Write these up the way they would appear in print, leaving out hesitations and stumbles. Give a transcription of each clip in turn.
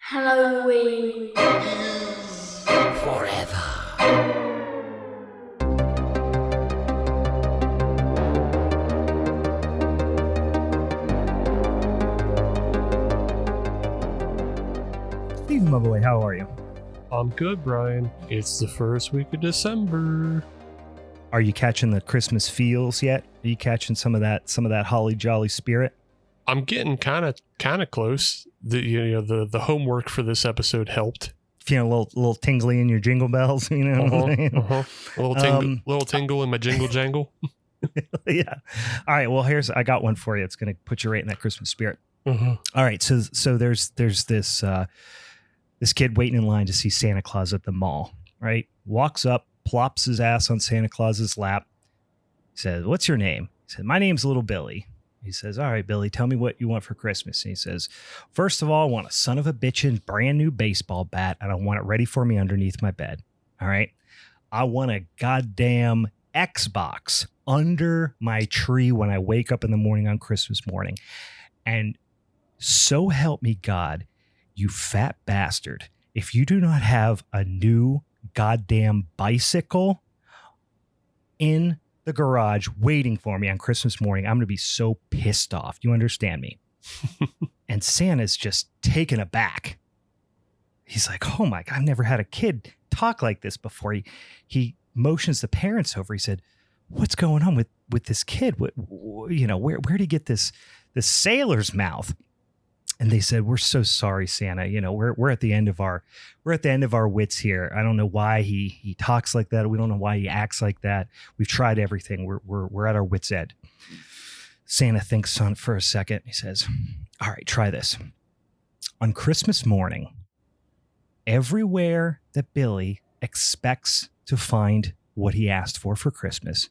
Halloween Forever. Steve, my boy, how are you? I'm good, Brian. It's the first week of December. Are you catching the Christmas feels yet? Are you catching some of that holly jolly spirit? I'm getting kind of close. The homework for this episode helped. Feeling a little tingly in your jingle bells, you know? What I'm saying? Little tingle in my jingle jangle. Yeah. All right. Well, I got one for you. It's going to put you right in that Christmas spirit. Mm-hmm. All right. So there's this kid waiting in line to see Santa Claus at the mall. Right. Walks up, plops his ass on Santa Claus's lap. Says, "What's your name?" He said, "My name's Little Billy." He says, "All right, Billy, tell me what you want for Christmas." And he says, "First of all, I want a son of a bitchin' brand new baseball bat, and I want it ready for me underneath my bed. All right. I want a goddamn Xbox under my tree when I wake up in the morning on Christmas morning. And so help me God, you fat bastard, if you do not have a new goddamn bicycle in the garage waiting for me on Christmas morning, I'm going to be so pissed off. You understand me?" And Santa's just taken aback. He's like, "Oh my God, I've never had a kid talk like this before." He motions the parents over. He said, "What's going on with this kid? Where'd he get this sailor's mouth?" And they said, "We're so sorry, Santa. We're at the end of our wits here. I don't know why he talks like that. We don't know why he acts like that. We've tried everything. We're at our wits' end." Santa thinks on for a second. He says, "All right, try this. On Christmas morning, everywhere that Billy expects to find what he asked for Christmas,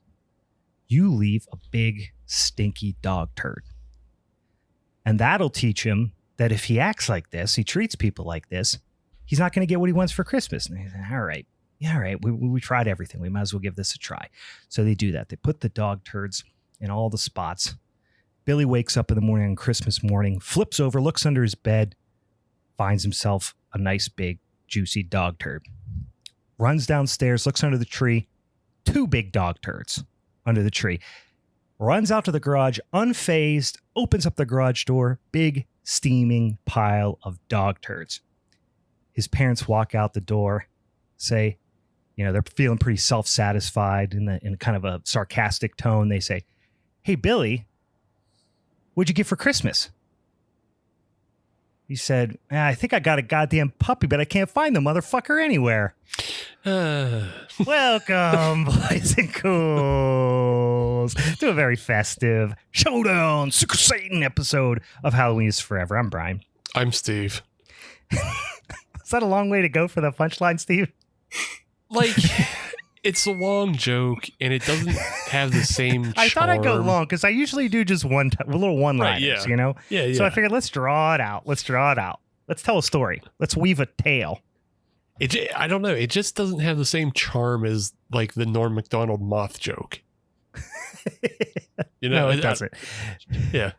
you leave a big stinky dog turd. And that'll teach him that if he acts like this, he treats people like this, he's not going to get what he wants for Christmas." And he said, all right. We tried everything. We might as well give this a try." So they do that. They put the dog turds in all the spots. Billy wakes up in the morning on Christmas morning, flips over, looks under his bed, finds himself a nice big juicy dog turd. Runs downstairs, looks under the tree, 2 big dog turds under the tree. Runs out to the garage, unfazed, opens up the garage door, big steaming pile of dog turds. His parents walk out the door, say, they're feeling pretty self-satisfied in kind of a sarcastic tone. They say, "Hey, Billy, what'd you get for Christmas?" He said, "I think I got a goddamn puppy, but I can't find the motherfucker anywhere." Welcome, boys and ghouls, to a very festive Showdown Secret Satan episode of Halloween is Forever. I'm Brian. I'm Steve. Is that a long way to go for the punchline, Steve? Like, it's a long joke, and it doesn't have the same charm. I thought I'd go long, because I usually do just little one-liners, right, yeah. Yeah. So I figured, let's draw it out. Let's tell a story. Let's weave a tale. I don't know. It just doesn't have the same charm as, like, the Norm Macdonald moth joke. No, it doesn't. Yeah.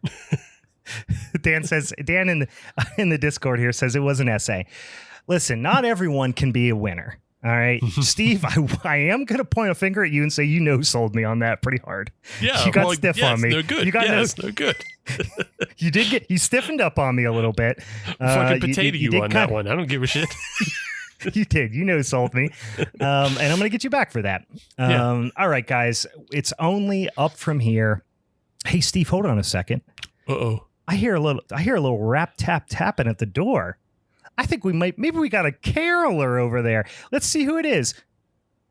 Dan in the Discord here says it was an essay. Listen, not everyone can be a winner. All right, Steve, I am going to point a finger at you and say you sold me on that pretty hard. Yeah, you got stiff on me. They're good. You got they're good. You stiffened up on me a little bit. Fucking potato you on that one. I don't give a shit. You did. Sold me. And I'm going to get you back for that. All right, guys, it's only up from here. Hey, Steve, hold on a second. Uh-oh. I hear a little rap tapping at the door. I think maybe we got a caroler over there. Let's see who it is.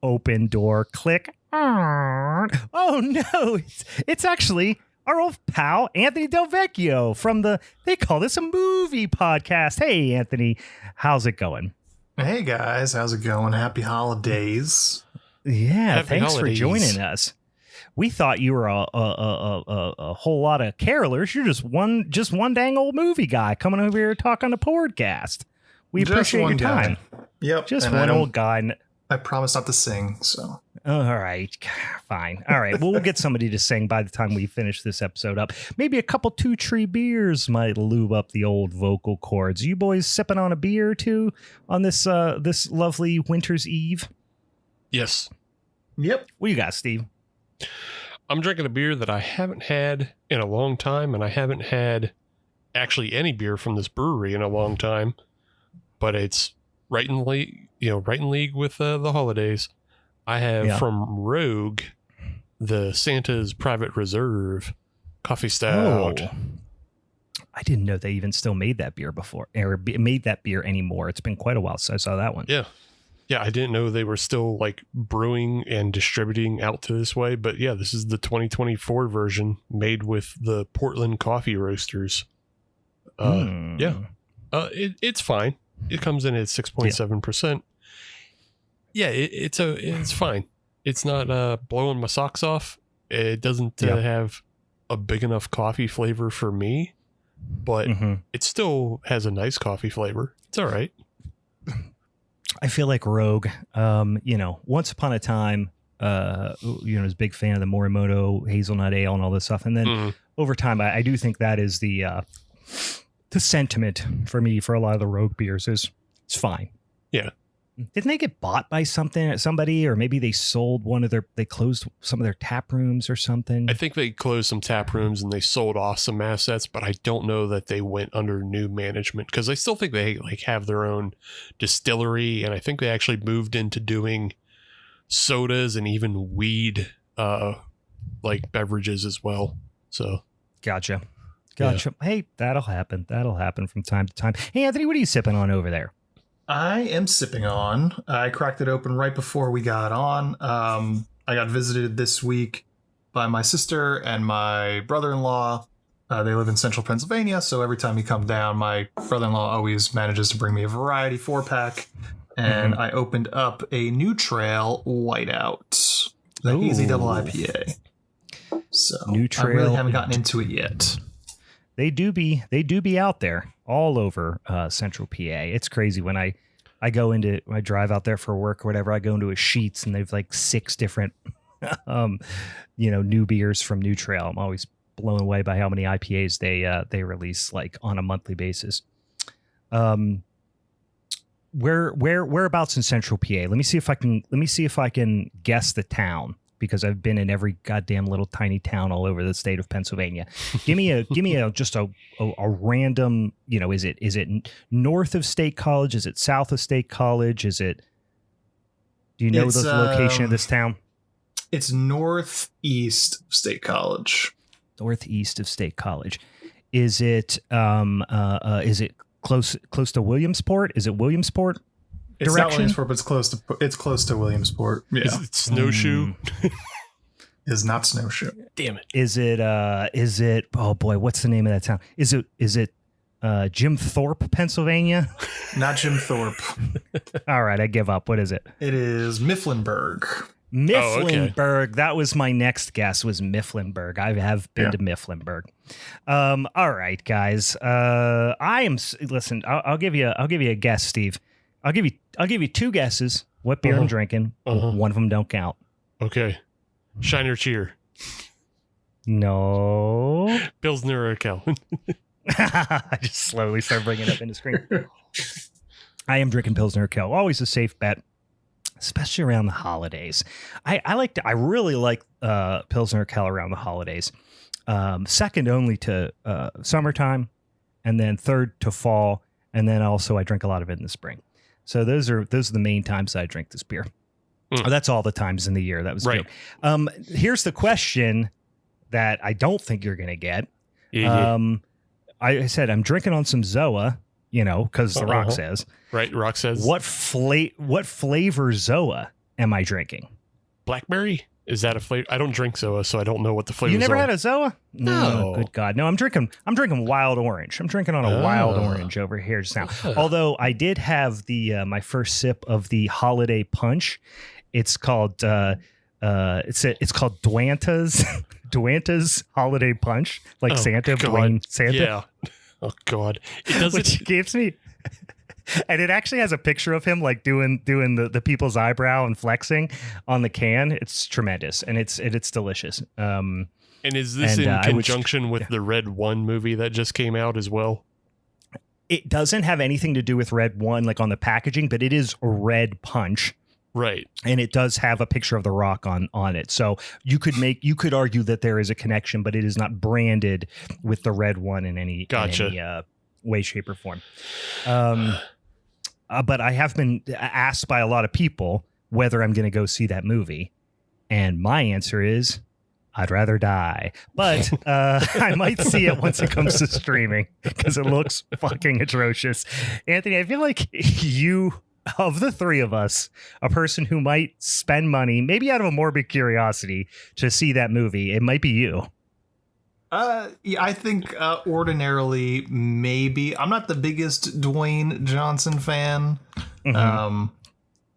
Open door, click. Oh no, it's actually our old pal Anthony Del Vecchio from they call this a movie podcast. Hey Anthony, how's it going? Hey guys, how's it going? Happy holidays. Yeah, Happy thanks holidays. for joining us. We thought you were a whole lot of carolers. You're just one dang old movie guy coming over here to talk on the podcast. We appreciate your time. Yep. Just one old guy. I promise not to sing, so. Oh, all right. Fine. All right. Well, we'll get somebody to sing by the time we finish this episode up. Maybe a couple 2 Tree beers might lube up the old vocal cords. You boys sipping on a beer or two on this this lovely winter's eve? Yes. Yep. What you got, Steve? I'm drinking a beer that I haven't had in a long time, and I haven't had actually any beer from this brewery in a long time, but it's right in league with the holidays. I have from Rogue the Santa's Private Reserve Coffee Stout. Oh, I didn't know they even still made that beer before, or made that beer anymore. It's been quite a while since I saw that one. Yeah, I didn't know they were still like brewing and distributing out to this way, but yeah, this is the 2024 version made with the Portland Coffee Roasters. It's fine. It comes in at 6.7%. Yeah, it's fine. It's not blowing my socks off. It doesn't have a big enough coffee flavor for me, but it still has a nice coffee flavor. It's all right. I feel like Rogue, once upon a time, was a big fan of the Morimoto hazelnut ale and all this stuff. And then over time, I do think that is the sentiment for me for a lot of the Rogue beers is it's fine. Yeah. Didn't they get bought by somebody, or maybe they closed some of their tap rooms or something? I think they closed some tap rooms and they sold off some assets, but I don't know that they went under new management, because I still think they have their own distillery, and I think they actually moved into doing sodas and even weed beverages as well. So Gotcha. Yeah. Hey, that'll happen from time to time. Hey, Anthony, what are you sipping on over there? I am sipping on. I cracked it open right before we got on. I got visited this week by my sister and my brother-in-law. They live in central Pennsylvania, so every time you come down, my brother-in-law always manages to bring me a variety 4-pack. And I opened up a New Trail Whiteout, the Hazy Double IPA. So New Trail, I really haven't gotten into it yet. They do be out there all over central PA. It's crazy when I drive out there for work or whatever. I go into a Sheets and they've 6 different new beers from New Trail. I'm always blown away by how many IPAs they release on a monthly basis. Whereabouts in central PA? Let me see if I can guess the town, because I've been in every goddamn little tiny town all over the state of Pennsylvania. Give me just a random, is it north of State College? Is it south of State College? Do you know the location of this town? It's northeast of State College. Northeast of State College. Is it close to Williamsport? Is it Williamsport? It's direction? Not Williamsport, but it's close to Williamsport. Yeah. Is it Snowshoe? Is not Snowshoe. Damn it. Is it oh boy, what's the name of that town? Is it Jim Thorpe, Pennsylvania? Not Jim Thorpe. All right, I give up. What is it? It is Mifflinburg. Mifflinburg. Okay. That was my next guess, was Mifflinburg. I have been to Mifflinburg. All right, guys. Listen, I'll give you a guess, Steve. I'll give you 2 guesses what beer I'm drinking. One of them don't count. Okay. Shiner Cheer. No. Pilsner Urquell. I just slowly start bringing it up into screen. I am drinking Pilsner Urquell. Always a safe bet, especially around the holidays. I really like Pilsner Urquell around the holidays. Second only to summertime, and then third to fall, and then also I drink a lot of it in the spring. So those are the main times I drink this beer. Oh, that's all the times in the year. That was right. Good. Here's the question that I don't think you're going to get. I said I'm drinking on some Zoa, because the Rock says. Right, Rock says. What flavor Zoa am I drinking? Blackberry? Is that a flavor? I don't drink Zoa, so I don't know what the flavor is. You never had a Zoa? No. Good God. No, I'm drinking wild orange. I'm drinking on a wild orange over here just now. Although I did have my first sip of the holiday punch. It's called it's called Duanta's Duanta's holiday punch, like Santa, God. blame Santa. Yeah. Oh God. It does Which gives me And it actually has a picture of him like doing the people's eyebrow and flexing on the can. It's tremendous, and it's delicious. And is this in conjunction with the Red One movie that just came out as well? It doesn't have anything to do with Red One, like on the packaging, but it is Red Punch. Right. And it does have a picture of The Rock on it. So you could argue that there is a connection, but it is not branded with the Red One in any, way, shape, or form. But I have been asked by a lot of people whether I'm going to go see that movie. And my answer is I'd rather die. But I might see it once it comes to streaming because it looks fucking atrocious. Anthony, I feel like you, of the three of us, a person who might spend money, maybe out of a morbid curiosity, to see that movie, it might be you. Yeah, I think ordinarily maybe. I'm not the biggest Dwayne Johnson fan. Mm-hmm.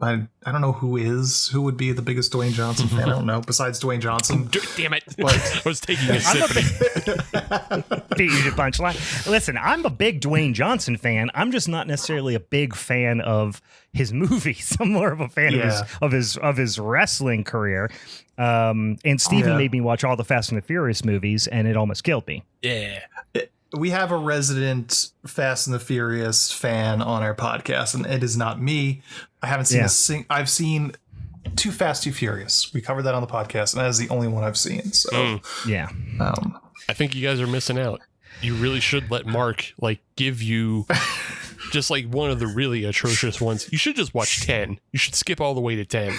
I don't know who would be the biggest Dwayne Johnson fan. I don't know, besides Dwayne Johnson. Damn it. But I was taking a sip. Beat you to punchline. Listen, I'm a big Dwayne Johnson fan. I'm just not necessarily a big fan of his movies. I'm more of a fan of his wrestling career. And Steven made me watch all the Fast and the Furious movies, and it almost killed me. Yeah. We have a resident Fast and the Furious fan on our podcast, and it is not me. I haven't seen I've seen Too Fast, Too Furious. We covered that on the podcast, and that is the only one I've seen. So yeah, I think you guys are missing out. You really should let Mark give you just one of the really atrocious ones. You should just watch 10. You should skip all the way to 10.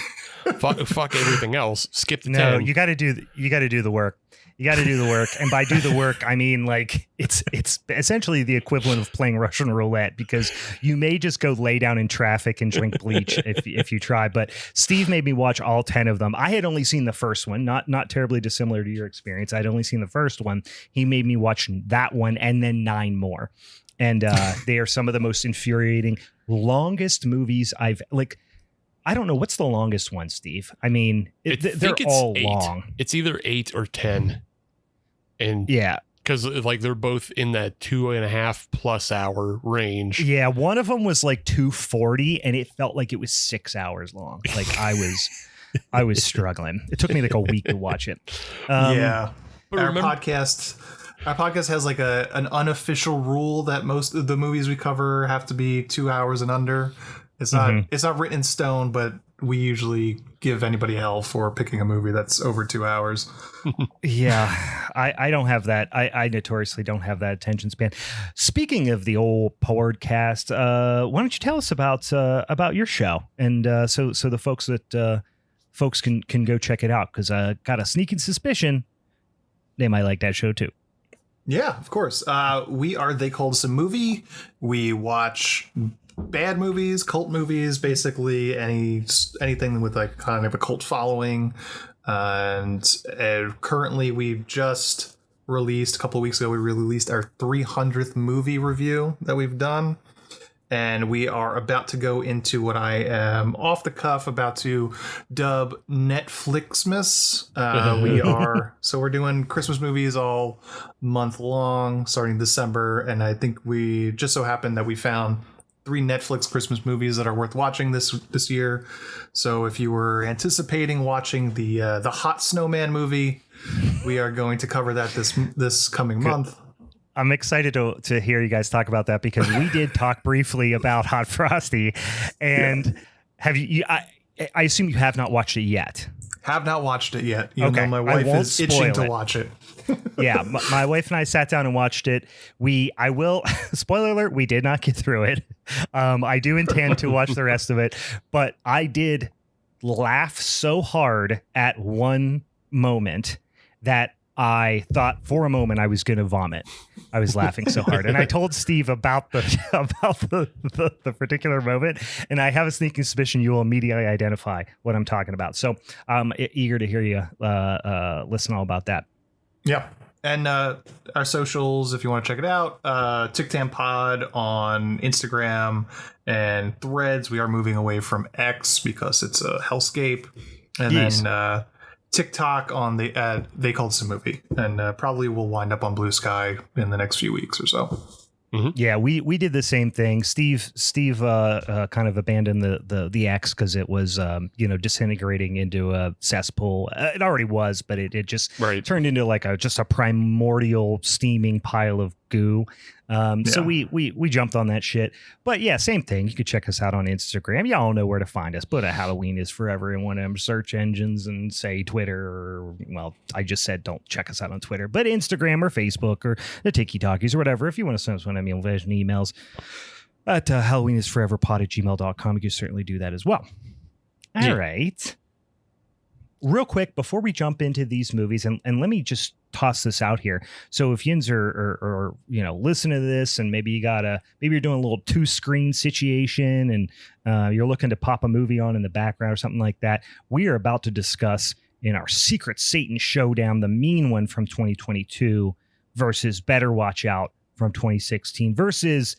Fuck everything else. Skip to 10. No, you got to do the work. You got to do the work. And by do the work, I mean, it's essentially the equivalent of playing Russian roulette, because you may just go lay down in traffic and drink bleach if you try. But Steve made me watch all 10 of them. I had only seen the first one, not terribly dissimilar to your experience. I'd only seen the first one. He made me watch that one and then 9 more. And they are some of the most infuriating, longest movies I've I don't know. What's the longest one, Steve? I mean, they're all 8. long. It's either 8 or 10. And yeah, because they're both in that 2.5+ hour range. Yeah, one of them was 240, and it felt like it was 6 hours long. I was struggling. It took me a week to watch it. But our podcast has an unofficial rule that most of the movies we cover have to be 2 hours and under. It's not written in stone, but we usually give anybody hell for picking a movie that's over 2 hours. Yeah, I don't have that. I notoriously don't have that attention span. Speaking of the old podcast, why don't you tell us about your show, and so the folks can go check it out, because I got a sneaking suspicion they might like that show too. Yeah, of course. We are They Called Us a Movie. We watch bad movies, cult movies, basically anything with kind of a cult following. And currently we've just released, a couple of weeks ago, we released our 300th movie review that we've done. And we are about to go into what I am off the cuff about to dub Netflixmas. We're doing Christmas movies all month long, starting December. And I think we just so happened that we found 3 Netflix Christmas movies that are worth watching this year. So if you were anticipating watching the Hot Snowman movie, we are going to cover that this coming month. I'm excited to hear you guys talk about that, because we did talk briefly about Hot Frosty. And have you? I assume you have not watched it yet. Have not watched it yet. Even though my wife is itching to watch it. Yeah, my wife and I sat down and watched it. I will, spoiler alert, we did not get through it. I do intend to watch the rest of it, but I did laugh so hard at one moment that I thought for a moment I was going to vomit. I was laughing so hard, and I told Steve about the particular moment, and I have a sneaking suspicion you will immediately identify what I'm talking about. So I'm eager to hear you listen all about that. Yeah. And our socials, if you want to check it out, TikTam Pod on Instagram and Threads. We are moving away from X because it's a hellscape. And then TikTok on the They Called Us a Movie. And probably will wind up on Blue Sky in the next few weeks or so. Yeah, we did the same thing. Steve kind of abandoned the X because it was disintegrating into a cesspool. It already was, but it just turned into like just a primordial steaming pile of goo. So we jumped on that shit. But yeah, same thing. You could check us out on Instagram. Y'all know where to find us. Put a Halloween is Forever in one of them search engines and say Twitter. Or, well, I just said don't check us out on Twitter, but Instagram or Facebook or the Tiki Talkies or whatever. If you want to send us one of the emails at HalloweenIsForeverPod@gmail.com, you can certainly do that as well. All right. Real quick, before we jump into these movies, and let me just toss this out here. So if yins are listen to this, and maybe you're doing a little 2-screen situation, and you're looking to pop a movie on in the background or something like that, we are about to discuss in our Secret Satan Showdown, the mean one from 2022 versus Better Watch Out from 2016 versus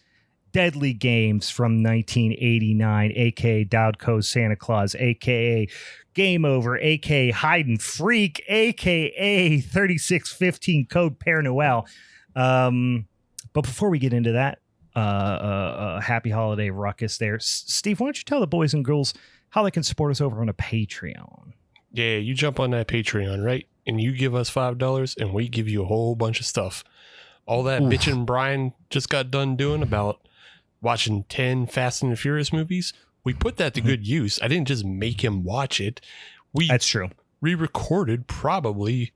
Deadly Games from 1989, aka Dowdco's Santa Claus, aka Game Over, aka Hide and Freak, aka 3615 Code Pere Noel. But before we get into that, happy holiday ruckus there. Steve, why don't you tell the boys and girls how they can support us over on a Patreon? Yeah, you jump on that Patreon, right? And you give us $5 and we give you a whole bunch of stuff. All that bitching Brian just got done doing about watching 10 Fast and the Furious movies, we put that to good use. I didn't just make him watch it. That's true. Re-recorded probably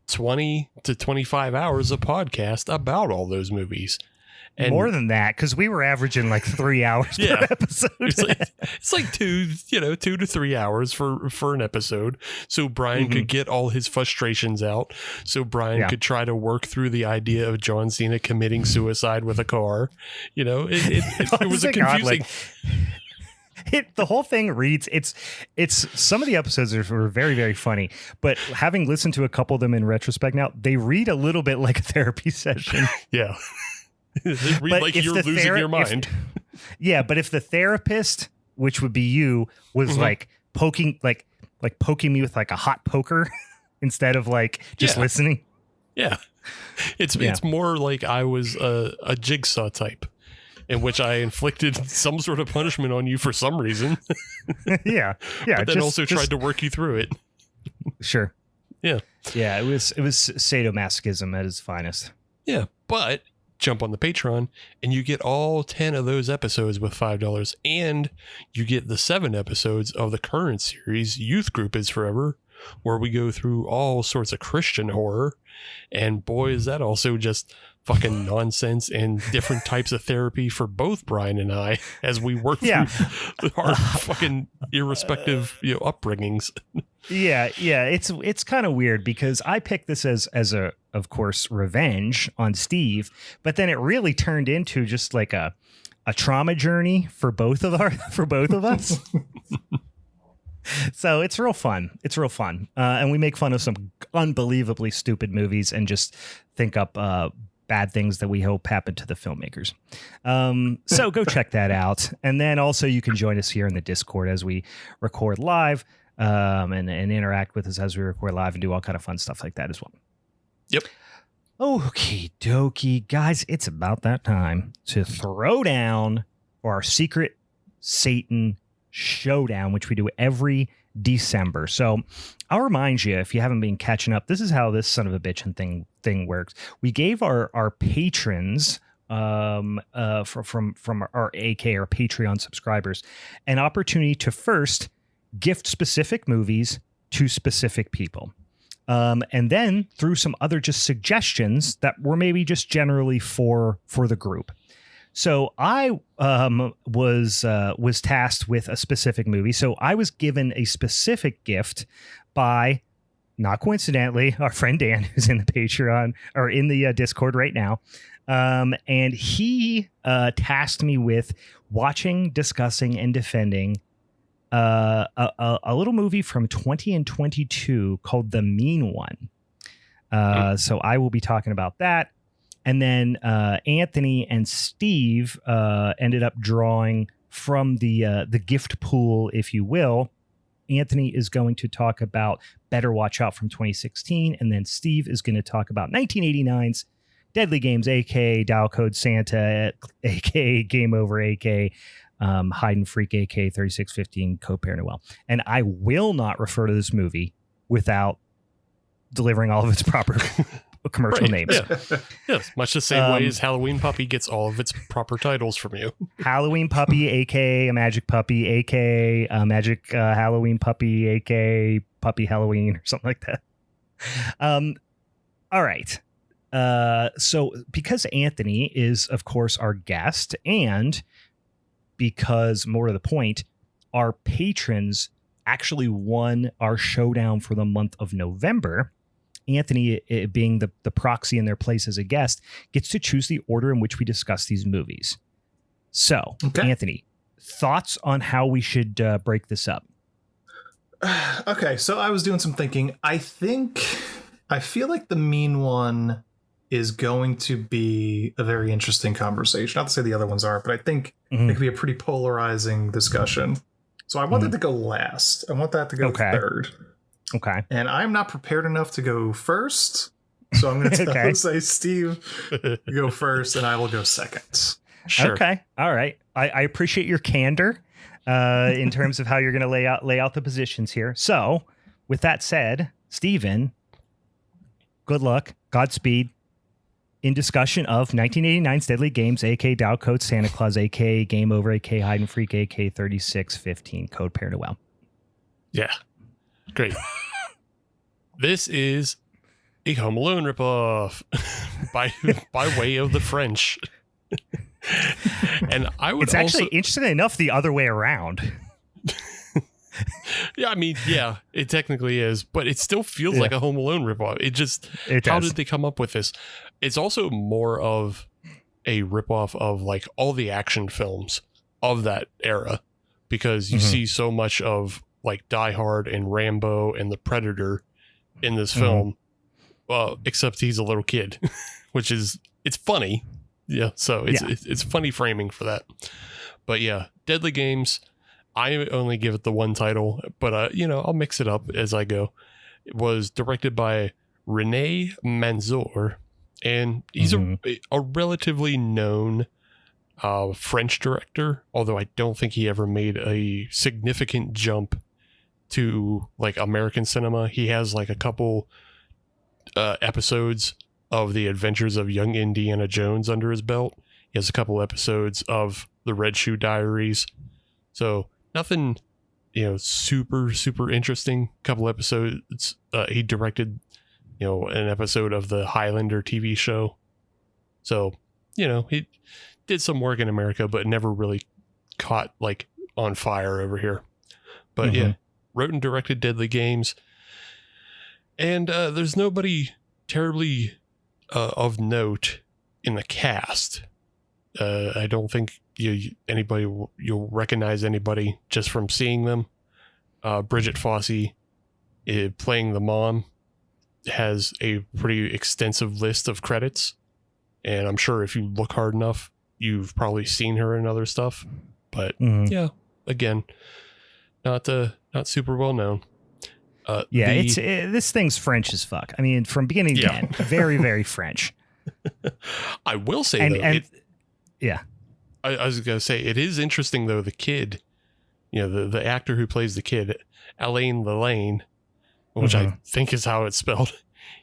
20 to 25 hours of podcast about all those movies. And more than that, because we were averaging like 3 hours per episode. It's like 2 to 3 hours for an episode. So Brian could get all his frustrations out. So Brian could try to work through the idea of John Cena committing suicide with a car. It was a confusing. The whole thing reads, it's some of the episodes were very, very funny, but having listened to a couple of them in retrospect now, they read a little bit like a therapy session. Yeah. They read like you're losing your mind. But if the therapist, which would be you, was like poking me with like a hot poker instead of like just listening. Yeah. It's more like I was a jigsaw type in which I inflicted some sort of punishment on you for some reason. Yeah. But then also tried to work you through it. Sure. Yeah. Yeah. It was sadomasochism at its finest. Yeah. But jump on the Patreon and you get all 10 of those episodes with $5, and you get the 7 episodes of the current series Youth Group is Forever, where we go through all sorts of Christian horror. And boy, is that also just fucking nonsense and different types of therapy for both Brian and I as we work through our fucking irrespective upbringings. Yeah. It's kind of weird because I picked this as a, of course, revenge on Steve, but then it really turned into just like a trauma journey for both of us. So it's real fun. And we make fun of some unbelievably stupid movies and just think up bad things that we hope happen to the filmmakers. So go check that out. And then also you can join us here in the Discord as we record live and interact with us as we record live and do all kind of fun stuff like that as well. Yep. Okie dokie, guys, it's about that time to throw down for our Secret Satan Showdown, which we do every December. So I'll remind you, if you haven't been catching up, this is how this son of a bitch and thing works. We gave our patrons from our AK or Patreon subscribers an opportunity to first gift specific movies to specific people. And then through some other just suggestions that were maybe just generally for the group. So I was tasked with a specific movie. So I was given a specific gift by, not coincidentally, our friend Dan, who's in the Patreon or in the Discord right now. And he tasked me with watching, discussing, and defending a little movie from 2022 called The Mean One. So I will be talking about that. And then Anthony and Steve ended up drawing from the gift pool, if you will. Anthony is going to talk about Better Watch Out from 2016. And then Steve is going to talk about 1989's Deadly Games, aka Dial Code Santa, aka Game Over, aka Hide and Freak, aka 3615, code Pere Noel. And I will not refer to this movie without delivering all of its proper commercial names. Yeah. Yes, much the same way as Halloween Puppy gets all of its proper titles from you. Halloween Puppy, aka a Magic Puppy, aka Magic Halloween Puppy, aka Puppy Halloween, or something like that. All right. So because Anthony is, of course, our guest, and because, more to the point, our patrons actually won our showdown for the month of November, Anthony, being the proxy in their place as a guest, gets to choose the order in which we discuss these movies. So, okay. Anthony, thoughts on how we should break this up? Okay, so I was doing some thinking. I feel like the mean one is going to be a very interesting conversation. Not to say the other ones aren't, but I think it could be a pretty polarizing discussion. So I want that to go last. I want that to go third. Okay. And I'm not prepared enough to go first. So I'm going to say, Steve, you go first, and I will go second. Sure. Okay. All right. I appreciate your candor in terms of how you're going to lay out the positions here. So with that said, Steven, good luck. Godspeed. In discussion of 1989's Deadly Games, a.k.a. Dial Code Santa Claus, a.k.a. Game Over, a.k.a. Hide and Freak, a.k.a. 3615, code Pere Noel. Yeah. Great. This is a Home Alone ripoff by way of the French. And I would actually, interestingly enough, the other way around. Yeah, I mean, yeah, it technically is, but it still feels like a Home Alone ripoff. How did they come up with this? It's also more of a ripoff of like all the action films of that era, because you see so much of like Die Hard and Rambo and the Predator in this film. Well, except he's a little kid, it's funny. Yeah, so it's funny framing for that. But yeah, Deadly Games, I only give it the one title, but I'll mix it up as I go. It was directed by René Manzor, and he's a relatively known French director, although I don't think he ever made a significant jump to like American cinema. He has like a couple episodes of The Adventures of Young Indiana Jones under his belt. He has a couple episodes of The Red Shoe Diaries. So nothing, super, super interesting. Couple episodes. He directed, an episode of the Highlander TV show. So, he did some work in America, but never really caught like on fire over here. But yeah, wrote and directed Deadly Games. And there's nobody terribly of note in the cast. I don't think you'll recognize anybody just from seeing them. Bridget Fossey playing the mom has a pretty extensive list of credits, and I'm sure if you look hard enough, you've probably seen her in other stuff. But yeah, again, not super well known. This thing's French as fuck. I mean, from beginning to end, very, very French. I will say, I was going to say, it is interesting, though, the kid, the actor who plays the kid, Alain Lelaine, which I think is how it's spelled.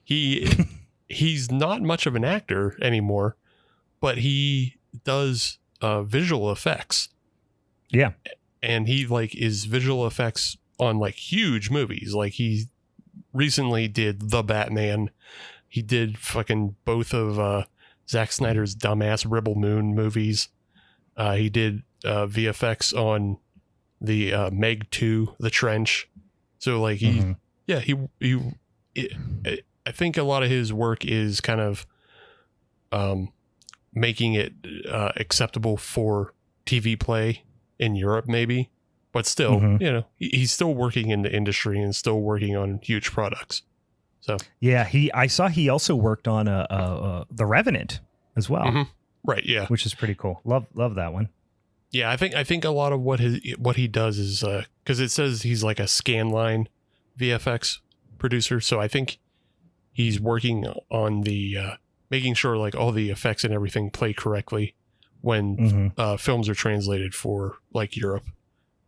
He's not much of an actor anymore, but he does visual effects. Yeah. And he is visual effects on huge movies. Like he recently did The Batman. He did fucking both of Zack Snyder's dumbass Rebel Moon movies. He did VFX on the Meg 2, The Trench. So I think a lot of his work is kind of making it acceptable for TV play in Europe, maybe. But still, he's still working in the industry and still working on huge products. So yeah, I saw he also worked on The Revenant as well. Right, yeah, which is pretty cool. Love that one. Yeah, I think a lot of what he does is because it says he's like a scanline VFX producer, so I think he's working on the making sure like all the effects and everything play correctly when films are translated for like Europe,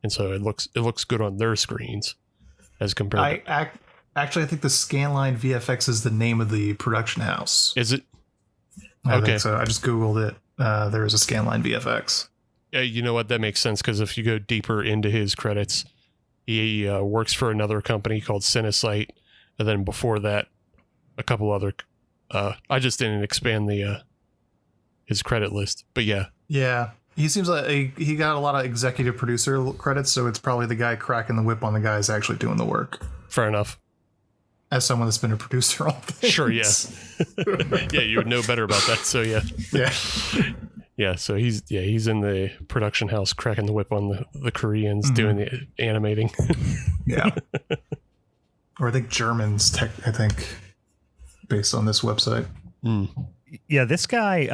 and so it looks good on their screens as compared. Actually, I think the Scanline VFX is the name of the production house. Is it? I Okay. think so. I just Googled it. There is a Scanline VFX. Yeah, you know what? That makes sense, because if you go deeper into his credits, he works for another company called Cinesight, and then before that, a couple other. I just didn't expand the his credit list, but yeah. Yeah, he seems like he got a lot of executive producer credits, so it's probably the guy cracking the whip on the guys actually doing the work. Fair enough. As someone that's been a producer on things. Sure, yeah. Yeah, you would know better about that, so yeah. Yeah. Yeah, so he's in the production house cracking the whip on the Koreans doing the animating. Yeah. Or I think Germans, I think, based on this website. Mm. Yeah, this guy,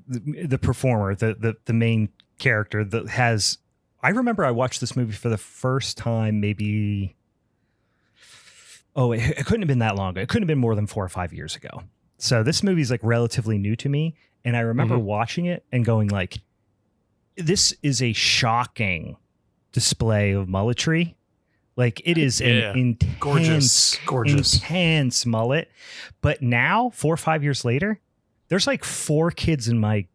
the performer, the main character that has. I remember I watched this movie for the first time maybe. Oh, it couldn't have been that long ago. It couldn't have been more than 4 or 5 years ago. So this movie's like relatively new to me. And I remember watching it and going like, this is a shocking display of mulletry. Like it is an intense, intense mullet. But now, 4 or 5 years later, there's like 4 kids in my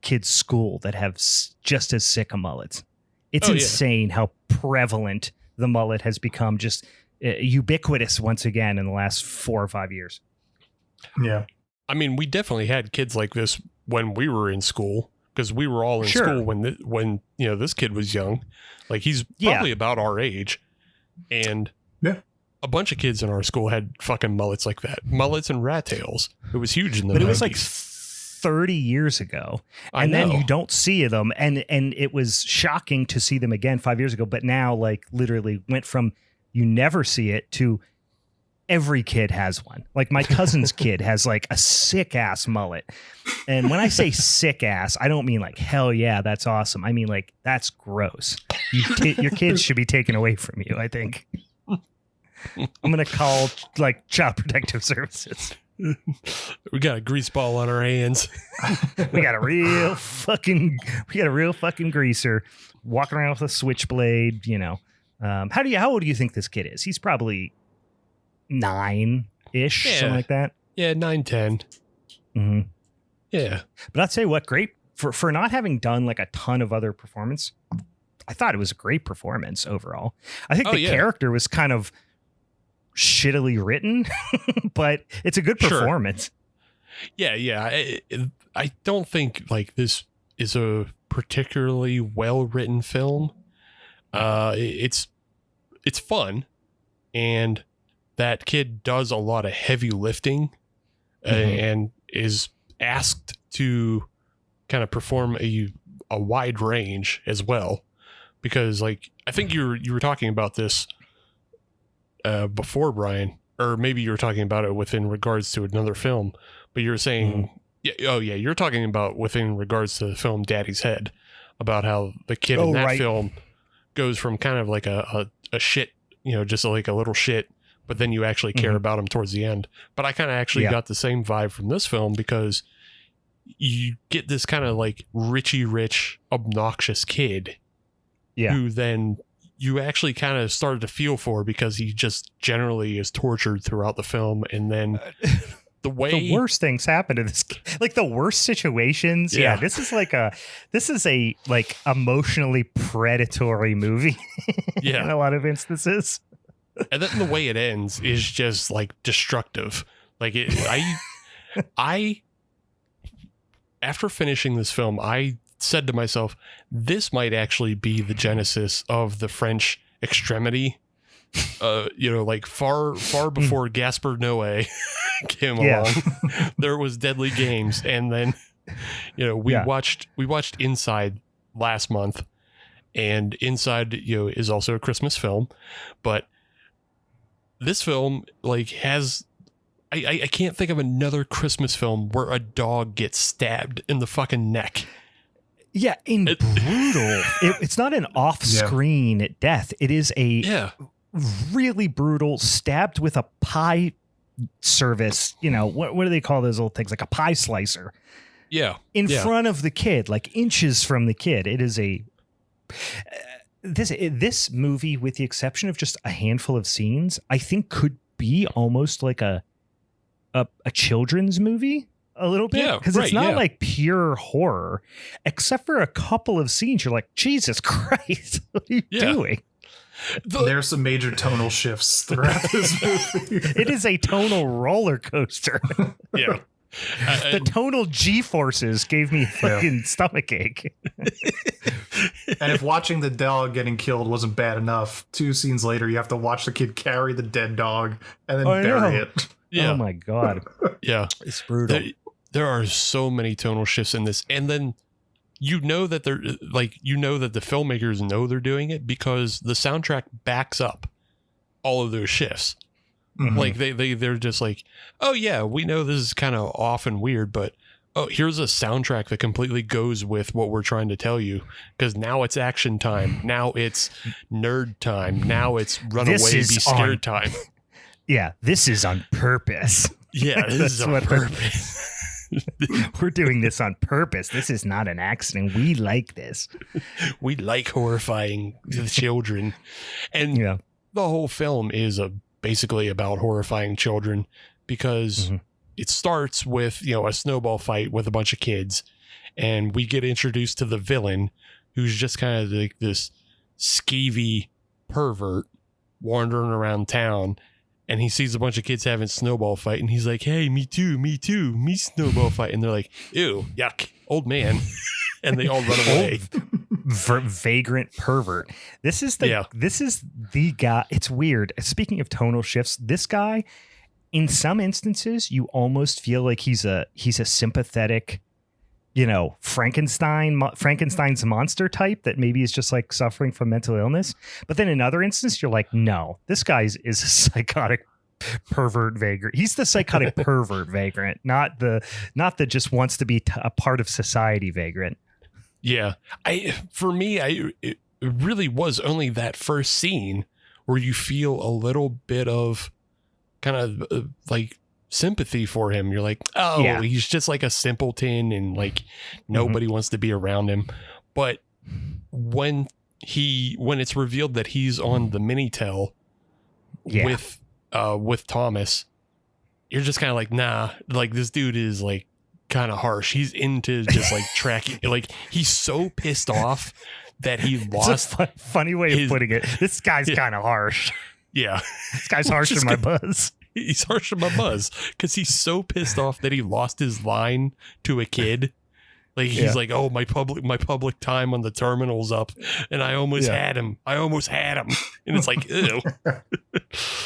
kids' school that have just as sick of mullets. It's insane how prevalent the mullet has become, just ubiquitous once again in the last 4 or 5 years. Yeah. I mean, we definitely had kids like this when we were in school, because we were all in school when this kid was young. Like he's probably about our age, and a bunch of kids in our school had fucking mullets like that, mullets and rat tails. It was huge in the 90s. But it was like 30 years ago, and then you don't see them, and it was shocking to see them again 5 years ago. But now, like literally, went from you never see it to every kid has one. Like my cousin's kid has like a sick ass mullet. And when I say sick ass, I don't mean like, hell yeah, that's awesome. I mean like, that's gross. Your kids should be taken away from you, I think. I'm going to call like Child Protective Services. We got a grease ball on our hands. we got a real fucking greaser walking around with a switchblade, How old do you think this kid is? He's probably 9-ish, something like that. Yeah, 9, 10. Mm-hmm. Yeah. But I'd say great for not having done like a ton of other performance. I thought it was a great performance overall. I think the character was kind of shittily written, but it's a good performance. Sure. Yeah. I don't think like this is a particularly well-written film. It's fun, and that kid does a lot of heavy lifting and is asked to kind of perform a wide range as well, because like I think you were talking about this before, Brian, or maybe you were talking about it within regards to another film, but you were saying you're talking about within regards to the film Daddy's Head, about how the kid in that film goes from kind of like a shit, just like a little shit, but then you actually care about him towards the end. But I kind of actually got the same vibe from this film, because you get this kind of like Richie Rich, obnoxious kid who then you actually kind of started to feel for, because he just generally is tortured throughout the film. And then the worst things happen to this, like the worst situations. Yeah. This is a emotionally predatory movie in a lot of instances. And then the way it ends is just like destructive. Like I after finishing this film, I said to myself, this might actually be the genesis of the French extremity. Like far before Gaspar Noé came along, there was Deadly Games, and then we watched Inside last month, and Inside is also a Christmas film, but this film like has I can't think of another Christmas film where a dog gets stabbed in the fucking neck. Yeah, brutal. It's not an off-screen death. It is a really brutal, stabbed with a pie service, what do they call those little things, like a pie slicer in Yeah. front of the kid, like inches from the kid. It is this movie, with the exception of just a handful of scenes, I think could be almost like a children's movie a little bit, because it's not like pure horror, except for a couple of scenes. You're like, Jesus Christ, what are you doing? There's some major tonal shifts throughout this movie. It is a tonal roller coaster. Yeah. The tonal G-forces gave me a fucking stomach ache. And if watching the dog getting killed wasn't bad enough, 2 scenes later, you have to watch the kid carry the dead dog and then bury it. Yeah. Oh my God. Yeah. It's brutal. There are so many tonal shifts in this. And then that they're like, that the filmmakers know they're doing it because the soundtrack backs up all of those shifts. Mm-hmm. Like they're just like, oh yeah, we know this is kind of off and weird, but here's a soundtrack that completely goes with what we're trying to tell you, because now it's action time, now it's nerd time, now it's run away, be scared time. Yeah, this is on purpose. Yeah, this is on purpose. We're doing this on purpose. This is not an accident. We like this. We like horrifying the children, and the whole film is basically about horrifying children, because it starts with, a snowball fight with a bunch of kids, and we get introduced to the villain, who's just kind of like this skeevy pervert wandering around town, and he sees a bunch of kids having snowball fight, and he's like, hey, me too, me snowball fight. And they're like, ew, yuck, old man. And they all run away. Vagrant pervert. This is the guy. It's weird. Speaking of tonal shifts, this guy, in some instances, you almost feel like he's a sympathetic, Frankenstein's monster type that maybe is just like suffering from mental illness. But then in other instances, you're like, no, this guy is a psychotic pervert vagrant. He's the psychotic pervert vagrant, not the just wants to be a part of society vagrant. Yeah. It really was only that first scene where you feel a little bit of kind of like sympathy for him. You're like, he's just like a simpleton, and like nobody wants to be around him. But when it's revealed that he's on the Minitel with Thomas, you're just kind of like, nah, like this dude is like kind of harsh. He's into just like tracking, like he's so pissed off that he lost. It's a funny way of putting it. This guy's kind of harsh. Yeah. This guy's harsh in my buzz. He's harsh in my buzz because he's so pissed off that he lost his line to a kid. Like he's like, oh, my public time on the terminal's up, and I almost had him. And it's like, ew.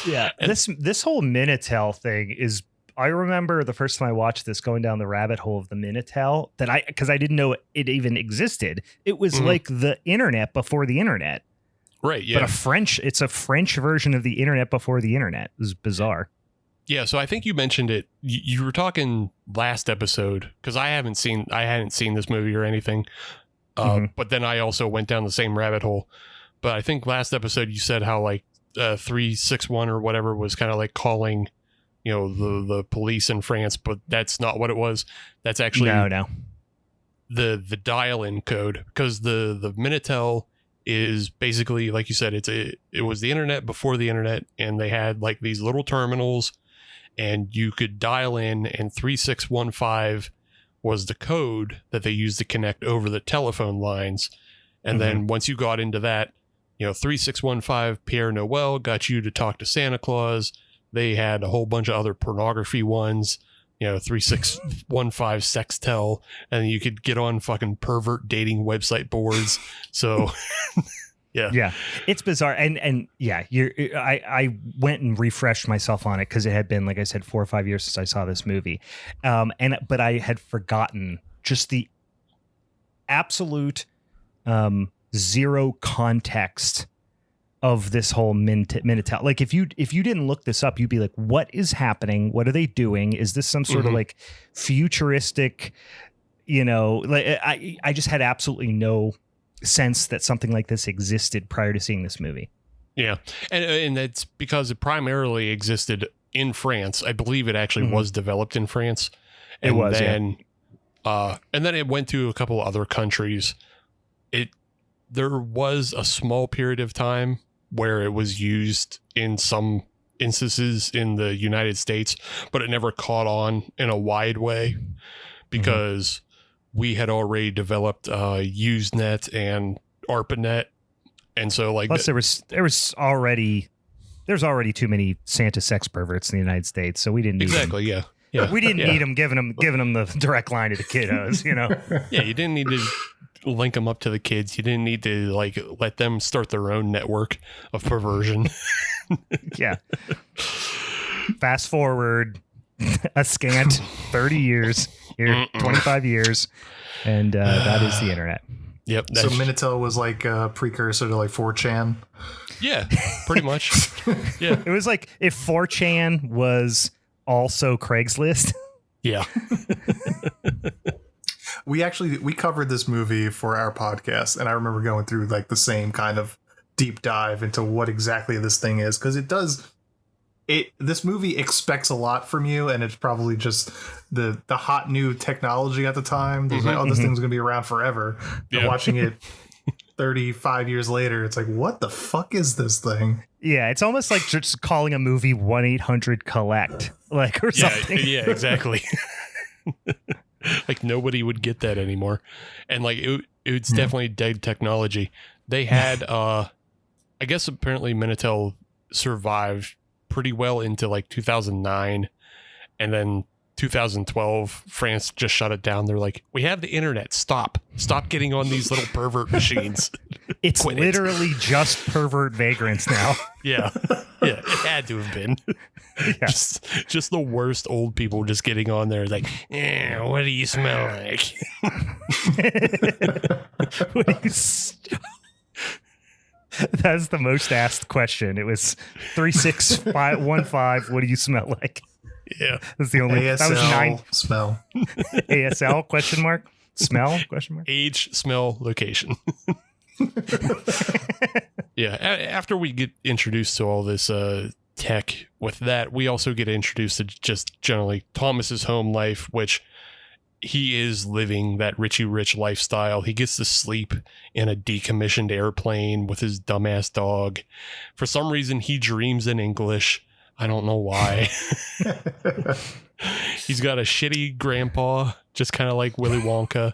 Yeah. And this whole Minitel thing is, I remember the first time I watched this, going down the rabbit hole of the Minitel, because I didn't know it even existed. It was like the internet before the internet. Right. Yeah. But it's a French version of the internet before the internet. It was bizarre. Yeah. So I think you mentioned it. You were talking last episode, because I hadn't seen this movie or anything. But then I also went down the same rabbit hole. But I think last episode you said how like 361 or whatever was kind of like calling, the police in France, but that's not what it was. That's actually no. The dial-in code, because the Minitel is basically, like you said, it was the internet before the internet, and they had like these little terminals, and you could dial in, and 3615 was the code that they used to connect over the telephone lines. And then once you got into that, 3615 Pere Noel got you to talk to Santa Claus. They had a whole bunch of other pornography ones, 3615 Sextel, and you could get on fucking pervert dating website boards. So yeah, it's bizarre. And yeah, I went and refreshed myself on it, because it had been, like I said, 4 or 5 years since I saw this movie. But I had forgotten just the absolute zero context of this whole Minitel. Like if you didn't look this up, you'd be like, what is happening? What are they doing? Is this some sort of like futuristic, like I just had absolutely no sense that something like this existed prior to seeing this movie. Yeah. And that's because it primarily existed in France. I believe it actually was developed in France. And then it went to a couple other countries. There was a small period of time where it was used in some instances in the United States, but it never caught on in a wide way because we had already developed Usenet and ARPANET. And so like plus there's already too many Santa sex perverts in the United States, so we didn't need exactly them. yeah We didn't need them giving them the direct line to the kiddos, you know. Yeah, you didn't need to link them up to the kids. You didn't need to like let them start their own network of perversion. Yeah. Fast forward a scant 30 years, 25 years, and that is the internet. Yep. So Minitel was like a precursor to like 4chan. Yeah, pretty much. Yeah. It was like if 4chan was also Craigslist. Yeah. We covered this movie for our podcast, and I remember going through like the same kind of deep dive into what exactly this thing is, because this movie expects a lot from you, and it's probably just the hot new technology at the time. There's like, this thing's gonna be around forever. Yeah. And watching it 35 years later, it's like, what the fuck is this thing? Yeah, it's almost like just calling a movie 1-800-COLLECT, like, or something. Yeah, exactly. Like nobody would get that anymore. And like it's definitely dead technology. They had I guess apparently Minitel survived pretty well into like 2009, and then 2012 France just shut it down. They're like, we have the internet, stop getting on these little pervert machines. It's literally just pervert vagrants now. Yeah it had to have been. Yeah. Just the worst old people just getting on there like, what do you smell like? What do you That's the most asked question. It was 36515. What do you smell like? Yeah, that's the only. ASL that was 9 smell. ASL question mark smell question mark age, smell, location. Yeah. After we get introduced to all this tech, with that, we also get introduced to just generally Thomas's home life, which he is living that Richie Rich lifestyle. He gets to sleep in a decommissioned airplane with his dumbass dog. For some reason, he dreams in English. I don't know why. He's got a shitty grandpa, just kind of like Willy Wonka.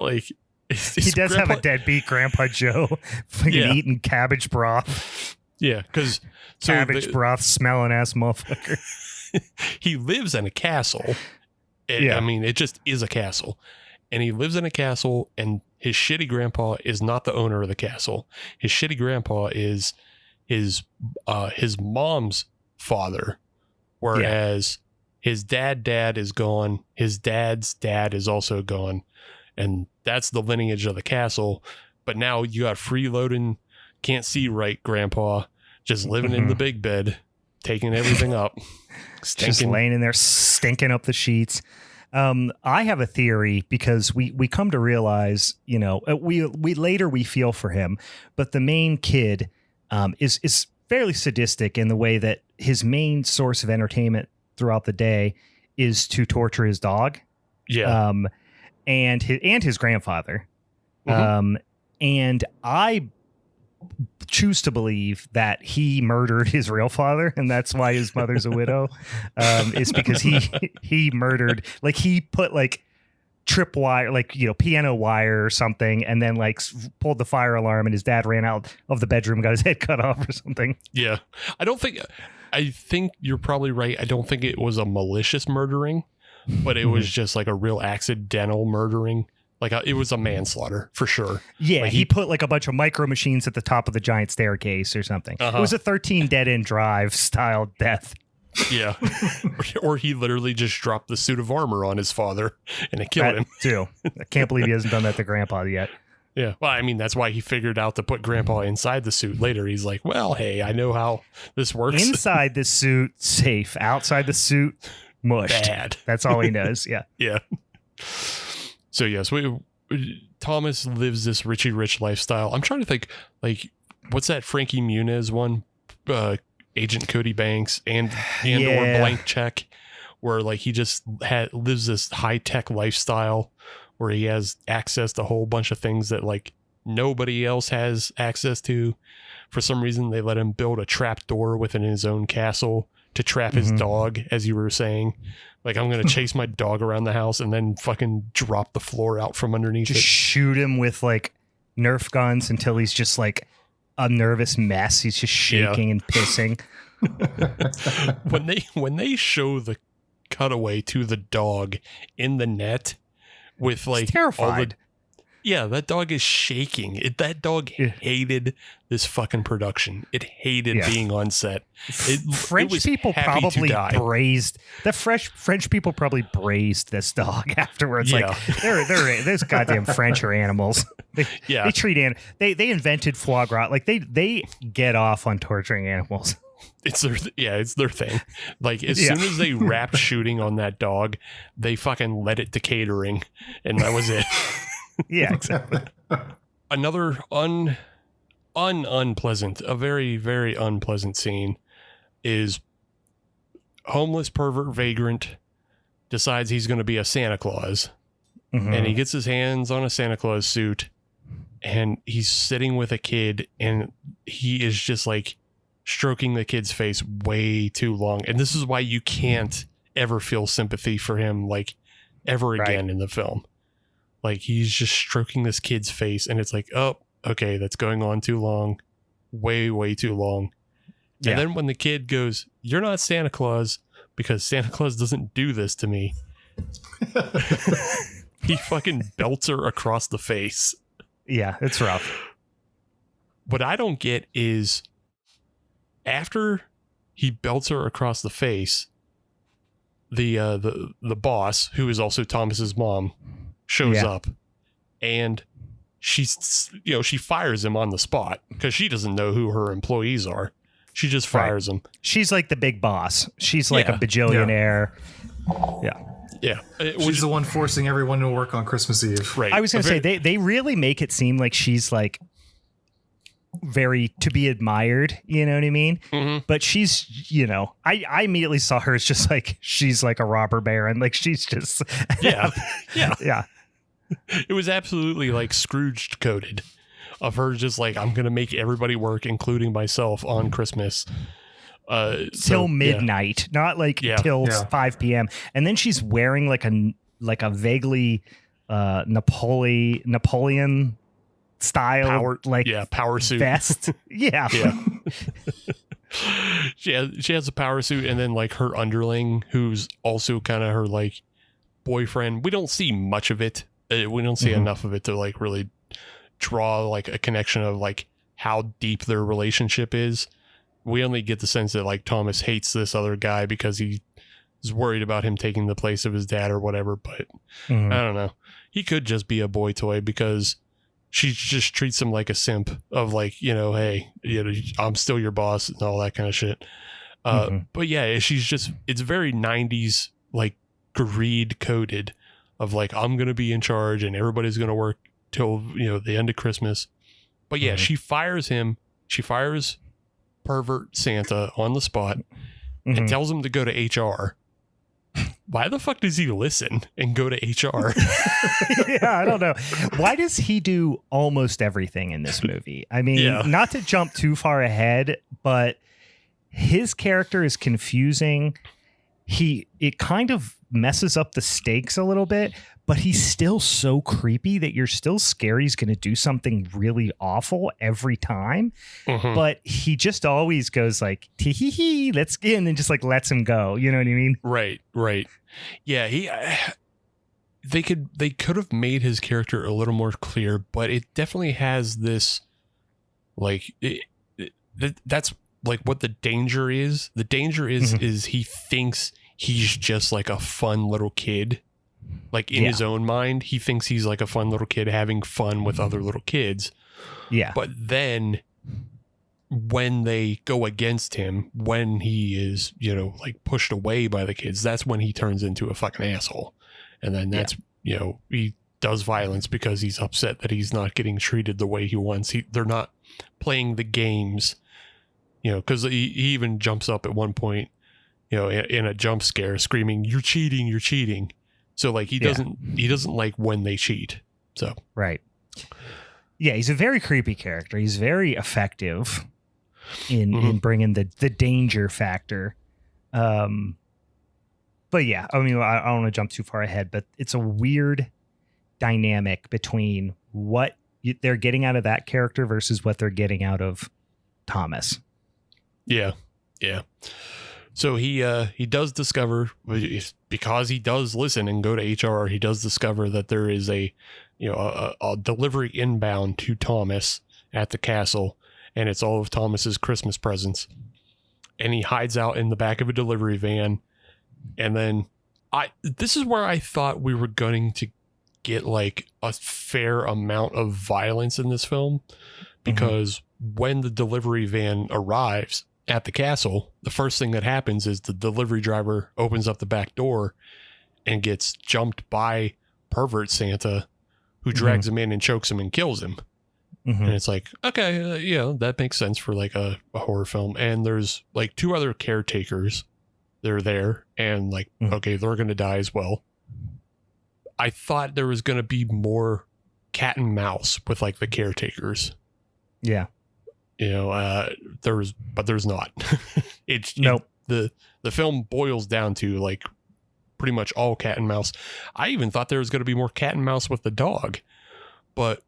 Like he does have a deadbeat Grandpa Joe, fucking eating cabbage broth. Yeah, because cabbage broth smelling ass motherfucker. He lives in a castle. I mean, it just is a castle. And he lives in a castle, and his shitty grandpa is not the owner of the castle. His shitty grandpa is his mom's father, whereas his dad is gone. His dad's dad is also gone. And that's the lineage of the castle. But now you got freeloading, can't see right grandpa, just living in the big bed, taking everything up. Just laying in there, stinking up the sheets. I have a theory, because we come to realize, you know, we later we feel for him, but the main kid is fairly sadistic in the way that his main source of entertainment throughout the day is to torture his dog. Yeah. And his grandfather. And I choose to believe that he murdered his real father, and that's why his mother's a widow. Is because he murdered, like, he put like tripwire, like, you know, piano wire or something, and then like pulled the fire alarm, and his dad ran out of the bedroom and got his head cut off or something. Yeah. I think you're probably right. I don't think it was a malicious murdering, but it was just like a real accidental murdering. Like it was a manslaughter for sure. Yeah, like he put like a bunch of micro machines at the top of the giant staircase or something. It was a 13 dead end drive style death. Yeah. Or he literally just dropped the suit of armor on his father and it killed him. Too. I can't believe he hasn't done that to Grandpa yet. Yeah. Well, I mean, that's why he figured out to put Grandpa inside the suit later. He's like, well, hey, I know how this works. Inside the suit, safe. Outside the suit, mushed. Bad. That's all he knows. Yeah. Yeah. So yes, Thomas lives this Richie Rich lifestyle. I'm trying to think, like, what's that Frankie Muniz one? Agent Cody Banks and or Blank Check, where like he just lives this high tech lifestyle where he has access to a whole bunch of things that like nobody else has access to. For some reason, they let him build a trap door within his own castle to trap his dog, as you were saying. Like, I'm going to chase my dog around the house and then fucking drop the floor out from underneath just it. Shoot him with like Nerf guns until he's just like a nervous mess. He's just shaking and pissing. When they show the cutaway to the dog in the net with like it's terrified. That dog is shaking. That dog hated this fucking production. It hated being on set. French people probably braised this dog afterwards. Yeah. Like they're those goddamn French are animals. They treat they invented foie gras. Like they get off on torturing animals. It's their thing. Like as soon as they wrapped shooting on that dog, they fucking led it to catering, and that was it. Yeah, exactly. Another unpleasant, a very, very unpleasant scene is homeless pervert vagrant decides he's going to be a Santa Claus, and he gets his hands on a Santa Claus suit, and he's sitting with a kid, and he is just like stroking the kid's face way too long. And this is why you can't ever feel sympathy for him, like ever again in the film. Like, he's just stroking this kid's face, and it's like, oh, okay, that's going on too long. Way, way too long. Yeah. And then when the kid goes, you're not Santa Claus, because Santa Claus doesn't do this to me. He fucking belts her across the face. Yeah, it's rough. What I don't get is, after he belts her across the face, the boss, who is also Thomas's mom, shows up, and she fires him on the spot because she doesn't know who her employees are. She just fires him. She's like the big boss. She's like a bajillionaire. Yeah. She's the one forcing everyone to work on Christmas Eve. Right. I was going to say, they really make it seem like she's like very to be admired, you know what I mean? Mm-hmm. But she's, I immediately saw her as just like, she's like a robber baron. Like she's just, yeah. It was absolutely like Scrooged coded of her just like, I'm going to make everybody work, including myself, on Christmas. Till midnight, not like till 5 p.m. And then she's wearing like a vaguely Napoleon style power suit vest. Yeah. She has a power suit, and then like her underling, who's also kind of her like boyfriend. We don't see much of it. We don't see enough of it to like really draw like a connection of like how deep their relationship is. We only get the sense that like Thomas hates this other guy because he is worried about him taking the place of his dad or whatever. But I don't know. He could just be a boy toy because she just treats him like a simp of like, hey, I'm still your boss and all that kind of shit. But yeah, it's very 90s, like greed coded of like, I'm going to be in charge and everybody's going to work till, the end of Christmas. But yeah, she fires him. She fires pervert Santa on the spot and tells him to go to HR. Why the fuck does he listen and go to HR? I don't know. Why does he do almost everything in this movie? I mean, not to jump too far ahead, but his character is confusing. It kind of messes up the stakes a little bit, but he's still so creepy that you're still scared he's going to do something really awful every time. But he just always goes like, tee-hee-hee, let's get in, and just like lets him go. You know what I mean? Right. Yeah, they could have made his character a little more clear, but it definitely has this like that's like what the danger is. The danger is he thinks he's just like a fun little kid. Like in his own mind, he thinks he's like a fun little kid having fun with other little kids. Yeah. But then when they go against him, when he is, like pushed away by the kids, that's when he turns into a fucking asshole. And then that's, he does violence because he's upset that he's not getting treated the way he wants. They're not playing the games You know, because he even jumps up at one point, you know, in a jump scare, screaming, "You're cheating! You're cheating!" So like he doesn't like when they cheat. So right. Yeah, he's a very creepy character. He's very effective in bringing the danger factor. But yeah, I mean, I don't want to jump too far ahead, but it's a weird dynamic between what they're getting out of that character versus what they're getting out of Thomas. Yeah. So he does discover, because he does listen and go to HR, he does discover that there is a delivery inbound to Thomas at the castle, and it's all of Thomas's Christmas presents. And he hides out in the back of a delivery van. And then this is where I thought we were going to get like a fair amount of violence in this film, because when the delivery van arrives at the castle, the first thing that happens is the delivery driver opens up the back door and gets jumped by pervert Santa, who drags him in and chokes him and kills him. And it's like, okay, that makes sense for like a horror film. And there's like two other caretakers. They're there and like, okay, they're going to die as well. I thought there was going to be more cat and mouse with like the caretakers. Yeah. You know, but there's not. The film boils down to like pretty much all cat and mouse. I even thought there was going to be more cat and mouse with the dog, but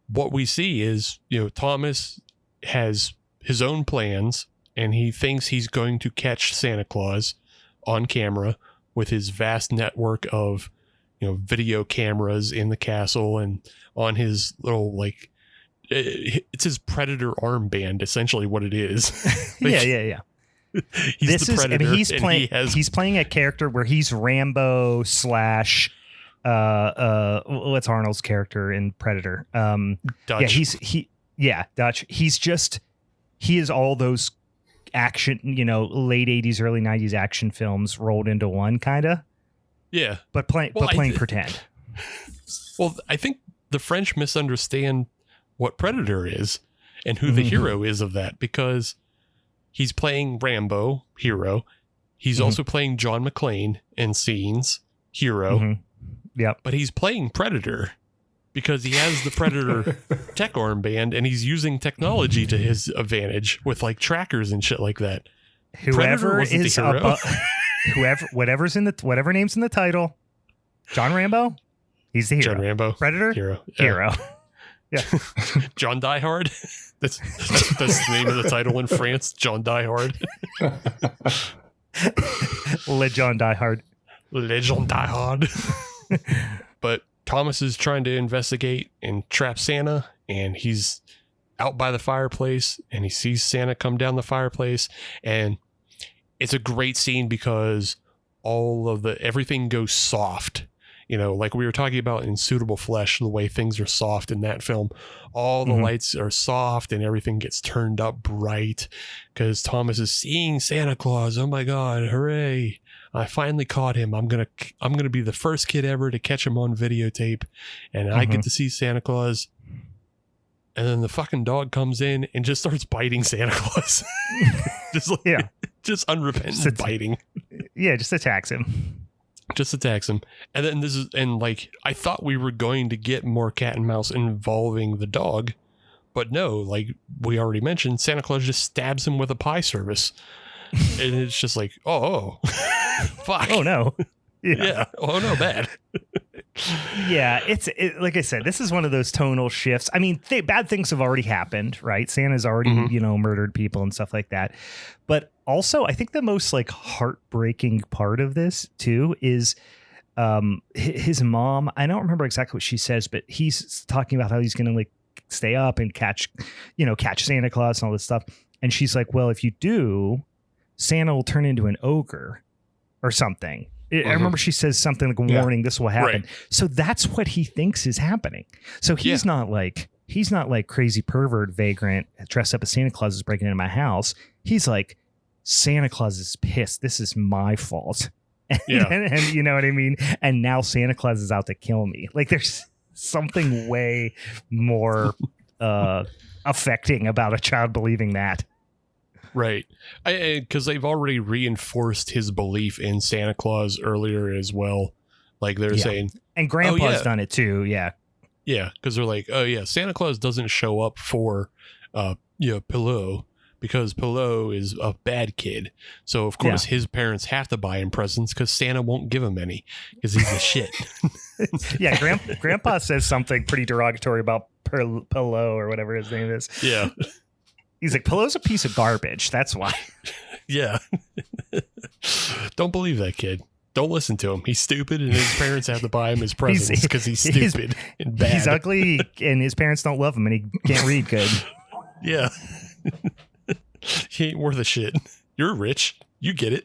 what we see is, you know, Thomas has his own plans and he thinks he's going to catch Santa Claus on camera with his vast network of, you know, video cameras in the castle and on his little, like, it's his Predator armband, essentially what it is. Like, yeah. He's the Predator. I mean, he's playing a character where he's Rambo / what's Arnold's character in Predator? Dutch. Dutch. He is all those action, you know, late 80s, early 90s action films rolled into one, kind of. Yeah. But playing pretend. Well, I think the French misunderstand what Predator is and who the hero is of that, because he's playing Rambo, hero. He's also playing John McClane in scenes, hero. Yep. But he's playing Predator because he has the Predator tech armband and he's using technology to his advantage with like trackers and shit like that. Whoever is whatever name's in the title, John Rambo, he's the hero. John Rambo, Predator, hero. Yeah. John Die Hard. That's the name of the title in France. John Die Hard. Le John Die Hard. Le John Die Hard. But Thomas is trying to investigate and trap Santa, and he's out by the fireplace and he sees Santa come down the fireplace, and it's a great scene because everything goes soft. You know, like we were talking about in Suitable Flesh, the way things are soft in that film, all the lights are soft and everything gets turned up bright because Thomas is seeing Santa Claus. Oh my God, hooray. I finally caught him. I'm going to be the first kid ever to catch him on videotape, and I get to see Santa Claus. And then the fucking dog comes in and just starts biting Santa Claus. Just unrepentant biting. Yeah, just attacks him. And then I thought we were going to get more cat and mouse involving the dog, but no, like we already mentioned, Santa Claus just stabs him with a pie service. And it's just like, oh, fuck. Oh no. Yeah. Oh no, bad. Yeah, it's like I said, this is one of those tonal shifts. I mean, bad things have already happened, right? Santa's already, murdered people and stuff like that. But also, I think the most like heartbreaking part of this too is his mom. I don't remember exactly what she says, but he's talking about how he's going to like stay up and catch Santa Claus and all this stuff. And she's like, well, if you do, Santa will turn into an ogre or something. I remember she says something like a warning, this will happen. Right. So that's what he thinks is happening. So he's not like crazy pervert vagrant dressed up as Santa Claus is breaking into my house. He's like, Santa Claus is pissed. This is my fault. And you know what I mean? And now Santa Claus is out to kill me. Like there's something way more affecting about a child believing that. Right. Because they've already reinforced his belief in Santa Claus earlier as well. Like they're saying, and Grandpa's done it too. Yeah. Yeah. Because they're like, oh yeah, Santa Claus doesn't show up for, Pillow, because Pillow is a bad kid. So of course his parents have to buy him presents because Santa won't give him any because he's a shit. Yeah. Grandpa says something pretty derogatory about Pillow or whatever his name is. Yeah. He's like, Pillow's a piece of garbage. That's why. Yeah. Don't believe that kid. Don't listen to him. He's stupid, and his parents have to buy him his presents because he's stupid and bad. He's ugly, and his parents don't love him, and he can't read good. Yeah. He ain't worth a shit. You're rich. You get it.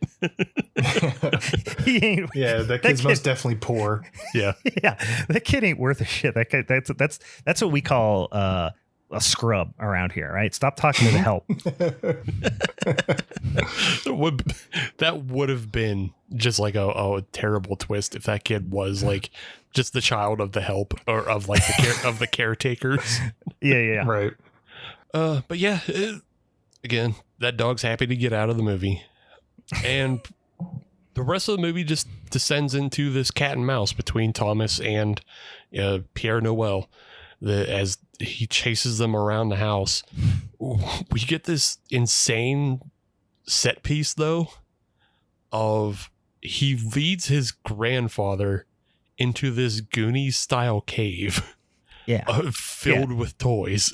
He ain't. Yeah, that kid's most definitely poor. Yeah. Yeah, that kid ain't worth a shit. That kid, that's what we call a scrub around here, right? Stop talking to the help. That would have been just like a terrible twist if that kid was like just the child of the help or of like of the caretakers. Yeah. Right. But yeah, again, that dog's happy to get out of the movie, and the rest of the movie just descends into this cat and mouse between Thomas and Pere Noel. As he chases them around the house, we get this insane set piece though of he leads his grandfather into this Goonies style cave, filled with toys.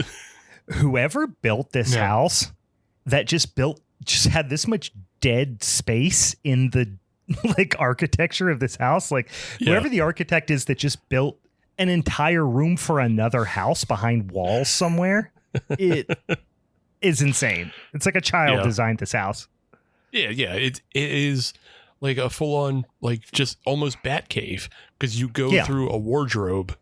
Whoever built this house that just had this much dead space in the like architecture of this house, like whoever the architect is that just built an entire room for another house behind walls somewhere, it is insane. It's like a child designed this house. Yeah. It is like a full on, like just almost bat cave because you go through a wardrobe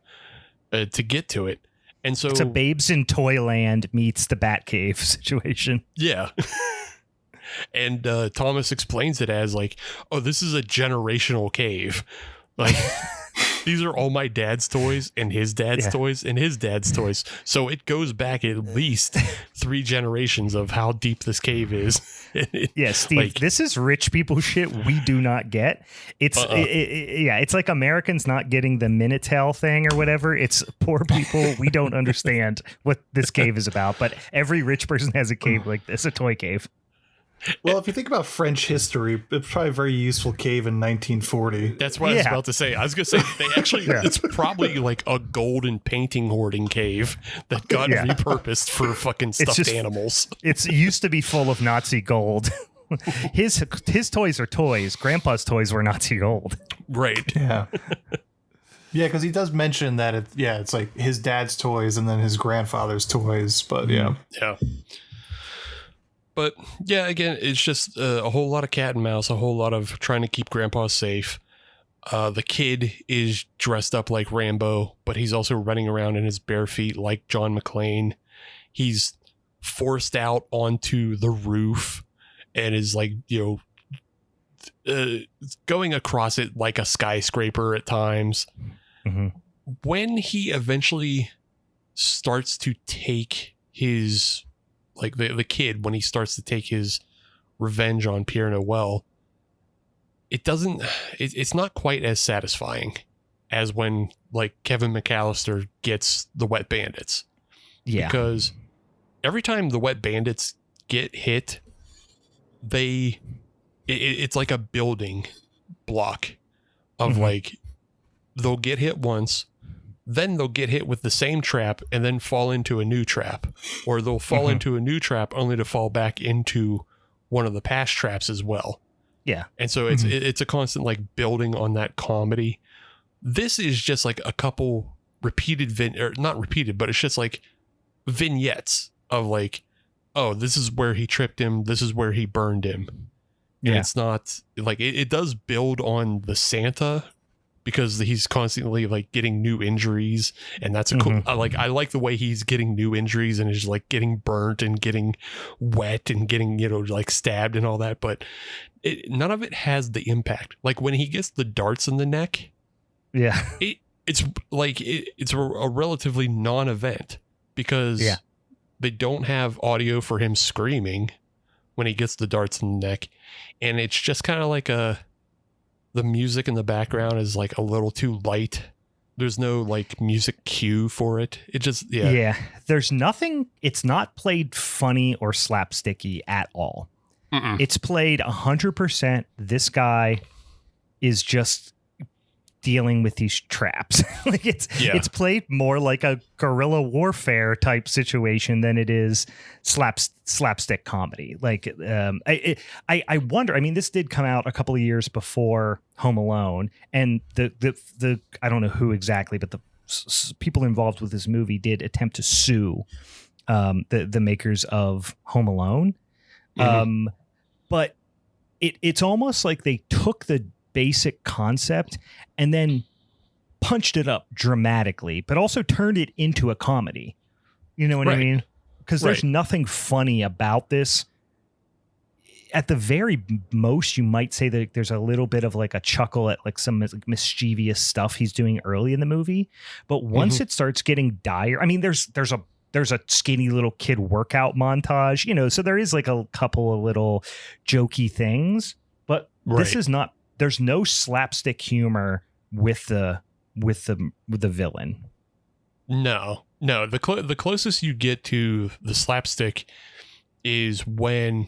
to get to it. And so it's a Babes in Toyland meets the Batcave situation. Yeah. And Thomas explains it as like, oh, this is a generational cave. Like, these are all my dad's toys and his dad's toys and his dad's toys. So it goes back at least 3 generations of how deep this cave is. Steve, like, this is rich people shit we do not get. It's it's like Americans not getting the Minitel thing or whatever. It's poor people. We don't understand what this cave is about, but every rich person has a cave like this, a toy cave. Well, if you think about French history, it's probably a very useful cave in 1940. That's what I was about to say. I was going to say, they actually, it's probably like a golden painting hoarding cave that got repurposed for fucking stuffed animals. It used to be full of Nazi gold. His toys are toys. Grandpa's toys were Nazi gold. Right. Yeah. Yeah, because he does mention that it's like his dad's toys and then his grandfather's toys. But Yeah. But yeah, again, it's just a whole lot of cat and mouse, a whole lot of trying to keep Grandpa safe. The kid is dressed up like Rambo, but he's also running around in his bare feet like John McClane. He's forced out onto the roof and is like, going across it like a skyscraper at times. Mm-hmm. When he eventually starts to take his... like the kid, when he starts to take his revenge on Pere Noel, it's not quite as satisfying as when like Kevin McAllister gets the wet bandits. Yeah. Because every time the wet bandits get hit, it's like a building block of like, they'll get hit once, then they'll get hit with the same trap and then fall into a new trap, or they'll fall into a new trap only to fall back into one of the past traps as well. Yeah. And so it's a constant like building on that comedy. This is just like a couple repeated not repeated, but it's just like vignettes of like, oh, this is where he tripped him. This is where he burned him. And it's not like, it does build on the Santa, because he's constantly like getting new injuries, and that's a cool. I like the way he's getting new injuries and is like getting burnt and getting wet and getting like stabbed and all that. But none of it has the impact. Like when he gets the darts in the neck, it's like it's a relatively non-event because they don't have audio for him screaming, when he gets the darts in the neck, and it's just kind of like the music in the background is like a little too light. There's no like music cue for it. It just, Yeah. There's nothing. It's not played funny or slapsticky at all. Mm-mm. It's played 100%. This guy is just dealing with these traps. Like it's played more like a guerrilla warfare type situation than it is slapstick comedy. Like I wonder. I mean, this did come out a couple of years before Home Alone, and the I don't know who exactly, but the people involved with this movie did attempt to sue the makers of Home Alone. Mm-hmm. But it's almost like they took the basic concept and then punched it up dramatically, but also turned it into a comedy. You know what I mean? Because there's nothing funny about this. At the very most, you might say that there's a little bit of like a chuckle at like some mischievous stuff he's doing early in the movie. But once it starts getting dire, I mean, there's a skinny little kid workout montage, you know, so there is like a couple of little jokey things, but this is not, there's no slapstick humor with the villain. No. The closest you get to the slapstick is when,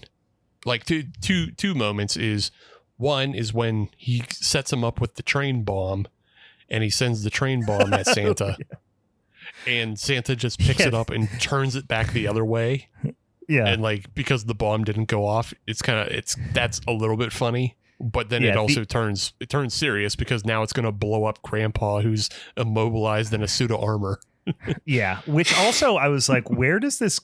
like, two moments is, one is when he sets him up with the train bomb, and he sends the train bomb at Santa, and Santa just picks it up and turns it back the other way. Yeah, and like because the bomb didn't go off, that's a little bit funny. But then it also turns serious because now it's going to blow up Grandpa, who's immobilized in a suit of armor. Yeah, which also I was like, where does this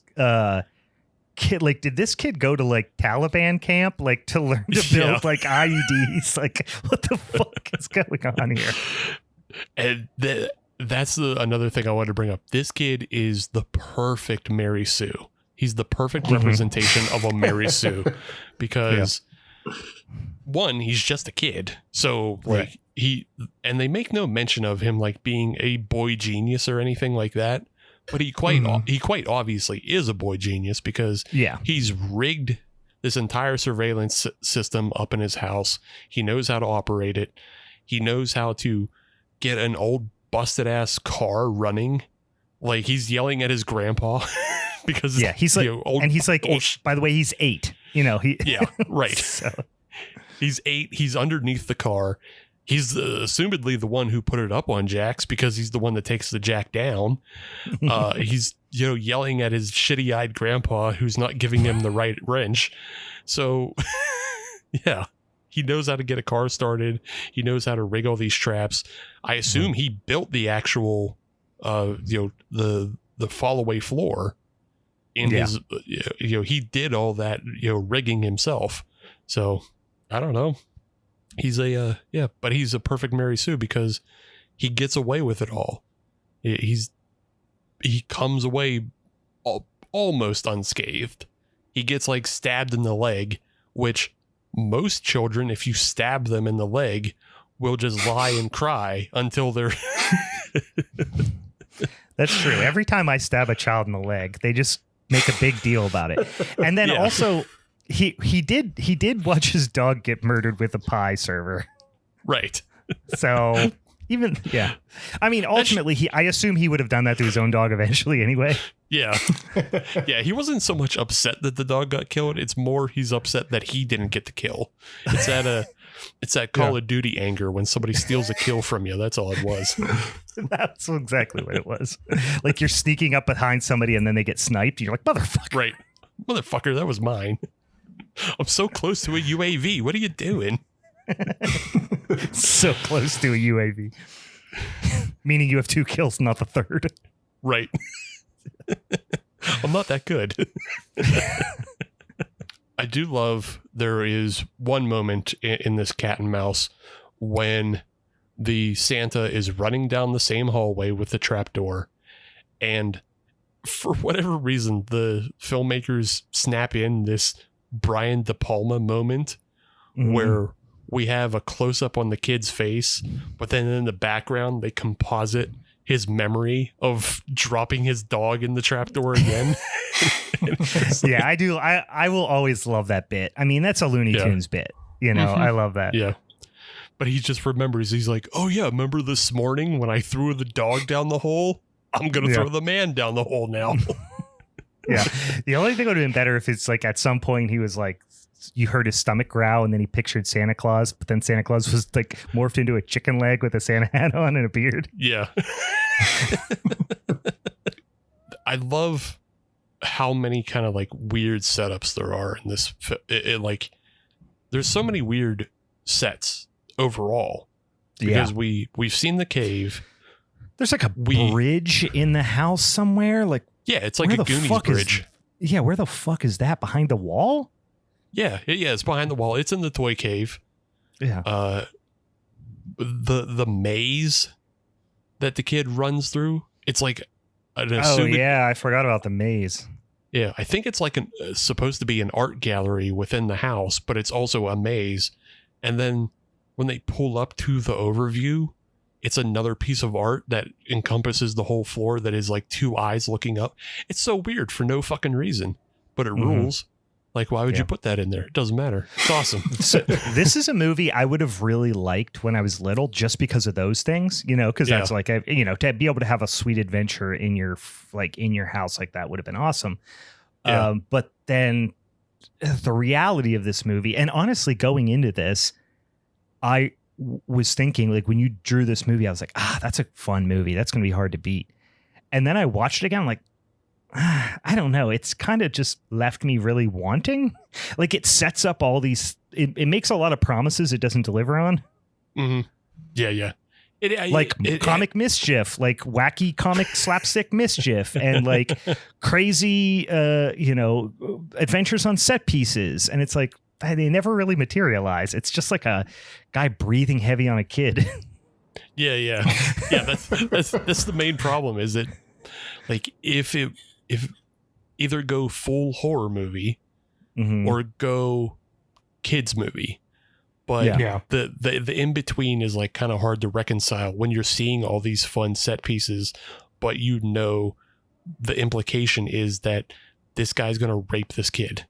kid, like, did this kid go to like Taliban camp, like to learn to build like IEDs? Like, what the fuck is going on here? And that's another thing I wanted to bring up. This kid is the perfect Mary Sue. He's the perfect representation of a Mary Sue because. One, he's just a kid, so like and they make no mention of him like being a boy genius or anything like that, but he quite obviously is a boy genius because he's rigged this entire surveillance system up in his house. He knows how to operate it. He knows how to get an old busted ass car running. Like he's yelling at his grandpa because he's like, old, and he's like, by the way, he's 8. You know, So. He's 8. He's underneath the car. He's assumedly the one who put it up on jacks because he's the one that takes the jack down. He's yelling at his shitty-eyed grandpa who's not giving him the right wrench. So, he knows how to get a car started. He knows how to rig all these traps. I assume he built the actual, the fall-away floor. In his, he did all that, rigging himself. So. I don't know. He's but he's a perfect Mary Sue because he gets away with it all. He comes away almost unscathed. He gets like stabbed in the leg, which most children, if you stab them in the leg, will just lie and cry until they're. That's true. Every time I stab a child in the leg, they just make a big deal about it. And then also. He did watch his dog get murdered with a pie server. Right. So even I mean, ultimately I assume he would have done that to his own dog eventually anyway. Yeah. He wasn't so much upset that the dog got killed. It's more he's upset that he didn't get the kill. It's that Call of Duty anger when somebody steals a kill from you. That's all it was. That's exactly what it was. Like you're sneaking up behind somebody and then they get sniped. You're like, motherfucker. Right. Motherfucker, that was mine. I'm so close to a UAV. What are you doing? So close to a UAV. Meaning you have 2 kills, not the third. Right. I'm not that good. I do love there is one moment in this cat and mouse when the Santa is running down the same hallway with the trapdoor, and for whatever reason, the filmmakers snap in this Brian De Palma moment where we have a close-up on the kid's face, but then in the background they composite his memory of dropping his dog in the trapdoor again. Yeah, I do. I will always love that bit. I mean, that's a Looney Tunes bit. You know, I love that. Yeah. But he just remembers. He's like, oh, yeah, remember this morning when I threw the dog down the hole? I'm going to throw the man down the hole now. Yeah. The only thing would have been better if it's like at some point he was like, you heard his stomach growl and then he pictured Santa Claus, but then Santa Claus was like morphed into a chicken leg with a Santa hat on and a beard. Yeah. I love how many kind of like weird setups there are in this. Like, there's so many weird sets overall because we've seen the cave. There's like a bridge in the house somewhere. Like, yeah, it's like a Goonies bridge. Where the fuck is that? Behind the wall? Yeah, it's behind the wall. It's in the toy cave. Yeah. The maze that the kid runs through. It's like I forgot about the maze. Yeah, I think it's like supposed to be an art gallery within the house, but it's also a maze. And then when they pull up to the overview, it's another piece of art that encompasses the whole floor that is like two eyes looking up. It's so weird for no fucking reason, but it rules. Like, why would you put that in there? It doesn't matter. It's awesome. So this is a movie I would have really liked when I was little, just because of those things, you know, because that's like, to be able to have a sweet adventure in your house like that would have been awesome. Yeah. But then the reality of this movie, and honestly, going into this, I was thinking, like, when you drew this movie, I was like, that's a fun movie. That's going to be hard to beat. And then I watched it again. I'm like, I don't know. It's kind of just left me really wanting. Like, it sets up all these. It makes a lot of promises it doesn't deliver on. Mm-hmm. Yeah. Comic mischief, like wacky comic slapstick mischief, and like crazy, adventures on set pieces. And it's like they never really materialize. It's just like a guy breathing heavy on a kid. Yeah. That's the main problem. Is that like if either go full horror movie or go kids movie, but the in between is like kind of hard to reconcile when you're seeing all these fun set pieces, but the implication is that this guy's gonna rape this kid.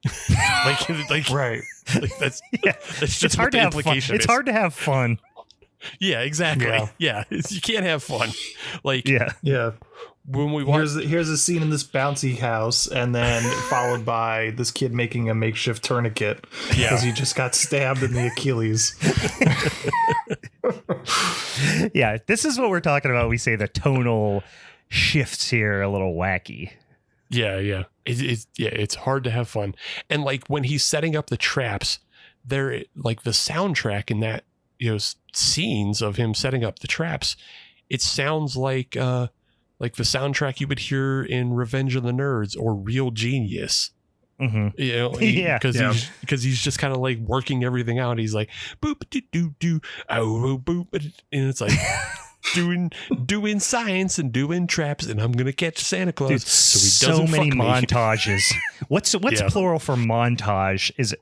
like right. Like that's just it's hard to have fun. It's hard to have fun. Yeah, exactly. Yeah. You can't have fun. Like yeah. When we watch, here's a scene in this bouncy house, and then followed by this kid making a makeshift tourniquet because he just got stabbed in the Achilles. Yeah, this is what we're talking about. We say the tonal shifts here a little wacky. Yeah. It's hard to have fun, and like when he's setting up the traps, there like the soundtrack in that scenes of him setting up the traps, it sounds like the soundtrack you would hear in Revenge of the Nerds or Real Genius. Mm-hmm. Because he's just kind of like working everything out. He's like boop doo doo oh boop, and it's like doing science and doing traps, and I'm gonna catch Santa Claus. Dude, so he doesn't many fuck me. montages. What's plural for montage? Is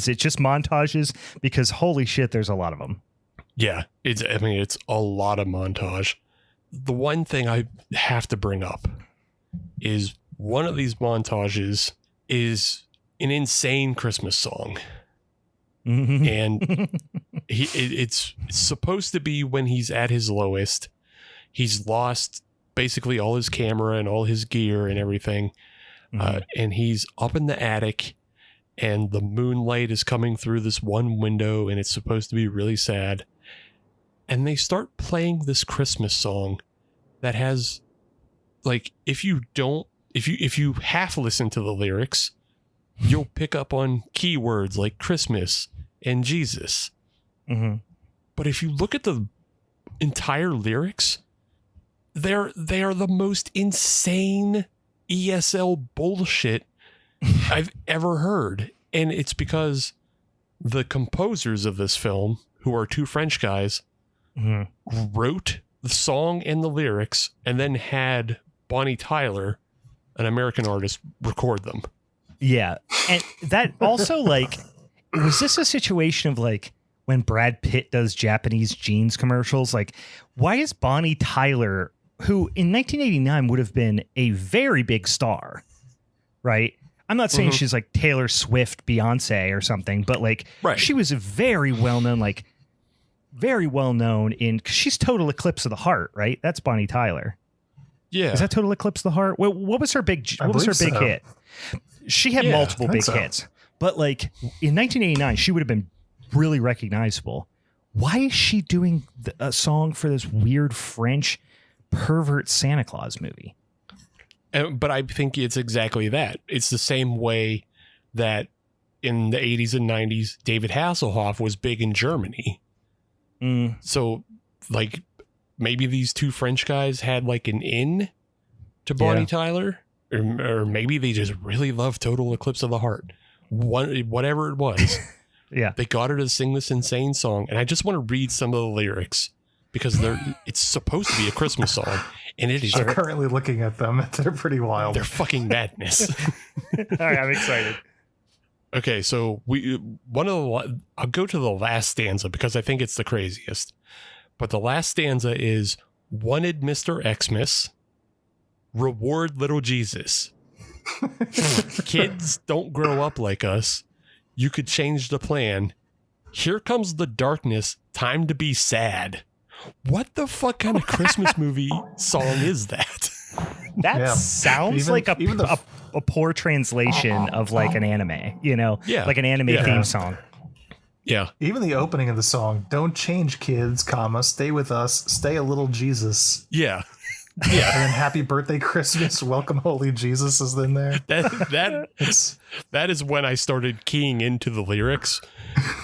it just montages? Because holy shit, there's a lot of them. Yeah, it's a lot of montage. The one thing I have to bring up is one of these montages is an insane Christmas song. Mm-hmm. And it's supposed to be when he's at his lowest. He's lost basically all his camera and all his gear and everything. And he's up in the attic, and the moonlight is coming through this one window, and it's supposed to be really sad. And they start playing this Christmas song that has, like, if you half listen to the lyrics, you'll pick up on keywords like Christmas and Jesus. Mm-hmm. But if you look at the entire lyrics, they are the most insane ESL bullshit I've ever heard. And it's because the composers of this film, who are two French guys, wrote the song and the lyrics and then had Bonnie Tyler, an American artist, record them. Yeah. And that also, like, was this a situation of like when Brad Pitt does Japanese jeans commercials? Like, why is Bonnie Tyler, who in 1989 would have been a very big star, right? I'm not saying Mhm. she's like Taylor Swift, Beyonce or something, but like Right. she was very well known, in, 'cause she's Total Eclipse of the Heart, right? That's Bonnie Tyler. Yeah. Is that Total Eclipse of the Heart? What was her big so. hit? She had Yeah, multiple I think big so. hits, but like in 1989, she would have been really recognizable. Why is she doing a song for this weird French pervert Santa Claus movie? But I think it's exactly that. It's the same way that in the 80s and 90s, David Hasselhoff was big in Germany. So, like, maybe these two French guys had like an in to Bonnie Tyler, or maybe they just really love Total Eclipse of the Heart. Whatever it was, Yeah. they got her to sing this insane song. And I just want to read some of the lyrics because it's supposed to be a Christmas song, and it is. I'm currently looking at them. They're pretty wild. They're fucking madness. All right, I'm excited. Okay, so I'll go to the last stanza because I think it's the craziest. But the last stanza is wanted Mr. Xmas, reward little Jesus. Kids don't grow up like us. You could change the plan. Here comes the darkness. Time to be sad. What the fuck kind of Christmas movie song is that? That sounds like a poor translation of like an anime, like an anime theme song. Yeah. Even the opening of the song, don't change kids, comma, stay with us, stay a little Jesus. Yeah. And then happy birthday, Christmas, welcome holy Jesus is in there. That is when I started keying into the lyrics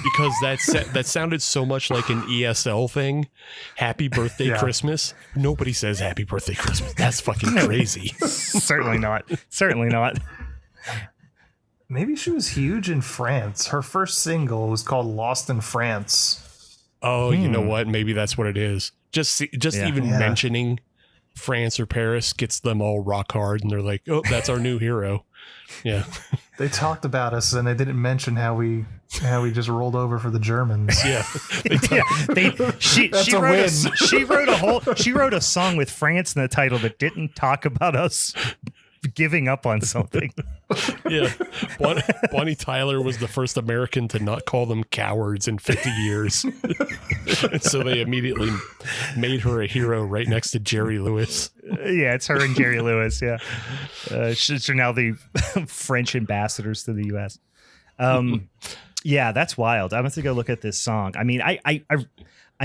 because that sounded so much like an ESL thing. Happy birthday, Christmas. Nobody says happy birthday, Christmas. That's fucking crazy. Certainly not. Maybe she was huge in France. Her first single was called Lost in France. Oh, you know what? Maybe that's what it is. Just even mentioning France or Paris gets them all rock hard, and they're like, "Oh, that's our new hero." Yeah, they talked about us, and they didn't mention how we just rolled over for the Germans. Yeah, she wrote a song with France in the title that didn't talk about us giving up on something. Yeah, Bonnie Tyler was the first American to not call them cowards in 50 years. And so they immediately made her a hero right next to Jerry Lewis. Yeah, it's her and Jerry Lewis. Yeah, she's now the French ambassadors to the U.S. Yeah, that's wild. I'm going to go look at this song. I mean, I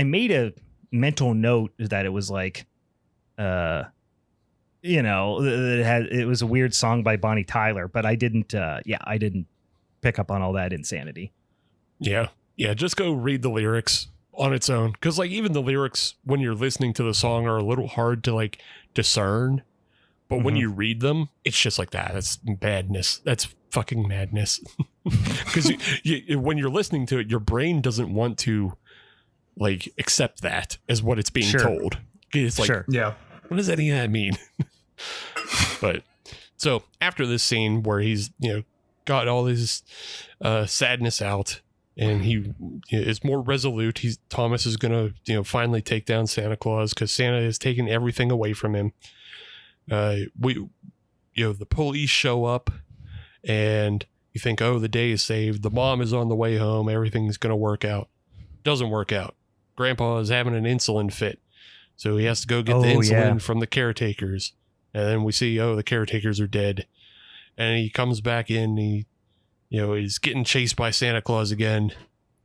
made a mental note that it was like, it was a weird song by Bonnie Tyler, but I didn't pick up on all that insanity. Yeah. Just go read the lyrics on its own. Cause like even the lyrics when you're listening to the song are a little hard to like discern, but when you read them, it's just like that. That's madness. That's fucking madness. Cause when you're listening to it, your brain doesn't want to like accept that as what it's being told. It's like, what does any of that mean? But so after this scene where he's got all his sadness out and he is more resolute, Thomas is gonna finally take down Santa Claus because Santa has taken everything away from him. The police show up and you think, oh, the day is saved, the mom is on the way home, everything's gonna work out. Doesn't work out. Grandpa is having an insulin fit. So he has to go get the insulin from the caretakers. And then we see, the caretakers are dead. And he comes back in. He, is getting chased by Santa Claus again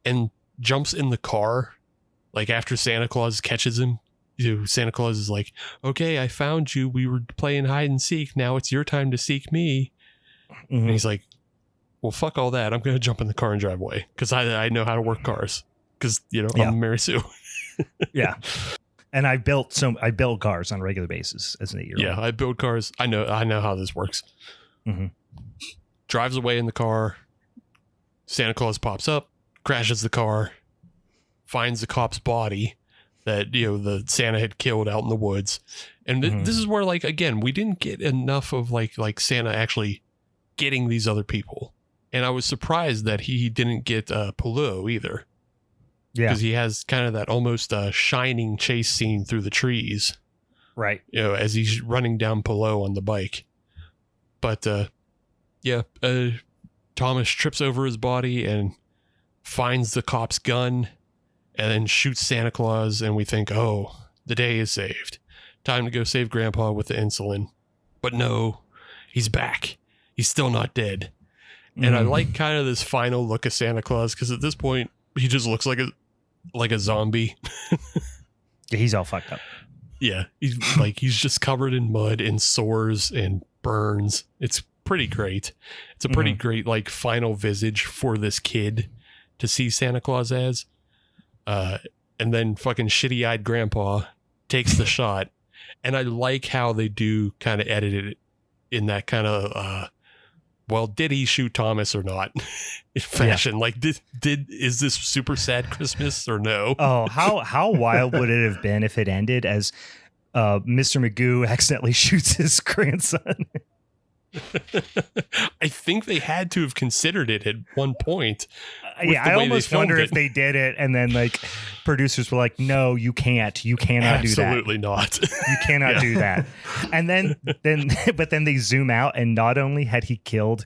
and jumps in the car. Like after Santa Claus catches him, Santa Claus is like, okay, I found you. We were playing hide and seek. Now it's your time to seek me. Mm-hmm. And he's like, well, fuck all that. I'm going to jump in the car and drive away because I know how to work cars because, I'm Mary Sue. Yeah. And I build cars on a regular basis as an 8-year-old. Yeah, I build cars. I know how this works. Mm-hmm. Drives away in the car. Santa Claus pops up, crashes the car, finds the cop's body that the Santa had killed out in the woods. And this is where, like, again, we didn't get enough of like Santa actually getting these other people. And I was surprised that he didn't get Polo either. Yeah, because he has kind of that almost shining chase scene through the trees, right? As he's running down Polo on the bike. But Yeah. Thomas trips over his body and finds the cop's gun and then shoots Santa Claus. And we think, oh, the day is saved. Time to go save Grandpa with the insulin. But no, he's back. He's still not dead. And I like kind of this final look of Santa Claus because at this point, he just looks like a zombie. Yeah, he's all fucked up. Yeah, he's just covered in mud and sores and burns. It's pretty great. It's a pretty great like final visage for this kid to see Santa Claus as. And then fucking shitty-eyed Grandpa takes the shot. And I like how they do kind of edit it in that kind of well, did he shoot Thomas or not fashion? Yeah. Like, is this super sad Christmas or no? Oh, how wild would it have been if it ended as Mr. Magoo accidentally shoots his grandson? I think they had to have considered it at one point. Yeah, I almost wonder if they did it and then like producers were like, no, you can't. You cannot do that. Absolutely not. You cannot do that. And then they zoom out and not only had he killed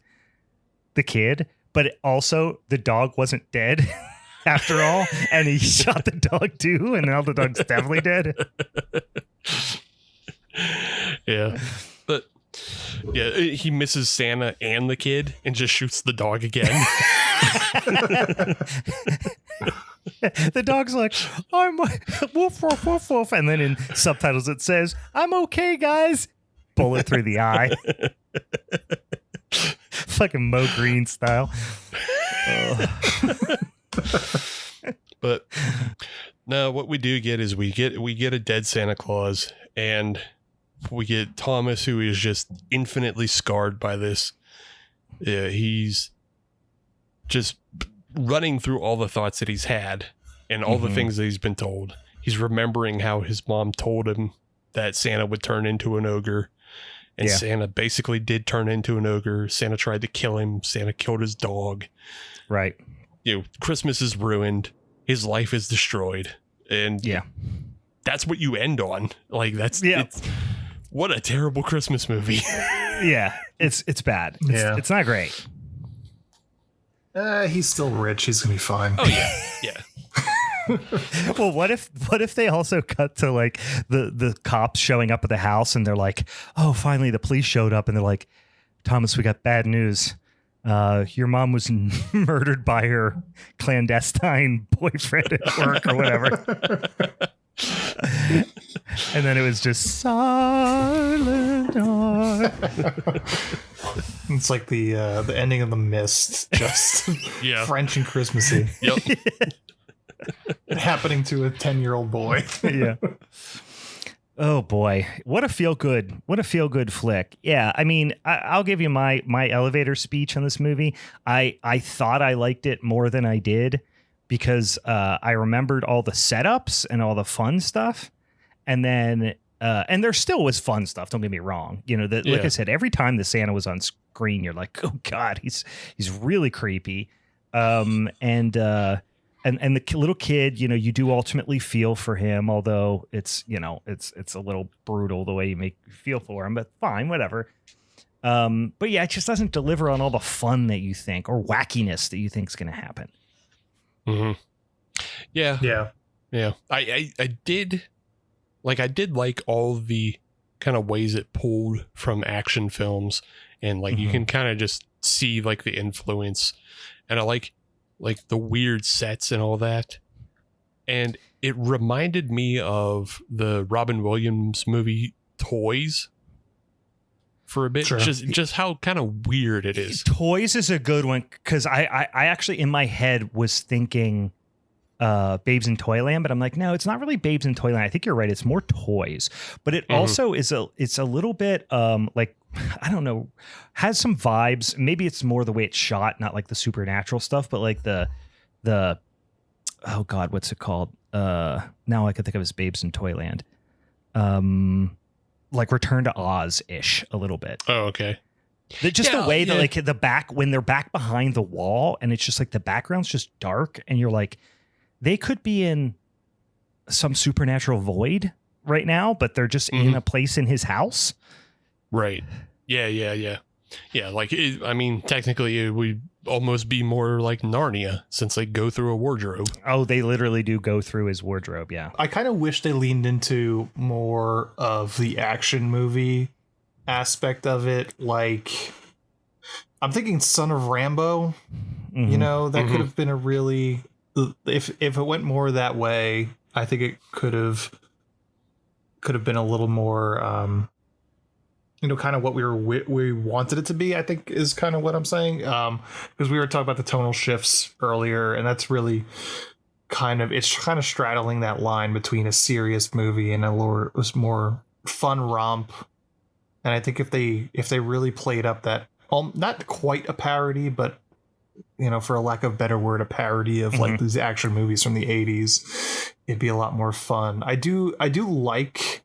the kid, but also the dog wasn't dead after all. And he shot the dog too. And now the dog's definitely dead. Yeah. But yeah, he misses Santa and the kid and just shoots the dog again. The dog's like, I'm woof, woof, woof, woof. And then in subtitles it says, I'm okay, guys. Bullet through the eye. Fucking Mo Green style. But no, what we do get is we get a dead Santa Claus, and we get Thomas, who is just infinitely scarred by this. He's just running through all the thoughts that he's had and all the things that he's been told. He's remembering how his mom told him that Santa would turn into an ogre. And Santa basically did turn into an ogre. Santa tried to kill him. Santa killed his dog. Right. You know, Christmas is ruined. His life is destroyed. And that's what you end on. Like, it's what a terrible Christmas movie. Yeah, it's bad. It's not great. He's still rich. He's gonna be fine. Oh yeah. Well, what if they also cut to like the cops showing up at the house and they're like, oh, finally the police showed up and they're like, Thomas, we got bad news. Your mom was murdered by her clandestine boyfriend at work or whatever. And then it was just silent night. It's like the ending of The Mist, just French and Christmassy. Yep. Happening to a 10-year-old boy. Yeah. Oh boy, what a feel good flick. Yeah, I mean, I'll give you my elevator speech on this movie. I thought I liked it more than I did because I remembered all the setups and all the fun stuff, and then and there still was fun stuff. Don't get me wrong. You know, like I said, every time the Santa was on screen, you're like, oh god, he's really creepy, And the little kid, you know, you do ultimately feel for him, although it's, you know, it's a little brutal the way you make you feel for him, but fine, whatever. But yeah, it just doesn't deliver on all the fun that you think or wackiness that you think is going to happen. Mm-hmm. Yeah. I did like all the kind of ways it pulled from action films, and like you can kind of just see like the influence, and I like the weird sets and all that. And it reminded me of the Robin Williams movie Toys for a bit. Sure. Just how kind of weird it is. Toys is a good one because I actually in my head was thinking Babes in Toyland, but I'm like, no, it's not really Babes in Toyland. I think you're right. It's more Toys, but it also is it's a little bit like, I don't know, has some vibes. Maybe it's more the way it's shot, not like the supernatural stuff, but like the oh god, what's it called? Now I can think of as Babes in Toyland. Like Return to Oz-ish a little bit. Oh, okay. The way that like the back, when they're back behind the wall and it's just like the background's just dark and you're like, they could be in some supernatural void right now, but they're just in a place in his house. Right. Yeah. Yeah, like, I mean, technically it would almost be more like Narnia since they go through a wardrobe. Oh, they literally do go through his wardrobe, yeah. I kind of wish they leaned into more of the action movie aspect of it. Like, I'm thinking Son of Rambo, you know, that could have been a really, if it went more that way, I think it could have been a little more, you know, kind of what we wanted it to be, I think is kind of what I'm saying. Because we were talking about the tonal shifts earlier, and that's really it's kind of straddling that line between a serious movie and a more fun romp. And I think if they really played up that, not quite a parody, but, you know, for a lack of a better word, a parody of like these action movies from the 80s, it'd be a lot more fun. I do like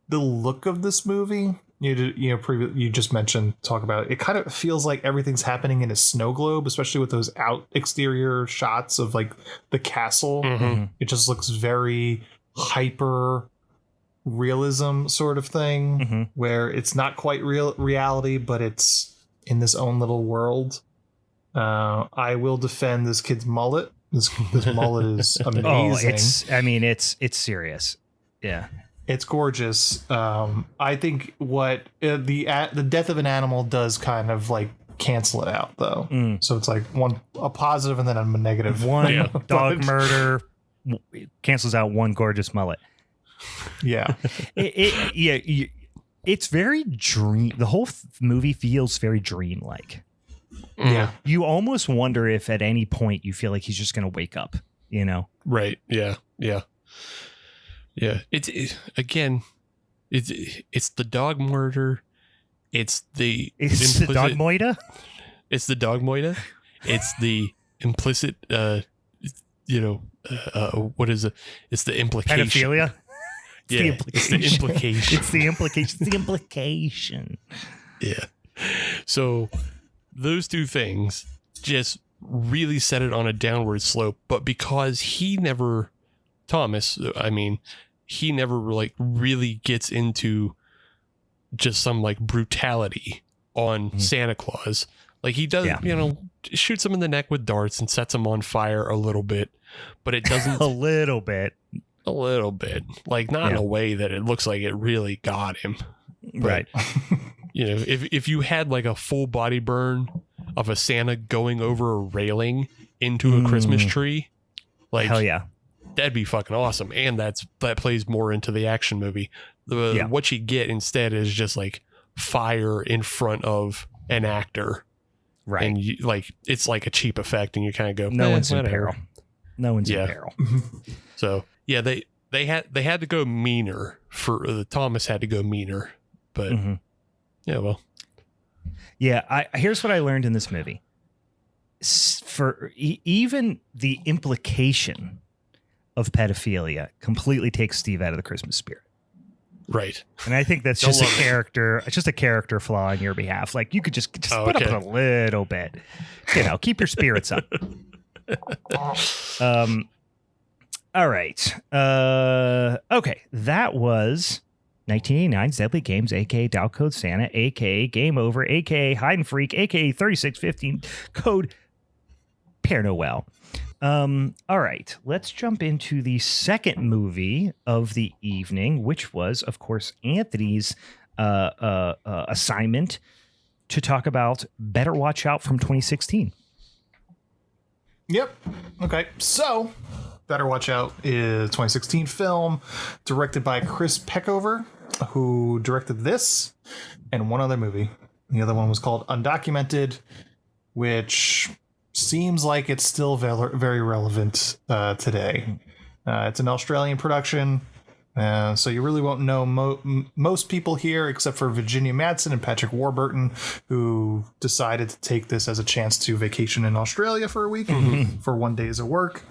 the look of this movie. You just mentioned, talk about it. It kind of feels like everything's happening in a snow globe, especially with those exterior shots of like the castle. It just looks very hyper realism sort of thing, where it's not quite reality, but it's in this own little world. I will defend this kid's mullet. This mullet is amazing. It's serious. Yeah. It's gorgeous. I think what the death of an animal does kind of like cancel it out, though. So it's like a positive and then a negative. One dog murder cancels out one gorgeous mullet. Yeah. It's very dream. The whole movie feels very dreamlike. Yeah. You almost wonder if at any point you feel like he's just going to wake up, you know? Right. Yeah. Yeah. Yeah, it's the dog murder. It's the dog moida. It's the dog moida. It's the implicit. What is it? It's the implication. Pedophilia. It's the implication. It's the implication. It's the implication. Yeah. So those two things just really set it on a downward slope. But because he never like really gets into just some like brutality on Santa Claus. Like he does, shoots him in the neck with darts and sets him on fire a little bit, but it doesn't a little bit, like not in a way that it looks like it really got him. Right. But, if you had like a full body burn of a Santa going over a railing into a Christmas tree, like, hell yeah. That'd be fucking awesome, and that plays more into the action movie. What you get instead is just like fire in front of an actor, right? And it's like a cheap effect, and you kind of go, no one's in peril. No one's in peril. So yeah, they had to go meaner for Thomas had to go meaner, but here's what I learned in this movie. For even the implication of pedophilia completely takes Steve out of the Christmas spirit. Right. And I think that's just a character flaw on your behalf. Like you could just put up with a little bit, keep your spirits up. All right. Okay. That was 1989's Deadly Games, aka Dial Code Santa, aka Game Over, aka Hide and Freak, aka 3615, code Pere Noel. All right, let's jump into the second movie of the evening, which was, of course, Anthony's assignment to talk about Better Watch Out from 2016. Yep. Okay. So, Better Watch Out is a 2016 film directed by Chris Peckover, who directed this and one other movie. The other one was called Undocumented, which seems like it's still very relevant today. It's an Australian production, so you really won't know most people here except for Virginia Madsen and Patrick Warburton, who decided to take this as a chance to vacation in Australia for a week for 1 day of work,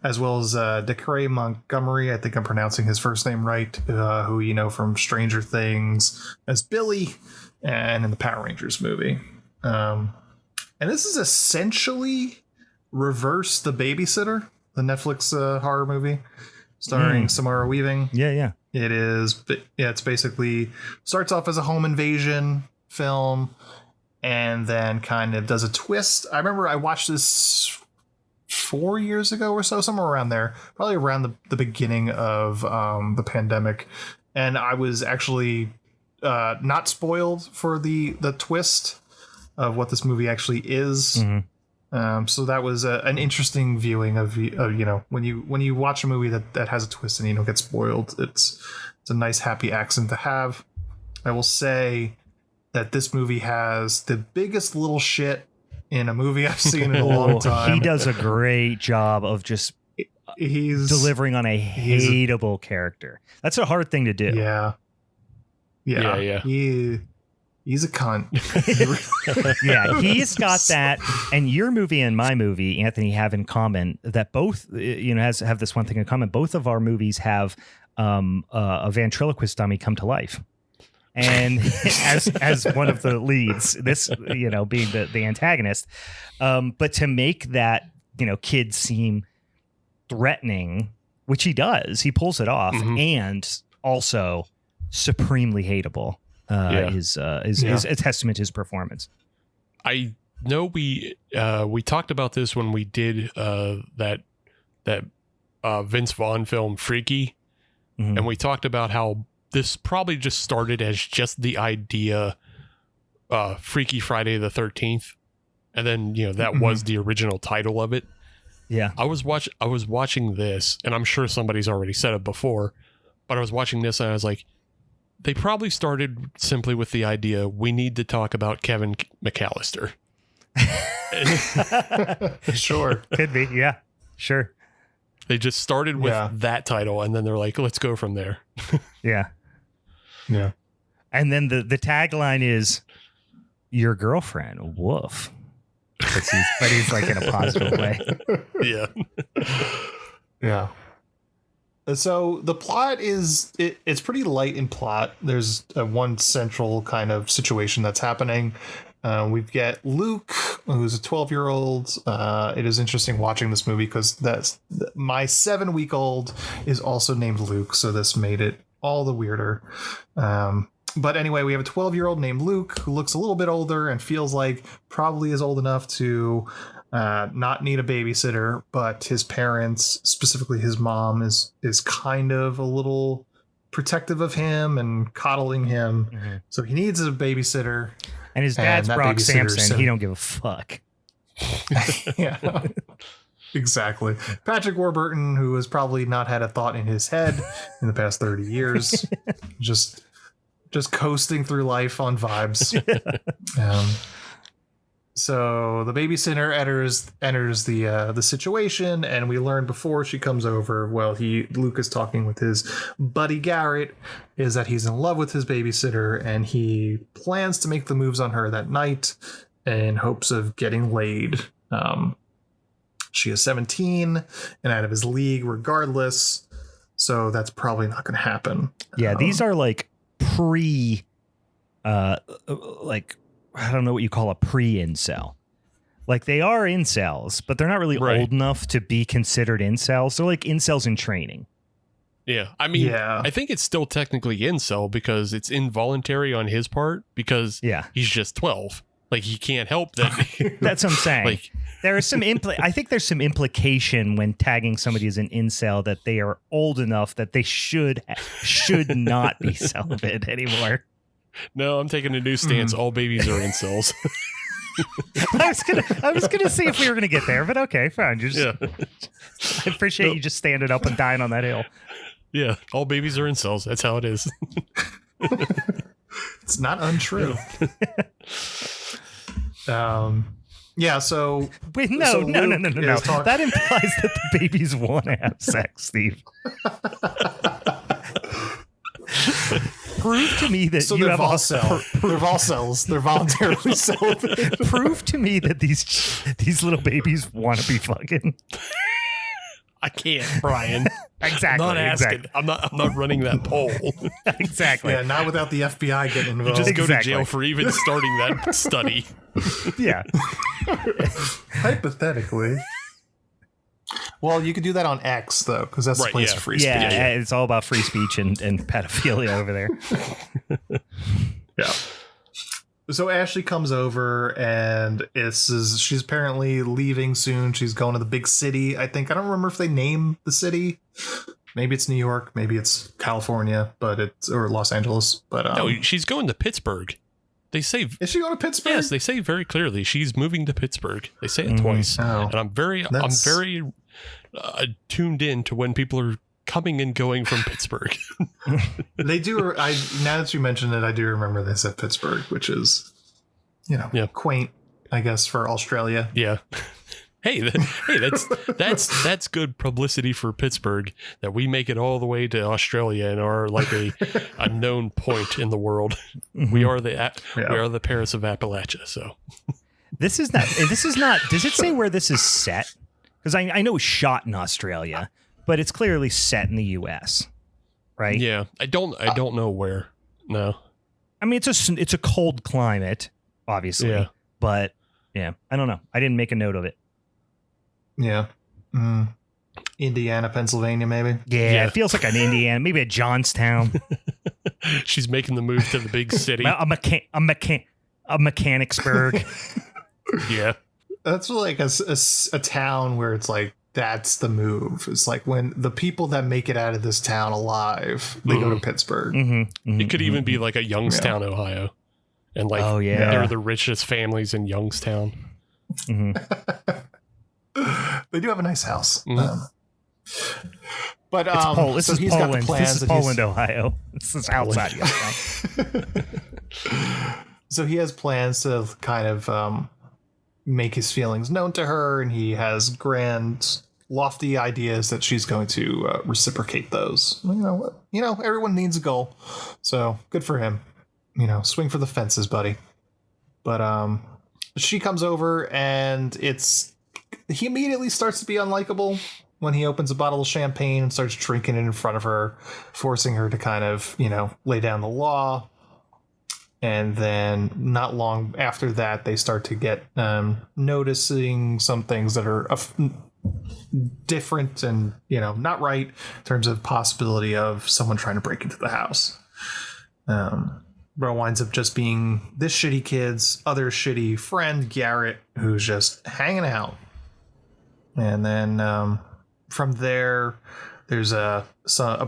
as well as DeCray Montgomery, I think I'm pronouncing his first name right, who you know from Stranger Things as Billy and in the Power Rangers movie. And this is essentially Reverse the Babysitter, the Netflix horror movie starring Samara Weaving. Yeah. It is. It's basically starts off as a home invasion film. and then kind of does a twist. I remember I watched this 4 years ago or so, somewhere around there, probably around the beginning of the pandemic, and I was actually not spoiled for the twist of what this movie actually is. Mm-hmm. So that was an interesting viewing of when you watch a movie that has a twist and you don't get spoiled. It's a nice happy accent to have. I will say that this movie has the biggest little shit in a movie I've seen in a long time. He does a great job of just he's delivering on a hateable character. That's a hard thing to do. Yeah. He's a cunt. Yeah, he's got that. And your movie and my movie, Anthony, have in common that both, have this one thing in common. Both of our movies have a ventriloquist dummy come to life. And as one of the leads, this, being the antagonist. But to make that, kid seem threatening, which he does, he pulls it off, and also supremely hateable, is a testament to his performance. I know we talked about this when we did that Vince Vaughn film Freaky, and we talked about how this probably just started as just the idea, Freaky Friday the 13th, and then that was the original title of it. Yeah, I was watching this, and I'm sure somebody's already said it before, but I was watching this and I was like, they probably started simply with the idea, we need to talk about Kevin McAllister. Sure, could be, yeah, sure. They just started with that title, and then they're like, let's go from there. Yeah. And then the tagline is your girlfriend, woof. But he's like in a positive way. Yeah. So the plot is it's pretty light in plot. There's one central kind of situation that's happening. We get Luke, who's a 12-year-old. It is interesting watching this movie because my 7-week-old is also named Luke, so this made it all the weirder. But anyway, we have a 12-year-old named Luke who looks a little bit older and feels like probably is old enough to not need a babysitter, but his parents, specifically his mom, is kind of a little protective of him and coddling him. So he needs a babysitter. And his dad's Brock Sampson. He don't give a fuck. Yeah. Exactly. Patrick Warburton, who has probably not had a thought in his head in the past 30 years, just coasting through life on vibes. So the babysitter enters the situation, and we learn before she comes over, Luke is talking with his buddy Garrett, is that he's in love with his babysitter, and he plans to make the moves on her that night in hopes of getting laid. She is 17 and out of his league regardless, so that's probably not going to happen. Yeah, these are like I don't know what you call a pre-incel. Like, they are incels, but they're not really old enough to be considered incels. They're like incels in training. Yeah, I mean, I think it's still technically incel because it's involuntary on his part because he's just 12. Like, he can't help that. That's what I'm saying. There is some I think there's some implication when tagging somebody as an incel that they are old enough that they should not be celibate anymore. No, I'm taking a new stance. All babies are incels. I was gonna see if we were gonna get there, but okay, fine. I appreciate you just standing up and dying on that hill. Yeah, all babies are incels. That's how it is. It's not untrue. Yeah, so wait, no. That implies that the babies want to have sex, Steve. Prove to me that you have they're Volcells. They're voluntarily celibate. Prove to me that these little babies want to be fucking. I can't, Brian. Exactly. I'm not asking. Exactly. I'm not running that poll. Exactly. Yeah, not without the FBI getting involved. You just go to jail for even starting that study. Yeah. Hypothetically. Well, you could do that on X, though, because that's the place for free speech. Yeah, it's all about free speech and pedophilia over there. So Ashley comes over and she's apparently leaving soon. She's going to the big city. I think, I don't remember if they name the city. Maybe it's New York, maybe it's California, or Los Angeles. But no, she's going to Pittsburgh. They say, is she going to Pittsburgh? Yes, they say very clearly she's moving to Pittsburgh. They say it twice, and I'm very tuned in to when people are coming and going from Pittsburgh. They do. Now that you mentioned it, I do remember they said Pittsburgh, which is, quaint, I guess, for Australia. Yeah. Hey, that's good publicity for Pittsburgh, that we make it all the way to Australia and are like a known point in the world. Mm-hmm. We are the Paris of Appalachia. So this is not. Does it say where this is set? Because I know it's shot in Australia, but it's clearly set in the U.S. Right? Yeah, I don't know where. No, I mean it's a cold climate, obviously. Yeah. But yeah, I don't know. I didn't make a note of it. Yeah. Indiana, Pennsylvania, maybe. Yeah, it feels like an Indiana, maybe a Johnstown. She's making the move to the big city. a Mechanicsburg. Yeah. That's like a town where it's like, that's the move. It's like when the people that make it out of this town alive, they go to Pittsburgh. It could even be like a Youngstown, Ohio. And like, they're the richest families in Youngstown. They do have a nice house. But this is Poland. This is Poland, Ohio. This is outside. So he has plans to kind of make his feelings known to her, and he has grand, lofty ideas that she's going to reciprocate those. Everyone needs a goal, so good for him. Swing for the fences, buddy. But she comes over, and he immediately starts to be unlikable when he opens a bottle of champagne and starts drinking it in front of her, forcing her to kind of, lay down the law. And then not long after that, they start to get noticing some things that are different and, not right in terms of possibility of someone trying to break into the house. Bro winds up just being this shitty kid's other shitty friend, Garrett, who's just hanging out. And then from there, there's a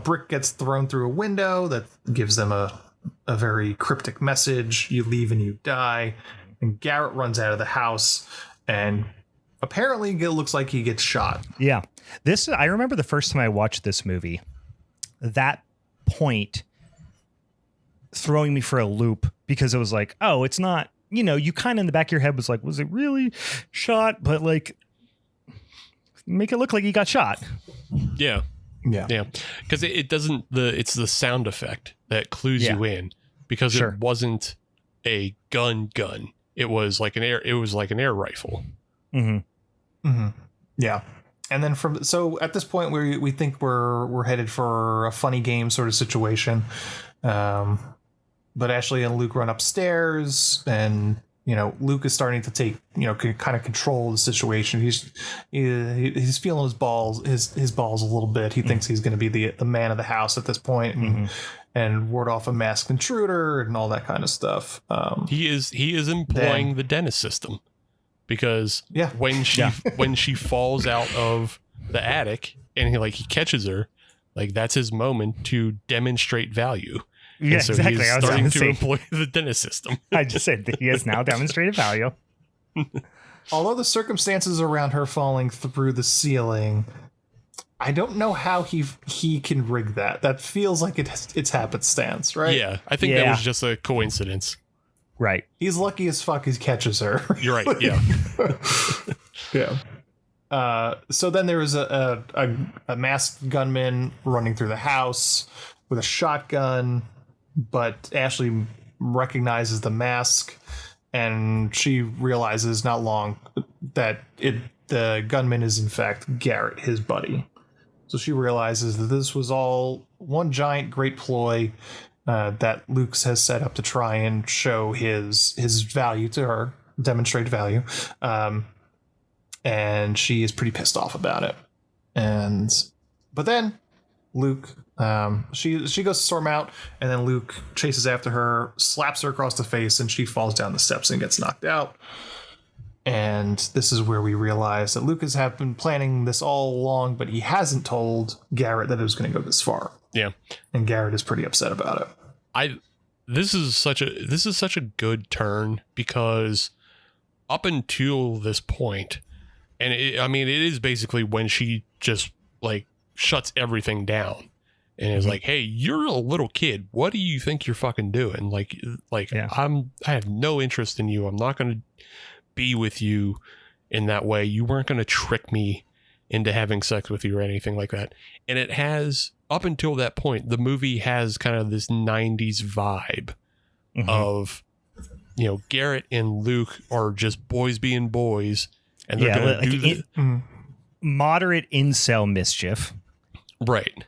brick gets thrown through a window that gives them a very cryptic message. You leave and you die. And Garrett runs out of the house, and apparently it looks like he gets shot. Yeah. I remember the first time I watched this movie, that point throwing me for a loop, because it was like, oh, it's not, you kind of in the back of your head was like, was it really shot? But like, make it look like he got shot. Yeah. Because it doesn't, it's the sound effect that clues you in, because it wasn't a gun. It was like an air rifle. Yeah. And then so at this point we think we're headed for a funny game sort of situation. But Ashley and Luke run upstairs, and Luke is starting to take, kind of control the situation. He's feeling his balls a little bit. He thinks he's going to be the man of the house at this point, and ward off a masked intruder and all that kind of stuff. He is employing the dentist system, because when she falls out of the attic and he catches her, like, that's his moment to demonstrate value. Yeah, so exactly. He's starting to employ the dentist system. I just said that he has now demonstrated value. Although the circumstances around her falling through the ceiling, I don't know how he can rig that. That feels like it's happenstance, right? Yeah, I think that was just a coincidence. Right. He's lucky as fuck he catches her. You're right, yeah. Yeah. So then there was a masked gunman running through the house with a shotgun, but Ashley recognizes the mask, and she realizes not long that the gunman is in fact Garrett, his buddy. So she realizes that this was all one giant great ploy that Luke has set up to try and show his value to her, demonstrate value. And she is pretty pissed off about it. But then Luke. She goes to storm out, and then Luke chases after her, slaps her across the face, and she falls down the steps and gets knocked out. And this is where we realize that Luke has been planning this all along, but he hasn't told Garrett that it was going to go this far. Yeah, and Garrett is pretty upset about it. This is such a good turn, because up until this point, and it is basically when she just like shuts everything down and is like, hey, you're a little kid, what do you think you're fucking doing? Like yeah. I have no interest in you. I'm not going to be with you in that way. You weren't going to trick me into having sex with you or anything like that. And it has, up until that point, the movie has kind of this 90s vibe of, you know, Garrett and Luke are just boys being boys, and they're going to do moderate incel mischief. Right.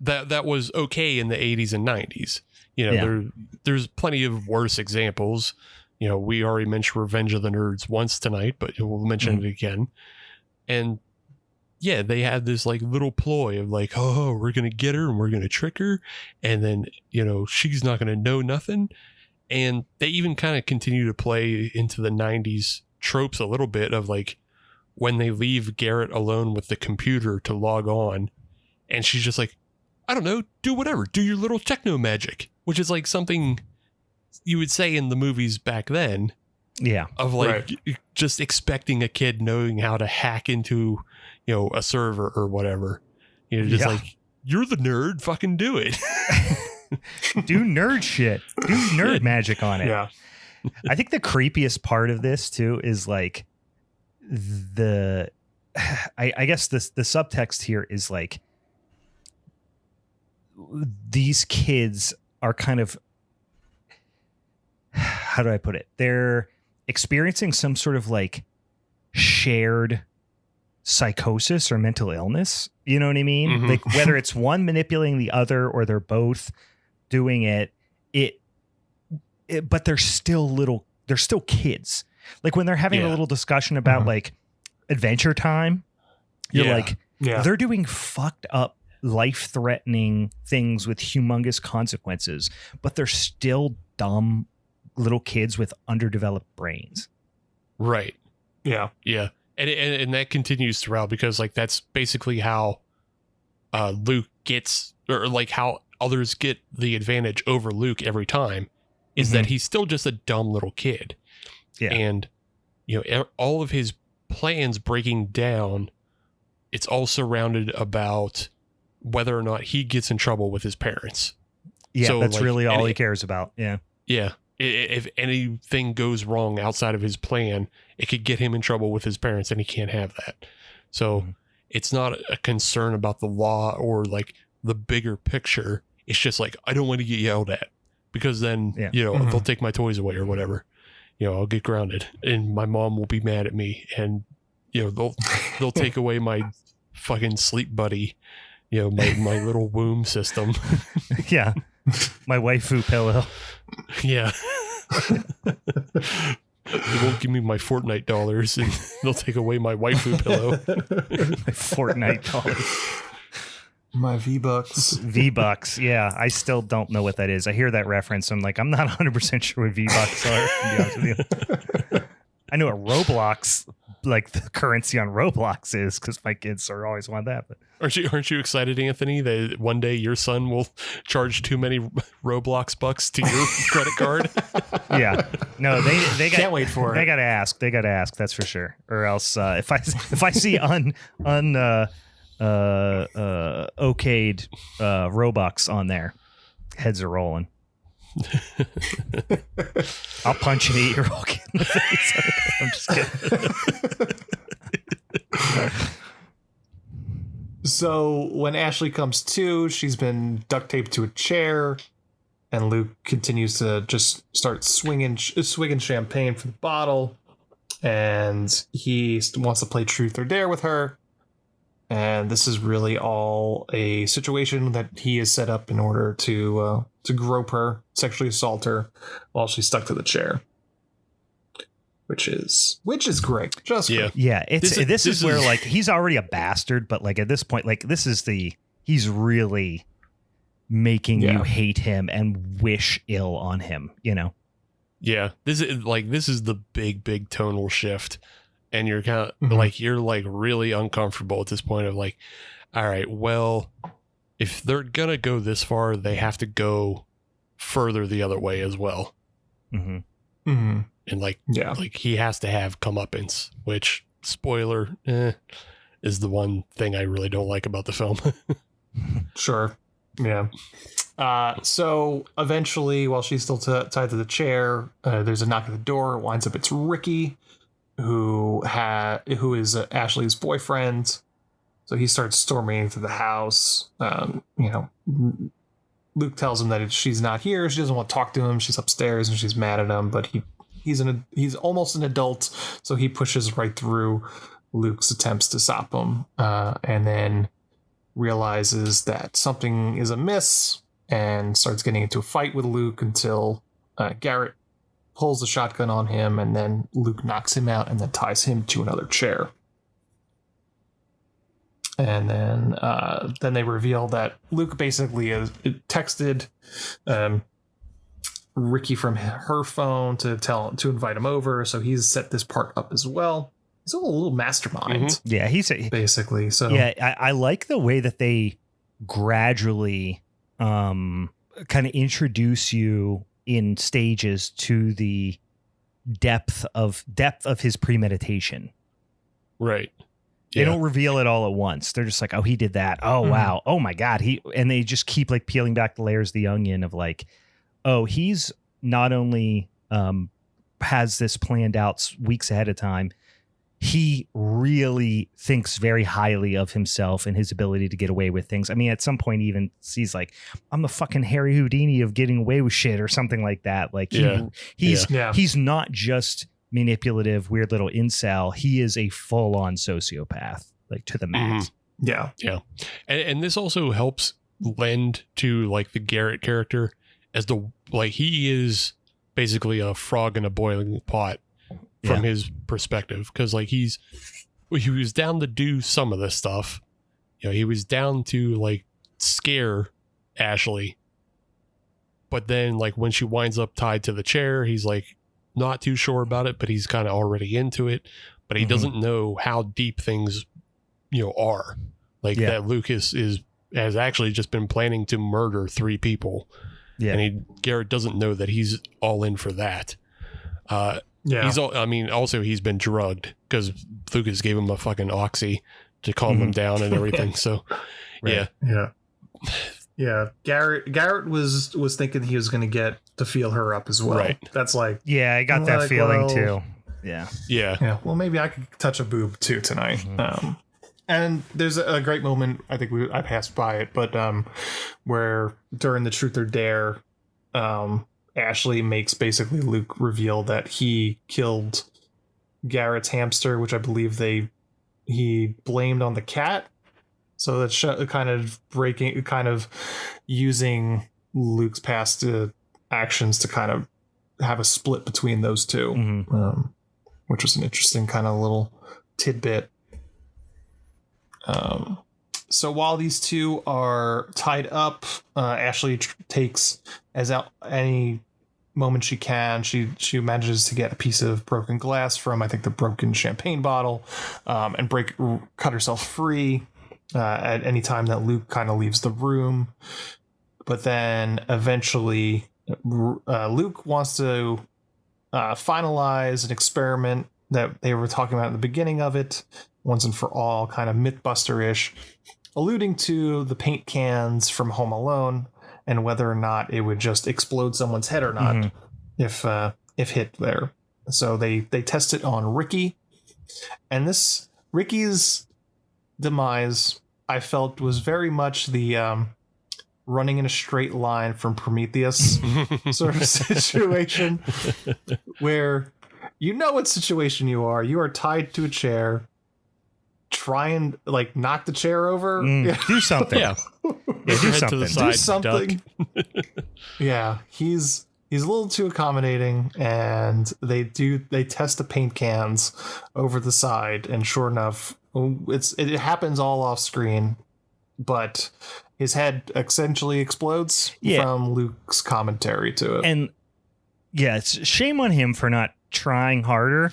That was okay in the 80s and 90s. You know, there's plenty of worse examples. You know, we already mentioned Revenge of the Nerds once tonight, but we'll mention it again. And yeah, they had this like little ploy of like, oh, we're going to get her and we're going to trick her. And then, you know, she's not going to know nothing. And they even kind of continue to play into the 90s tropes a little bit of like when they leave Garrett alone with the computer to log on, and she's just like, I don't know, do whatever, do your little techno magic, which is like something you would say in the movies back then. Yeah. Of like just expecting a kid knowing how to hack into, you know, a server or whatever. You know, just like, you're the nerd, fucking do it. Do nerd shit. Do nerd magic on it. Yeah. I think the creepiest part of this too is like I guess the subtext here is like these kids are kind of, how do I put it? They're experiencing some sort of like shared psychosis or mental illness. You know what I mean? Like whether it's one manipulating the other or they're both doing it, but they're still kids. Like when they're having a little discussion about like Adventure Time, you're like, they're doing fucked up, life-threatening things with humongous consequences, but they're still dumb little kids with underdeveloped brains. Right. Yeah. Yeah. And that continues throughout, because like that's basically how Luke gets, or like how others get the advantage over Luke every time, is that he's still just a dumb little kid. Yeah. And, you know, all of his plans breaking down, it's all surrounded about whether or not he gets in trouble with his parents. Yeah, so, that's like, really all he cares about. Yeah. Yeah. If anything goes wrong outside of his plan, it could get him in trouble with his parents, and he can't have that. So it's not a concern about the law or like the bigger picture. It's just like, I don't want to get yelled at, because then, you know, they'll take my toys away or whatever. You know, I'll get grounded and my mom will be mad at me, and, you know, they'll take away my fucking sleep buddy, you know, my little womb system. Yeah. My waifu pillow. Yeah. They won't give me my Fortnite dollars, and they'll take away my waifu pillow. My Fortnite dollars. My V-Bucks. V-Bucks, yeah. I still don't know what that is. I hear that reference. I'm like, I'm not 100% sure what V-Bucks are, to be honest with you. I know what Roblox, like the currency on Roblox is, because my kids are always want that. But aren't you excited, Anthony, that one day your son will charge too many Roblox bucks to your credit card? Yeah. No, they can't wait for it. They got to ask. They got to ask. That's for sure. Or else, if I see okayed Robux on there, heads are rolling. I'll punch an 8-year-old kid in the face. I'm just kidding. So when Ashley comes to, she's been duct taped to a chair, and Luke continues to just start swinging champagne from the bottle, and he wants to play truth or dare with her. And this is really all a situation that he has set up in order to grope her, sexually assault her while she's stuck to the chair. Which is great. Just great. Yeah. This is where like he's already a bastard, but like at this point, like this is he's really making you hate him and wish ill on him, you know? Yeah, this is the big tonal shift, and you're kind of like, you're like really uncomfortable at this point of like, all right, well, if they're gonna go this far, they have to go further the other way as well. Mm-hmm. Mm-hmm. And like he has to have comeuppance, which spoiler is the one thing I really don't like about the film. Sure. Yeah. So eventually, while she's still tied to the chair, there's a knock at the door. It winds up it's Ricky, who is Ashley's boyfriend. So he starts storming into the house. Luke tells him that she's not here. She doesn't want to talk to him. She's upstairs and she's mad at him. But he's almost an adult, so he pushes right through Luke's attempts to stop him, and then realizes that something is amiss and starts getting into a fight with Luke until Garrett pulls the shotgun on him, and then Luke knocks him out and then ties him to another chair. And then they reveal that Luke basically texted Ricky from her phone to invite him over. So he's set this part up as well. He's a little mastermind. Mm-hmm. Yeah, he's basically. So yeah, I like the way that they gradually kind of introduce you in stages to the depth of his premeditation. Right. They don't reveal it all at once. They're just like, oh, he did that. Oh, wow. Oh my God. And they just keep like peeling back the layers of the onion of like, oh, he's not only has this planned out weeks ahead of time, he really thinks very highly of himself and his ability to get away with things. I mean, at some point, he even sees like, I'm the fucking Harry Houdini of getting away with shit or something like that. Like he's not just manipulative, weird little incel. He is a full on sociopath, like to the max. Yeah. Yeah. And this also helps lend to like the Garrett character as he is basically a frog in a boiling pot from his perspective. Cause like he was down to do some of this stuff. You know, he was down to like scare Ashley, but then like when she winds up tied to the chair, he's like not too sure about it, but he's kind of already into it, but he doesn't know how deep things, are like that. Lucas has actually just been planning to murder 3 people. Yeah. And Garrett doesn't know that he's all in for that. Also he's been drugged because Lucas gave him a fucking oxy to calm him down and everything. So right. Yeah. Garrett was thinking he was going to get to feel her up as well. Right. That's like, I got that feeling too. Yeah. Well, maybe I could touch a boob too tonight. And there's a great moment. I think I passed by it, but where during the Truth or Dare, Ashley makes basically Luke reveal that he killed Garrett's hamster, which I believe he blamed on the cat. So that's kind of using Luke's past actions to kind of have a split between those two, which was an interesting kind of little tidbit. So while these two are tied up, Ashley takes any moment she can. She manages to get a piece of broken glass from, I think, the broken champagne bottle, and cut herself free at any time that Luke kind of leaves the room. But then eventually Luke wants to finalize an experiment that they were talking about in the beginning of it, once and for all, kind of Mythbuster-ish, alluding to the paint cans from Home Alone and whether or not it would just explode someone's head or not if hit there. So they test it on Ricky, and this Ricky's demise, I felt, was very much the running in a straight line from Prometheus sort of situation, where what situation you are tied to a chair. Try and like knock the chair over. Do something. Do something. Yeah, he's a little too accommodating, and they test the paint cans over the side, and sure enough, it happens all off screen. but his head essentially explodes from Luke's commentary to it. And yeah, it's shame on him for not trying harder,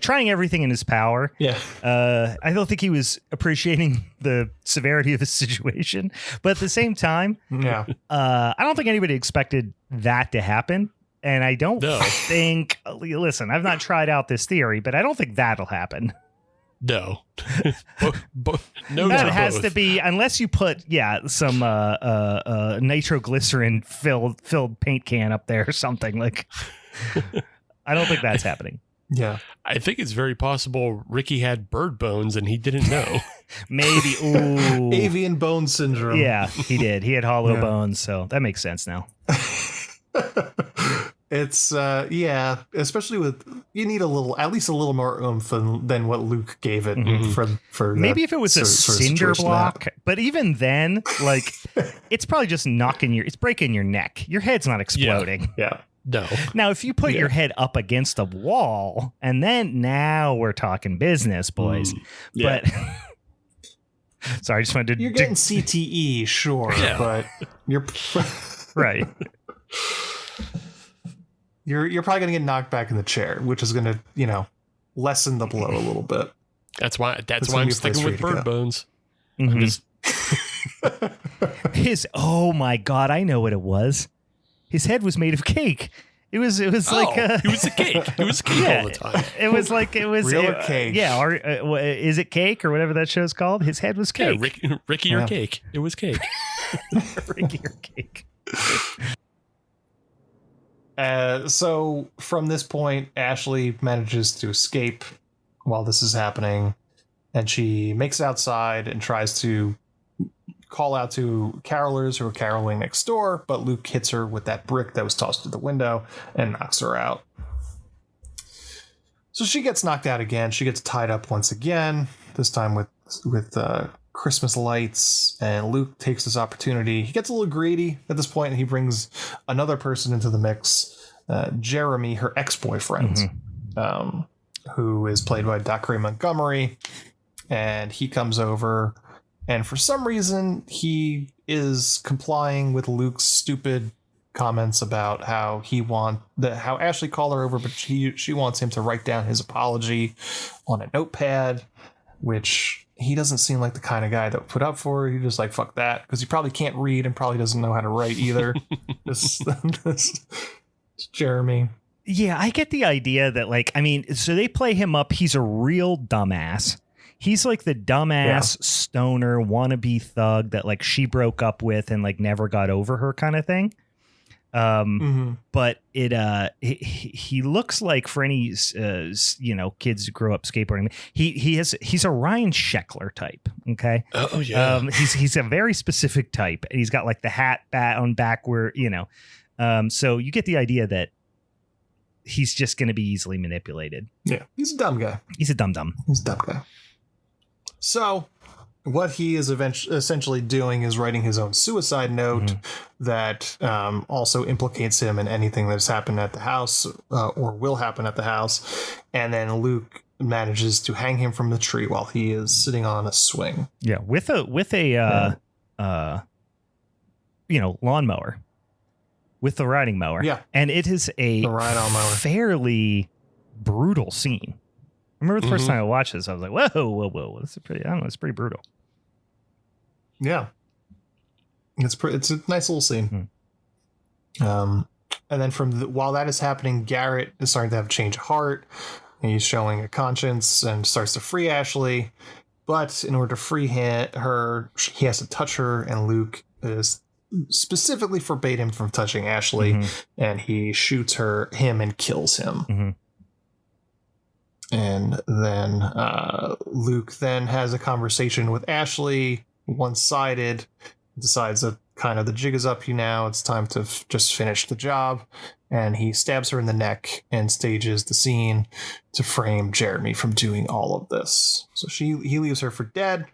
trying everything in his power. Yeah. I don't think he was appreciating the severity of his situation, but at the same time, I don't think anybody expected that to happen. And I don't think, listen, I've not tried out this theory, but I don't think that'll happen. No. No, that has to be, unless you put some nitroglycerin filled paint can up there or something. Like, I don't think that's happening. Yeah. I think it's very possible Ricky had bird bones and he didn't know. Maybe. Ooh. Avian bone syndrome. Yeah, he did. He had hollow bones, so that makes sense now. It's especially with, you need at least a little more oomph than what Luke gave it for maybe if it was a cinder block, but even then, like, it's probably just it's breaking your neck. Your head's not exploding. Yeah. No. Now, if you put your head up against a wall, and then now we're talking business, boys. Yeah. But sorry, I just wanted to. You're getting CTE, sure, but you're right. You're probably going to get knocked back in the chair, which is going to, lessen the blow a little bit. That's why I'm sticking with bird bones. Oh my God, I know what it was. His head was made of cake. It was like it was a cake. It was cake all the time. It was real cake. Yeah, or is it cake or whatever that show's called? His head was cake. Yeah, Ricky or cake. It was cake. Ricky or cake. So from this point, Ashley manages to escape while this is happening, and she makes it outside and tries to call out to carolers who are caroling next door, but Luke hits her with that brick that was tossed through the window and knocks her out. So she gets knocked out again. She gets tied up once again, this time with Christmas lights, and Luke takes this opportunity. He gets a little greedy at this point, and he brings another person into the mix, Jeremy, her ex-boyfriend, who is played by Dacre Montgomery, and he comes over, and for some reason he is complying with Luke's stupid comments about how how Ashley called her over, but she wants him to write down his apology on a notepad, which he doesn't seem like the kind of guy that would put up for it. He just like, fuck that, because he probably can't read and probably doesn't know how to write either. this Jeremy. Yeah, I get the idea that so they play him up. He's a real dumbass. He's like the dumbass stoner wannabe thug that like she broke up with and like never got over her kind of thing. But he looks like, for any kids who grow up skateboarding, he's a Ryan Sheckler type. Okay. Oh yeah. He's a very specific type, and he's got like the hat on back where so you get the idea that he's just going to be easily manipulated. Yeah, he's a dumb guy. He's a dumb. He's a dumb guy. So what he is essentially doing is writing his own suicide note that also implicates him in anything that's happened at the house or will happen at the house. And then Luke manages to hang him from the tree while he is sitting on a swing. Yeah, with a lawnmower, with the riding mower. Yeah, and it is a fairly brutal scene. I remember the first time I watched this, I was like, whoa. It's pretty brutal. Yeah. It's a nice little scene. And then while that is happening, Garrett is starting to have a change of heart. He's showing a conscience and starts to free Ashley. But in order to free her, he has to touch her, and Luke is specifically forbade him from touching Ashley, and he shoots him and kills him. And then Luke then has a conversation with Ashley, one-sided, decides that kind of the jig is up now, it's time to just finish the job, and he stabs her in the neck and stages the scene to frame Jeremy from doing all of this. So he leaves her for dead,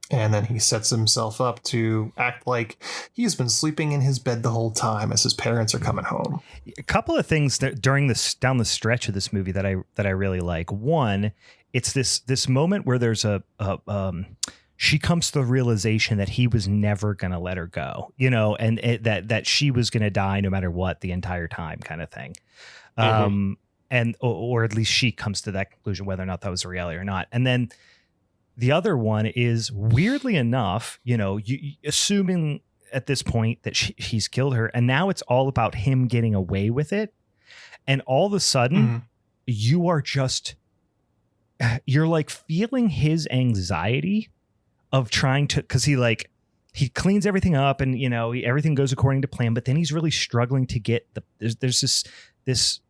and then he sets himself up to act like he's been sleeping in his bed the whole time as his parents are coming home. A couple of things that down the stretch of this movie that I really like. One, it's this moment where there's a she comes to the realization that he was never going to let her go, and that she was going to die no matter what the entire time, kind of thing. And or at least she comes to that conclusion, whether or not that was a reality or not. And then the other one is, weirdly enough, you assuming at this point that he's killed her, and now it's all about him getting away with it. And all of a sudden, you're like feeling his anxiety of trying to, because he cleans everything up and everything goes according to plan, but then he's really struggling to get there's this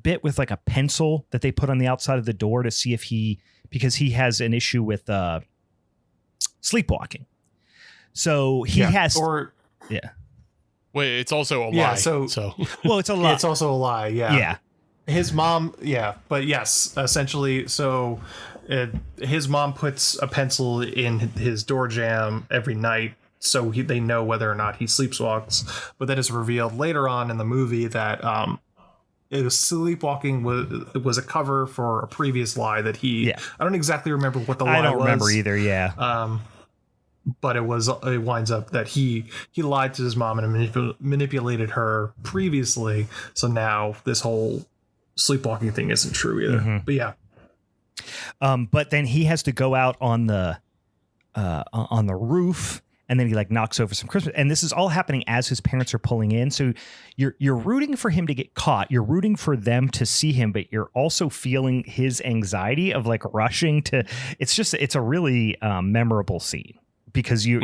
bit with like a pencil that they put on the outside of the door to see if because he has an issue with sleepwalking. So he has Wait, it's also a lie. Yeah, so well, it's a lie. It's also a lie. Yeah. Yeah. His mom. Yeah. But yes, essentially. So his mom puts a pencil in his door jamb every night, so they know whether or not he sleepwalks. But then it's revealed later on in the movie that it was sleepwalking was a cover for a previous lie that he. Yeah. I don't exactly remember what the lie was. I don't remember either. Yeah. But it winds up that he lied to his mom and manipulated her previously. So now this whole sleepwalking thing isn't true either. But yeah. But then he has to go out on the roof, and then he like knocks over some Christmas. And this is all happening as his parents are pulling in. So you're rooting for him to get caught. You're rooting for them to see him, but you're also feeling his anxiety of like rushing to. It's a really memorable scene. Because you're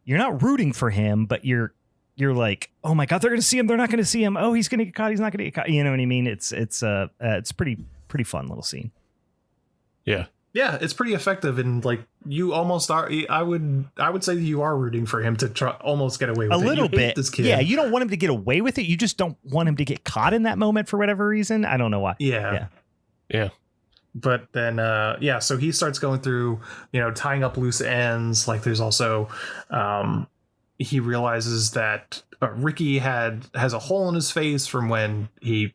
not rooting for him, but you're like, oh my God, they're going to see him. They're not going to see him. Oh, he's going to get caught. He's not going to get caught. You know what I mean? It's pretty fun little scene. Yeah. Yeah. It's pretty effective. And like you almost are. I would say you are rooting for him to try almost get away with a little bit. This kid. Yeah. You don't want him to get away with it. You just don't want him to get caught in that moment for whatever reason. I don't know why. Yeah. But then, so he starts going through, tying up loose ends. Like there's also, he realizes that Ricky has a hole in his face from when he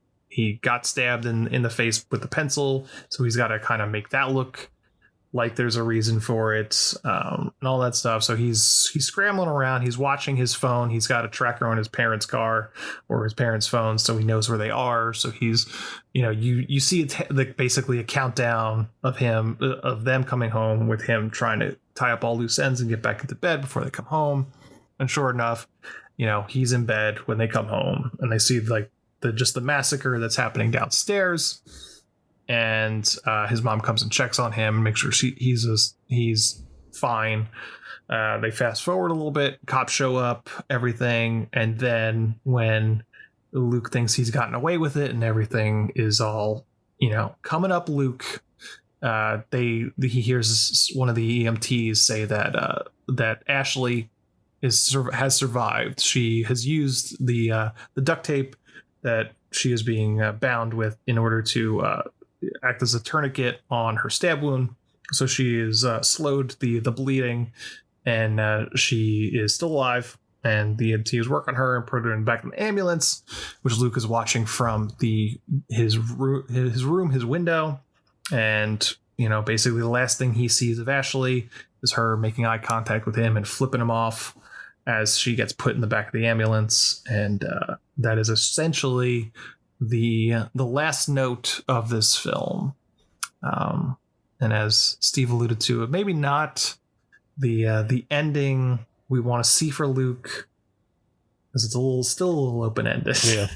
got stabbed in the face with the pencil. So he's got to kind of make that look like there's a reason for it, and all that stuff. So he's scrambling around. He's watching his phone. He's got a tracker on his parents' car or his parents' phone, so he knows where they are. So he's, you see basically a countdown of them coming home with him trying to tie up all loose ends and get back into bed before they come home. And sure enough, he's in bed when they come home, and they see like the massacre that's happening downstairs. And his mom comes and checks on him, makes sure he's fine. They fast forward a little bit. Cops show up, everything, and then when Luke thinks he's gotten away with it and everything is all coming up Luke, he hears one of the EMTs say that Ashley has survived. She has used the duct tape that she is being bound with in order to act as a tourniquet on her stab wound. So she is slowed the bleeding, and she is still alive. And the EMTs work on her and put her in back in the ambulance, which Luke is watching from his window. And basically the last thing he sees of Ashley is her making eye contact with him and flipping him off as she gets put in the back of the ambulance. And that is essentially the last note of this film. And as Steve alluded to, maybe not the ending we want to see for Luke, because it's still a little open-ended. Yeah.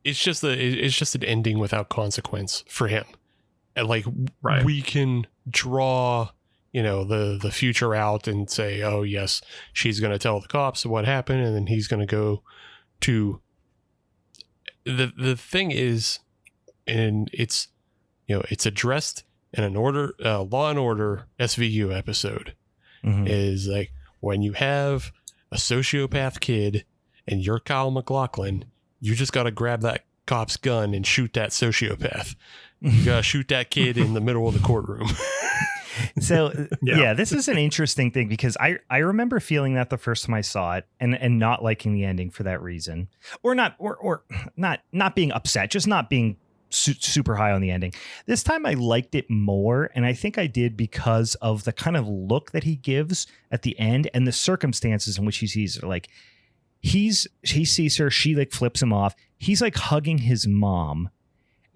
It's just an ending without consequence for him. And like, right. We can draw the future out and say, oh yes, she's going to tell the cops what happened, and then he's going to go to the thing is, and it's it's addressed in an Law and Order SVU episode. Is like, when you have a sociopath kid and you're Kyle MacLachlan, you just got to grab that cop's gun and shoot that sociopath. You got to shoot that kid in the middle of the courtroom. So yeah, this is an interesting thing, because I remember feeling that the first time I saw it and not liking the ending for that reason, or not being upset, just not being super high on the ending. This time I liked it more, and I think I did because of the kind of look that he gives at the end and the circumstances in which he sees her. Like he sees her, she like flips him off. He's like hugging his mom.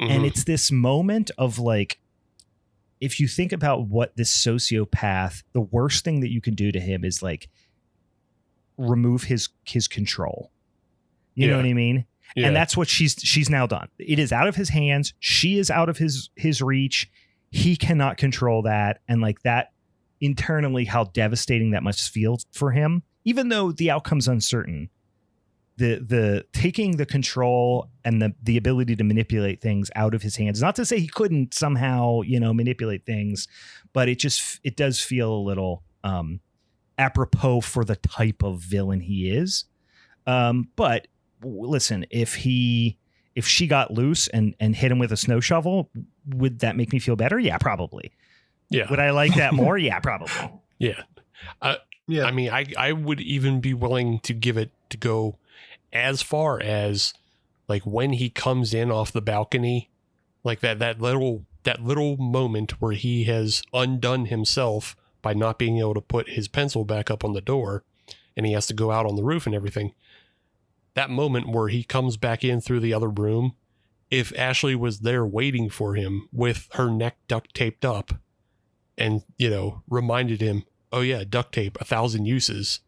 Mm-hmm. And it's this moment of like, if you think about what this sociopath, the worst thing that you can do to him is like remove his control. You know what I mean? Yeah. And that's what she's now done. It is out of his hands. She is out of his reach. He cannot control that. And like that internally, how devastating that must feel for him, even though the outcome's uncertain. The taking the control and the ability to manipulate things out of his hands. Not to say he couldn't somehow, manipulate things, but it does feel a little apropos for the type of villain he is. But listen, if she got loose and hit him with a snow shovel, would that make me feel better? Yeah, probably. Yeah. Would I like that more? Yeah, probably. Yeah. Yeah. I mean, I would even be willing to give it to go as far as like when he comes in off the balcony, like that little moment where he has undone himself by not being able to put his pencil back up on the door and he has to go out on the roof and everything. That moment where he comes back in through the other room, if Ashley was there waiting for him with her neck duct taped up and, reminded him, oh yeah, duct tape, 1,000 uses,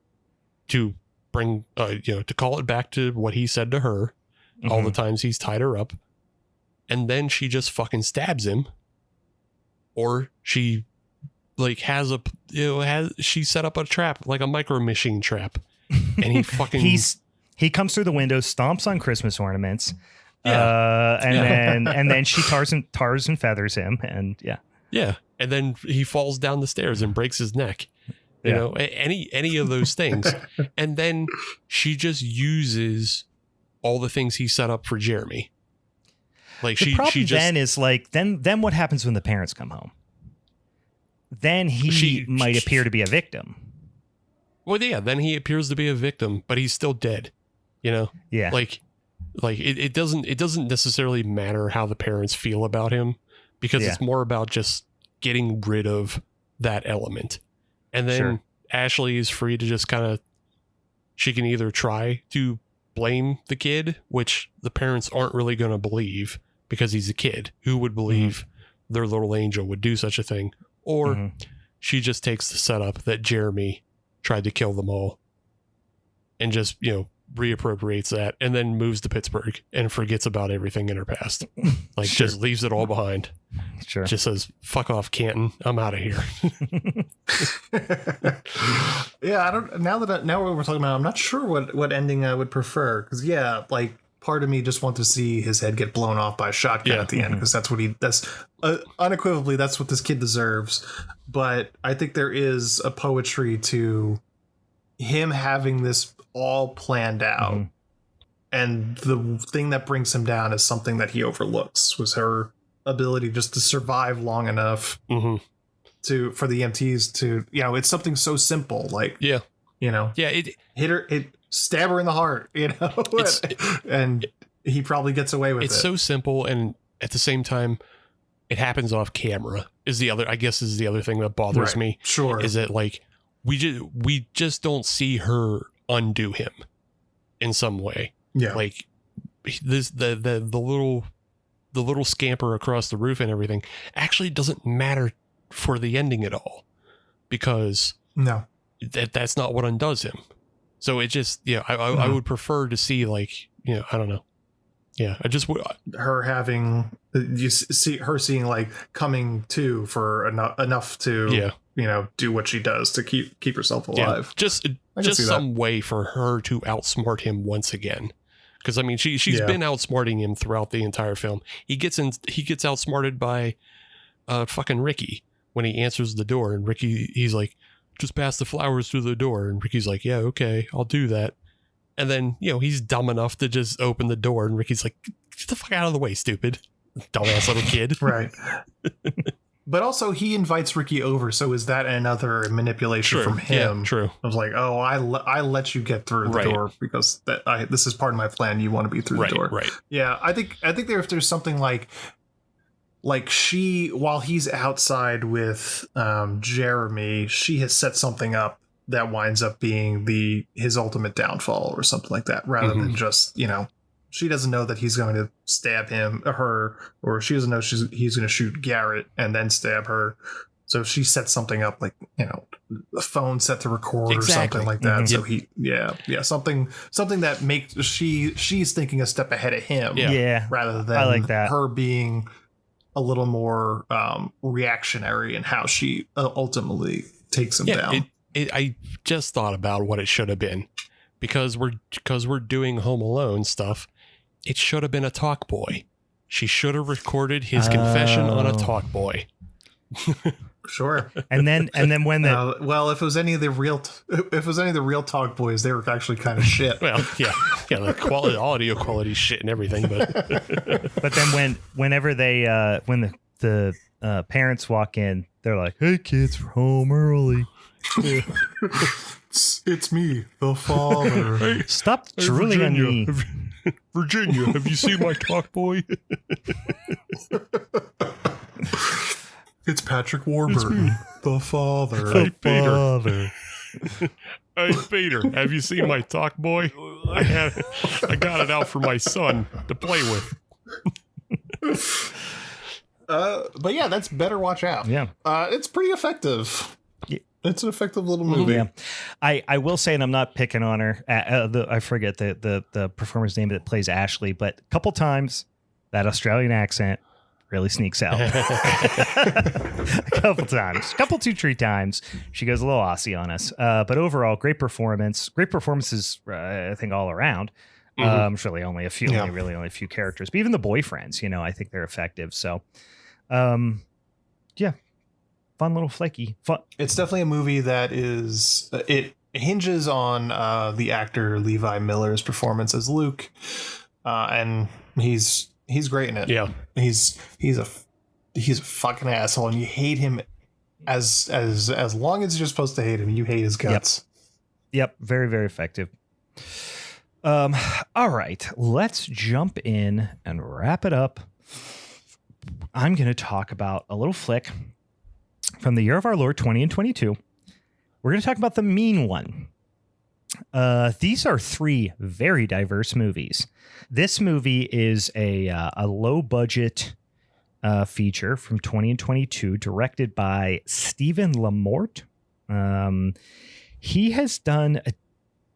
to bring, to call it back to what he said to her, mm-hmm. all the times he's tied her up. And then she just fucking stabs him. Or she like she set up a trap, like a micro machine trap. And he fucking... He comes through the window, stomps on Christmas ornaments, and then she tars and feathers him, and yeah, and then he falls down the stairs and breaks his neck. You know, any of those things, and then she just uses all the things he set up for Jeremy. Like the problem then is like then what happens when the parents come home? Then he might appear to be a victim. Well, yeah, then he appears to be a victim, but he's still dead. Yeah. Like it doesn't necessarily matter how the parents feel about him, because it's more about just getting rid of that element. And then Ashley is free to just she can either try to blame the kid, which the parents aren't really going to believe because he's a kid. Who would believe their little angel would do such a thing? Or she just takes the setup that Jeremy tried to kill them all and just, reappropriates that and then moves to Pittsburgh and forgets about everything in her past. Like just leaves it all behind. Sure. Just says, fuck off, Canton. I'm out of here. Yeah, now what we're talking about, I'm not sure what ending I would prefer. Cause like part of me just wants to see his head get blown off by a shotgun at the end. Cause that's unequivocally, that's what this kid deserves. But I think there is a poetry to him having this all planned out, and the thing that brings him down is something that he overlooks, was her ability just to survive long enough for the EMTs to, it's something so simple, like it hit her, stab her in the heart, and he probably gets away with it. It's so simple, and at the same time it happens off camera is the other thing that bothers me. Sure. Is that like we just don't see her undo him in some way. Yeah. Like this the little scamper across the roof and everything actually doesn't matter for the ending at all, because that's not what undoes him. So it just I would prefer to see like, I don't know. Yeah, I just would. Her having seeing like coming to for enough to do what she does to keep herself alive. Just some way for her to outsmart him once again. Because I mean, she's been outsmarting him throughout the entire film. He gets outsmarted by fucking Ricky when he answers the door, and he's like, just pass the flowers through the door, and Ricky's like, yeah, okay, I'll do that. And then, he's dumb enough to just open the door, and Ricky's like, get the fuck out of the way, stupid. Dumbass little kid. Right. But also, he invites Ricky over, so is that another manipulation from him? Yeah, true. I was like, oh, I let you get through the door because this is part of my plan. You want to be through the door, right? Yeah, I think there's something like she, while he's outside with Jeremy, she has set something up that winds up being his ultimate downfall or something like that, rather than just, she doesn't know that he's going to stab her, or she doesn't know he's going to shoot Garrett and then stab her. So she sets something up, like, a phone set to record or something like that. So something that makes she's thinking a step ahead of him, rather than I like that. Her being a little more reactionary in how she ultimately takes him down. I just thought about what it should have been, because we're doing Home Alone stuff. It should have been a talk boy. She should have recorded his confession on a talk boy. Sure. And then when well, if it was any of the real talk boys, they were actually kind of shit. Well, yeah, the audio quality shit and everything, but then whenever they when the parents walk in, they're like, "Hey kids, we're home early." It's me, the father. Hey, stop drooling on me. Virginia, have you seen my talk boy? It's Patrick Warburton, the father. Hey, Peter. Hey, Peter, have you seen my talk boy? I got it out for my son to play with. But yeah, that's Better Watch Out. Yeah. It's pretty effective. It's an effective little movie. Yeah. I will say, and I'm not picking on her. I forget the performer's name that plays Ashley, but a couple times that Australian accent really sneaks out. A couple times, 2-3 times, she goes a little Aussie on us. But overall, great performances, I think, all around. It's really only a few, only a few characters, but even the boyfriends, I think they're effective. So, yeah. Fun little flaky. Fun. It's definitely a movie that is. It hinges on the actor Levi Miller's performance as Luke, and he's great in it. Yeah, he's a fucking asshole, and you hate him as long as you're supposed to hate him. You hate his guts. Yep. Very, very effective. All right, let's jump in and wrap it up. I'm going to talk about a little flick from the year of our Lord 2022. We're going to talk about The Mean One. These are 3 very diverse movies. This movie is a low budget feature from 2022, directed by Stephen Lamort. He has done a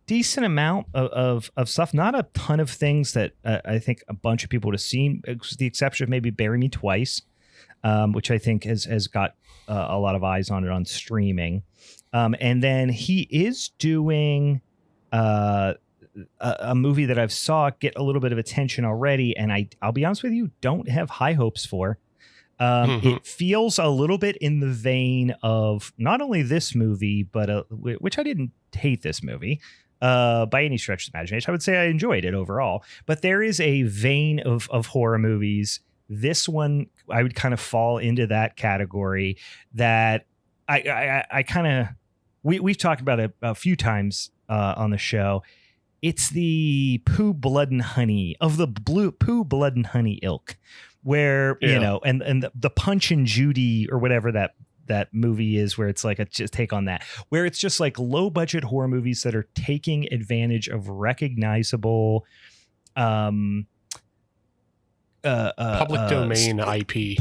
decent amount of stuff, not a ton of things that I think a bunch of people would have seen, with the exception of maybe Bury Me Twice, which I think has got a lot of eyes on it on streaming. And then he is doing a movie that I've saw get a little bit of attention already, and I'll be honest with you, don't have high hopes for. It feels a little bit in the vein of not only this movie, but which I didn't hate this movie by any stretch of the imagination. I would say I enjoyed it overall, but there is a vein of horror movies. This one, I would kind of fall into that category that I kind of, we've talked about it a few times on the show. It's the Pooh, Blood and Honey of the Pooh, Blood and Honey ilk, where, and the Punch and Judy or whatever that movie is, where it's like a just take on that, where it's just like low budget horror movies that are taking advantage of recognizable, public domain IP,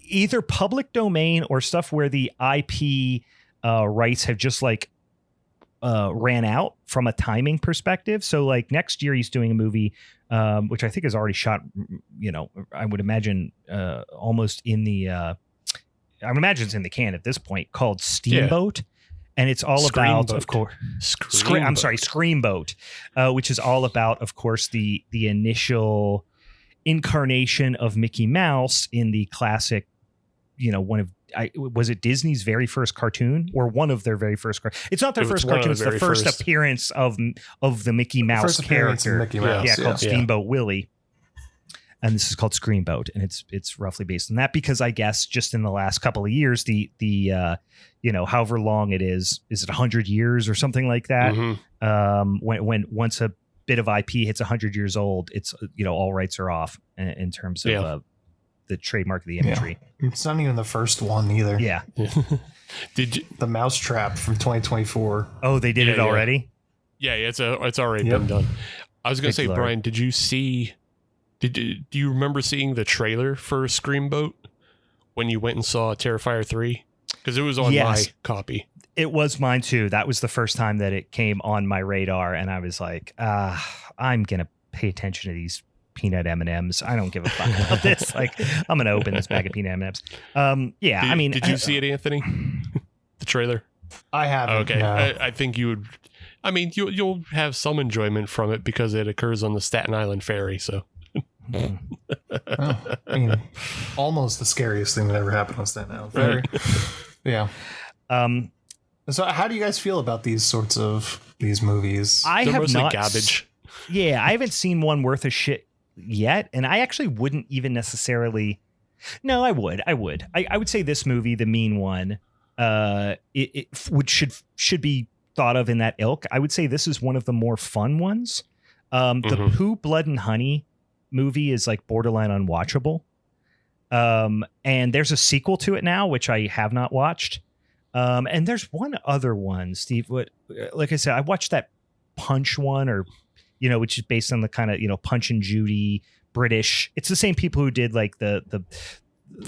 either public domain or stuff where the IP rights have just like ran out from a timing perspective. So like next year he's doing a movie which I think is already shot, I would imagine almost in the I would imagine it's in the can at this point, called Steamboat. And it's all about, of course, Screamboat, which is all about, of course, the initial incarnation of Mickey Mouse in the classic, was it Disney's very first cartoon or one of their very first cartoons? It's not their first cartoon. It's the first appearance of the Mickey Mouse character. Mickey Mouse, called Steamboat Willie. and this is called Screamboat, and it's roughly based on that, because I guess just in the last couple of years, the however long it is it 100 years or something like that? When once a bit of IP hits 100 years old, it's all rights are off in terms of the trademark of the imagery. Yeah. It's not even the first one either. Yeah. Did you, the Mousetrap from 2024? Oh, they did it already. Yeah, it's already been done. I was going to say, Lord. Brian, do you remember seeing the trailer for Screamboat when you went and saw Terrifier 3? Because it was on my copy. It was mine too. That was the first time that it came on my radar, and I was like, I'm gonna pay attention to these peanut M&Ms. I don't give a fuck about this. Like, I'm gonna open this bag of peanut M&Ms. Did you see it, Anthony? The trailer? I haven't. Okay, no. I think you would. I mean, you'll have some enjoyment from it because it occurs on the Staten Island ferry. So, almost the scariest thing that ever happened on Staten Island ferry. Yeah. So, how do you guys feel about these movies? They're have mostly not garbage. Yeah, I haven't seen one worth a shit yet, and I actually wouldn't even necessarily. No, I would. I would say this movie, the mean one, should be thought of in that ilk. I would say this is one of the more fun ones. The Pooh, Blood and Honey movie is like borderline unwatchable. And there's a sequel to it now, which I have not watched. And there's one other one, Steve. Like I said, I watched that Punch one, or which is based on the kind of Punch and Judy British. It's the same people who did like the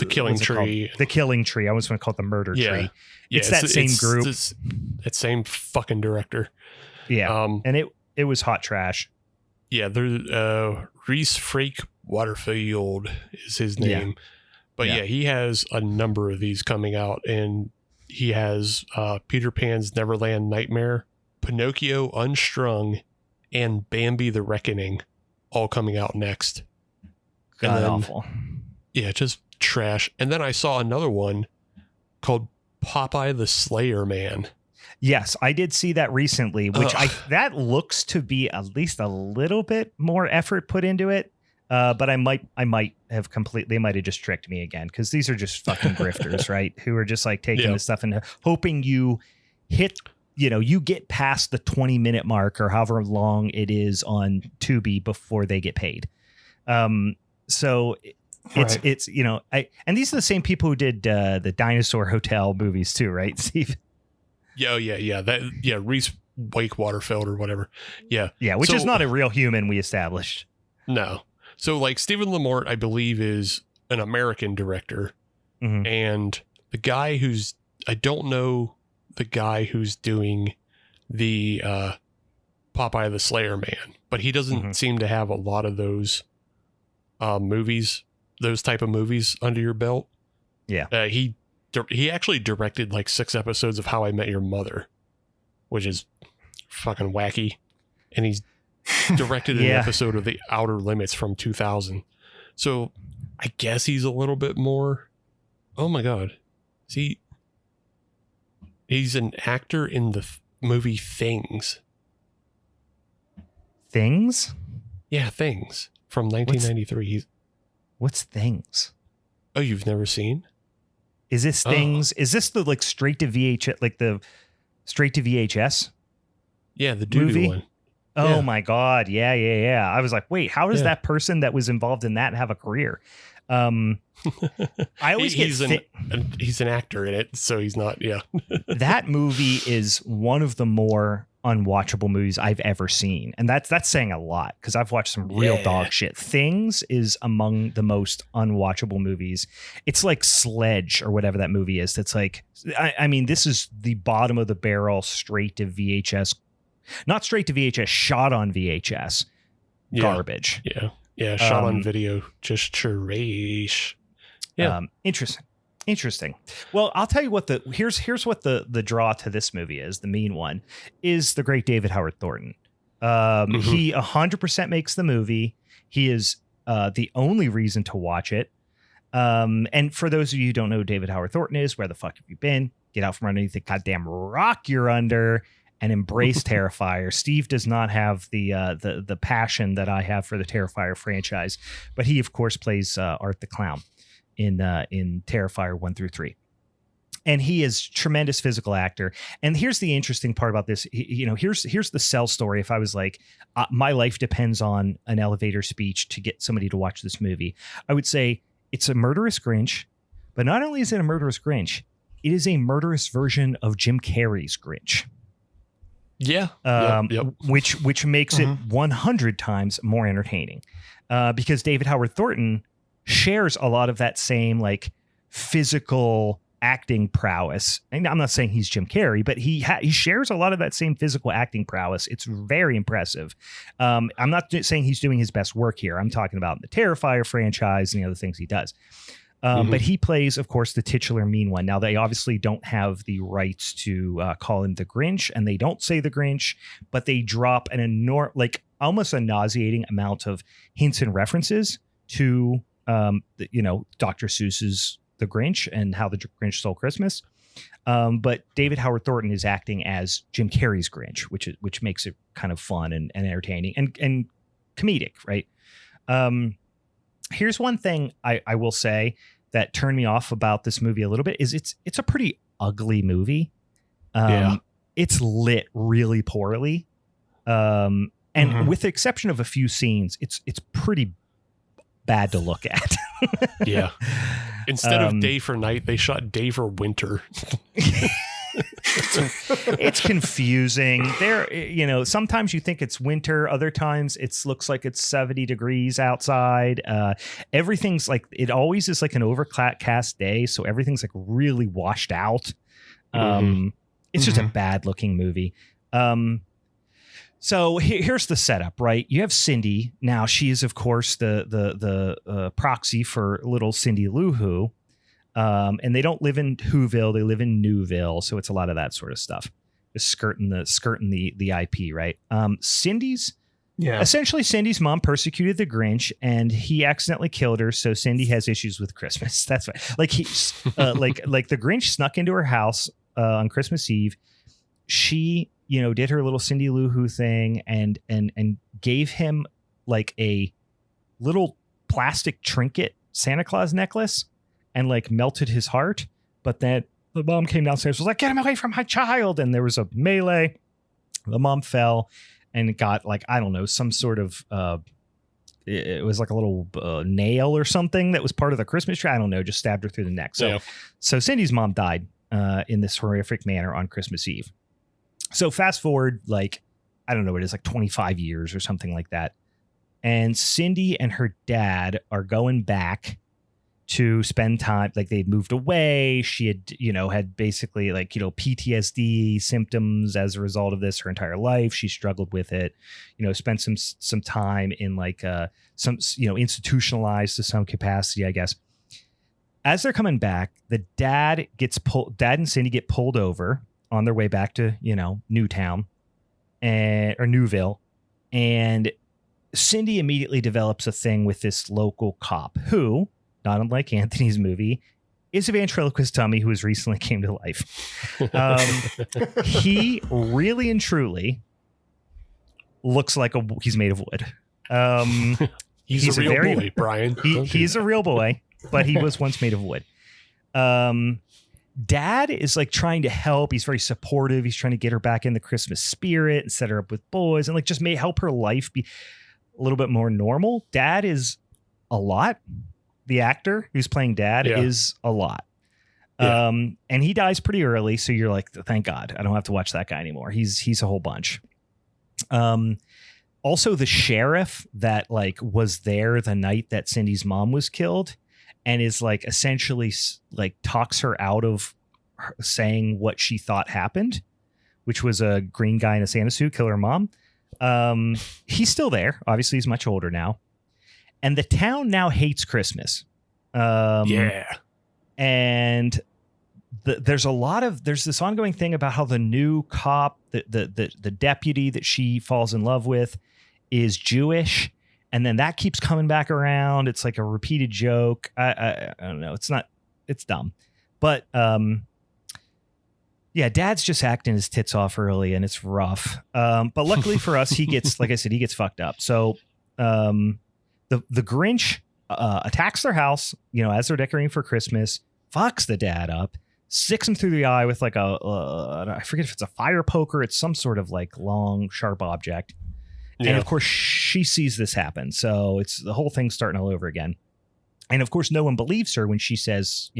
Killing Tree. The Killing Tree. I always want to call it the Murder Tree. Yeah, it's that same group. That same fucking director. Yeah. And it was hot trash. Yeah, there's Reese Frake Waterfield is his name. Yeah. But yeah, he has a number of these coming out, and he has Peter Pan's Neverland Nightmare, Pinocchio Unstrung, and Bambi the Reckoning all coming out next. God awful. Yeah, just trash. And then I saw another one called Popeye the Slayer Man. Yes, I did see that recently, which that looks to be at least a little bit more effort put into it. But I might have they might have just tricked me again, because these are just fucking grifters, right? Who are just like taking this stuff and hoping you hit, you get past the 20-minute mark or however long it is on Tubi before they get paid. So it's and these are the same people who did the Dinosaur Hotel movies too, right, Steve? Yeah. Reese Wake Waterfield or whatever. Yeah, which is not a real human, we established. No. So like Stephen Lamort, I believe, is an American director, and the guy I don't know the guy who's doing the Popeye the Slayer Man, but he doesn't seem to have a lot of those movies, those type of movies under your belt. Yeah. He actually directed like 6 episodes of How I Met Your Mother, which is fucking wacky. And he's directed an episode of The Outer Limits from 2000. So I guess he's a little bit more. Oh my God. He's an actor in the movie Things. Things? Yeah, Things from 1993. What's Things? Oh, you've never seen? Is this Things? Is this the like straight to VHS, like the straight to VHS? Yeah, the doo-doo one. Oh my God. Yeah. I was like, wait, how does that person that was involved in that have a career? I always he's an actor in it, so he's not. Yeah. That movie is one of the more unwatchable movies I've ever seen, and that's saying a lot, because I've watched some real dog shit. Things is among the most unwatchable movies. It's like Sledge or whatever that movie is. That's like, I mean, this is the bottom of the barrel, straight to VHS, not straight to VHS, shot on VHS garbage. Yeah, shot on video, just trash. Yeah, interesting. Well, I'll tell you what here's what the draw to this movie is. The mean one is the great David Howard Thornton. He 100% makes the movie. He is the only reason to watch it. And for those of you who don't know who David Howard Thornton is, where the fuck have you been? Get out from underneath the goddamn rock you're under and embrace Terrifier. Steve does not have the passion that I have for the Terrifier franchise, but he of course plays Art the Clown in Terrifier 1 through 3. And he is tremendous physical actor. And here's the interesting part about this. Here's the sell story. If I was like, my life depends on an elevator speech to get somebody to watch this movie, I would say it's a murderous Grinch. But not only is it a murderous Grinch, it is a murderous version of Jim Carrey's Grinch. Yeah. Which makes it 100 times more entertaining. Because David Howard Thornton shares a lot of that same like physical acting prowess. And I'm not saying he's Jim Carrey, but he shares a lot of that same physical acting prowess. It's very impressive. I'm not saying he's doing his best work here. I'm talking about the Terrifier franchise and the other things he does. But he plays, of course, the titular mean one. Now, they obviously don't have the rights to call him the Grinch, and they don't say the Grinch, but they drop an enormous, like almost a nauseating amount of hints and references to, Dr. Seuss's The Grinch and How the Grinch Stole Christmas. But David Howard Thornton is acting as Jim Carrey's Grinch, which makes it kind of fun and entertaining and comedic, right? Here's one thing I will say that turned me off about this movie a little bit is it's a pretty ugly movie. It's lit really poorly. And with the exception of a few scenes, it's pretty bad to look at. Yeah. Instead of day for night, they shot day for winter. It's confusing. There, sometimes you think it's winter, other times it looks like it's 70 degrees outside. Everything's like, it always is like an overcast day, so everything's like really washed out. It's just a bad looking movie. So here's the setup, right? You have Cindy. Now she is, of course, the proxy for little Cindy Lou Who. And they don't live in Whoville, they live in Newville. So it's a lot of that sort of stuff. Just skirting the IP, right? Essentially Cindy's mom persecuted the Grinch and he accidentally killed her. So Cindy has issues with Christmas. That's right. Like like the Grinch snuck into her house on Christmas Eve. She, did her little Cindy Lou Who thing and gave him like a little plastic trinket Santa Claus necklace and like melted his heart. But then the mom came downstairs, was like, get him away from my child. And there was a melee. The mom fell and got like, I don't know, some sort of, it was like a little nail or something that was part of the Christmas tree. I don't know, just stabbed her through the neck. So Cindy's mom died in this horrific manner on Christmas Eve. So fast forward, like, I don't know, it is like 25 years or something like that. And Cindy and her dad are going back to spend time, like they'd moved away. She had, had basically like, PTSD symptoms as a result of this her entire life. She struggled with it, spent some time in like institutionalized to some capacity, I guess. As they're coming back, the dad and Cindy get pulled over on their way back to, Newtown or Newville. And Cindy immediately develops a thing with this local cop who, not unlike Anthony's movie, is a ventriloquist dummy who has recently came to life. He really and truly looks like he's made of wood. He's a real boy, Brian. He's a real boy, but he was once made of wood. Dad is like trying to help. He's very supportive. He's trying to get her back in the Christmas spirit and set her up with boys and like just help her life be a little bit more normal. Dad is a lot. The actor who's playing Dad is a lot. Yeah. And he dies pretty early. So you're like, thank God, I don't have to watch that guy anymore. He's a whole bunch. Also the sheriff that like was there the night that Cindy's mom was killed and is like essentially like talks her out of saying what she thought happened, which was a green guy in a Santa suit kill her mom. He's still there. Obviously he's much older now. And the town now hates Christmas. And there's this ongoing thing about how the new cop, the deputy that she falls in love with is Jewish. And then that keeps coming back around. It's like a repeated joke. I don't know. It's dumb. But, Yeah, Dad's just acting his tits off early, and it's rough. But luckily for us, he gets, like I said, he gets fucked up. So the Grinch attacks their house, as they're decorating for Christmas, fucks the dad up, sticks him through the eye with like I forget if it's a fire poker. It's some sort of like long, sharp object. Yeah. And of course, she sees this happen. So it's the whole thing starting all over again. And of course, no one believes her when she says,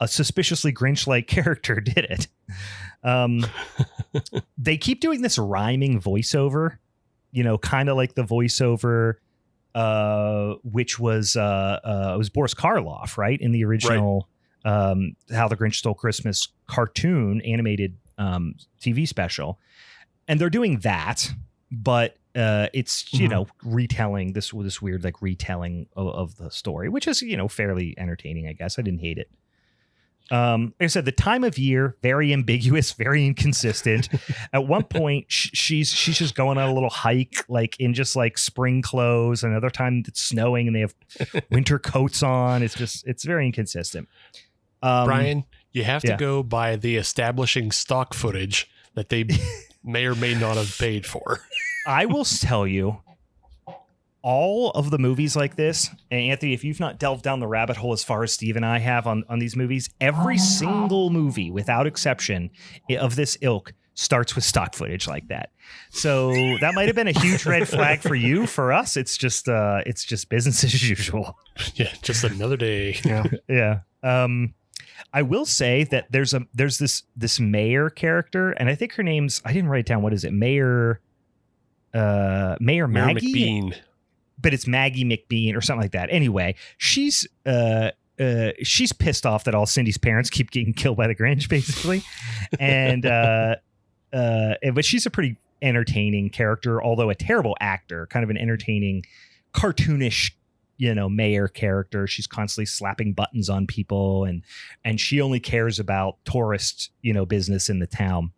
a suspiciously Grinch-like character did it. They keep doing this rhyming voiceover, kind of like the voiceover, which was it was Boris Karloff, right? In the original How the Grinch Stole Christmas cartoon animated TV special. And they're doing that, but it's, retelling this weird like retelling of the story, which is, fairly entertaining, I guess. I didn't hate it. Like I said, the time of year, very ambiguous, very inconsistent. At one point, she's just going on a little hike, like in just like spring clothes. Another time it's snowing and they have winter coats on. It's very inconsistent. Brian, you have to go by the establishing stock footage that they may or may not have paid for. I will tell you, all of the movies like this, and Anthony, if you've not delved down the rabbit hole as far as Steve and I have on these movies, every single movie, without exception, of this ilk starts with stock footage like that. So that might have been a huge red flag for you. For us, it's just business as usual. Yeah, just another day. Yeah. I will say that there's this mayor character, and I think her name's, I didn't write it down. What is it? Mayor Maggie? McBean. But it's Maggie McBean or something like that. Anyway, she's pissed off that all Cindy's parents keep getting killed by the Grinch, basically. And but she's a pretty entertaining character, although a terrible actor, kind of an entertaining, cartoonish, mayor character. She's constantly slapping buttons on people, and she only cares about tourist, business in the town.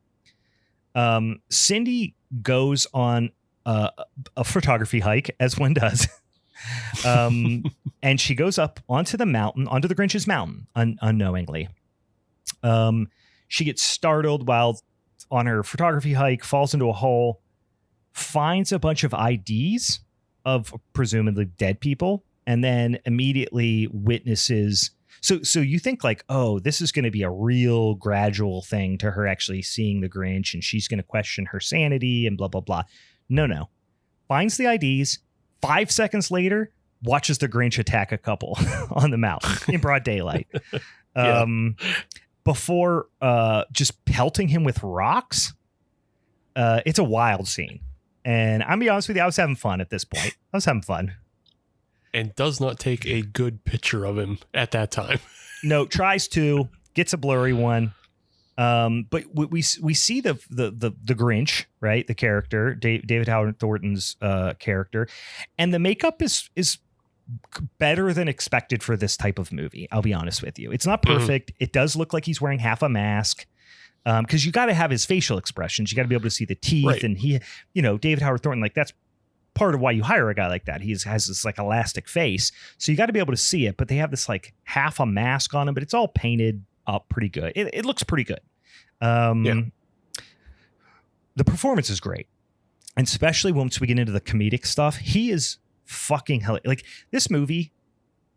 Cindy goes on a photography hike, as one does. And she goes up onto the mountain, onto the Grinch's mountain, unknowingly. She gets startled while on her photography hike, falls into a hole, finds a bunch of IDs of presumably dead people, and then immediately witnesses. So you think like, oh, this is going to be a real gradual thing to her actually seeing the Grinch, and she's going to question her sanity and blah, blah, blah. No. Finds the IDs. 5 seconds later, watches the Grinch attack a couple on the mountain in broad daylight. Before just pelting him with rocks. It's a wild scene. And I'm going to be honest with you, I was having fun at this point. I was having fun. And does not take a good picture of him at that time. No, tries to, gets a blurry one. But we see the Grinch, right? The character, David Howard Thornton's character, and the makeup is better than expected for this type of movie. I'll be honest with you. It's not perfect. Mm-hmm. It does look like he's wearing half a mask. Because you got to have his facial expressions. You got to be able to see the teeth, right. And he, David Howard Thornton, like that's part of why you hire a guy like that. He has this like elastic face, so you got to be able to see it. But they have this like half a mask on him, but it's all painted up pretty good. It looks pretty good. The performance is great, and especially once we get into the comedic stuff, he is fucking hell. Like this movie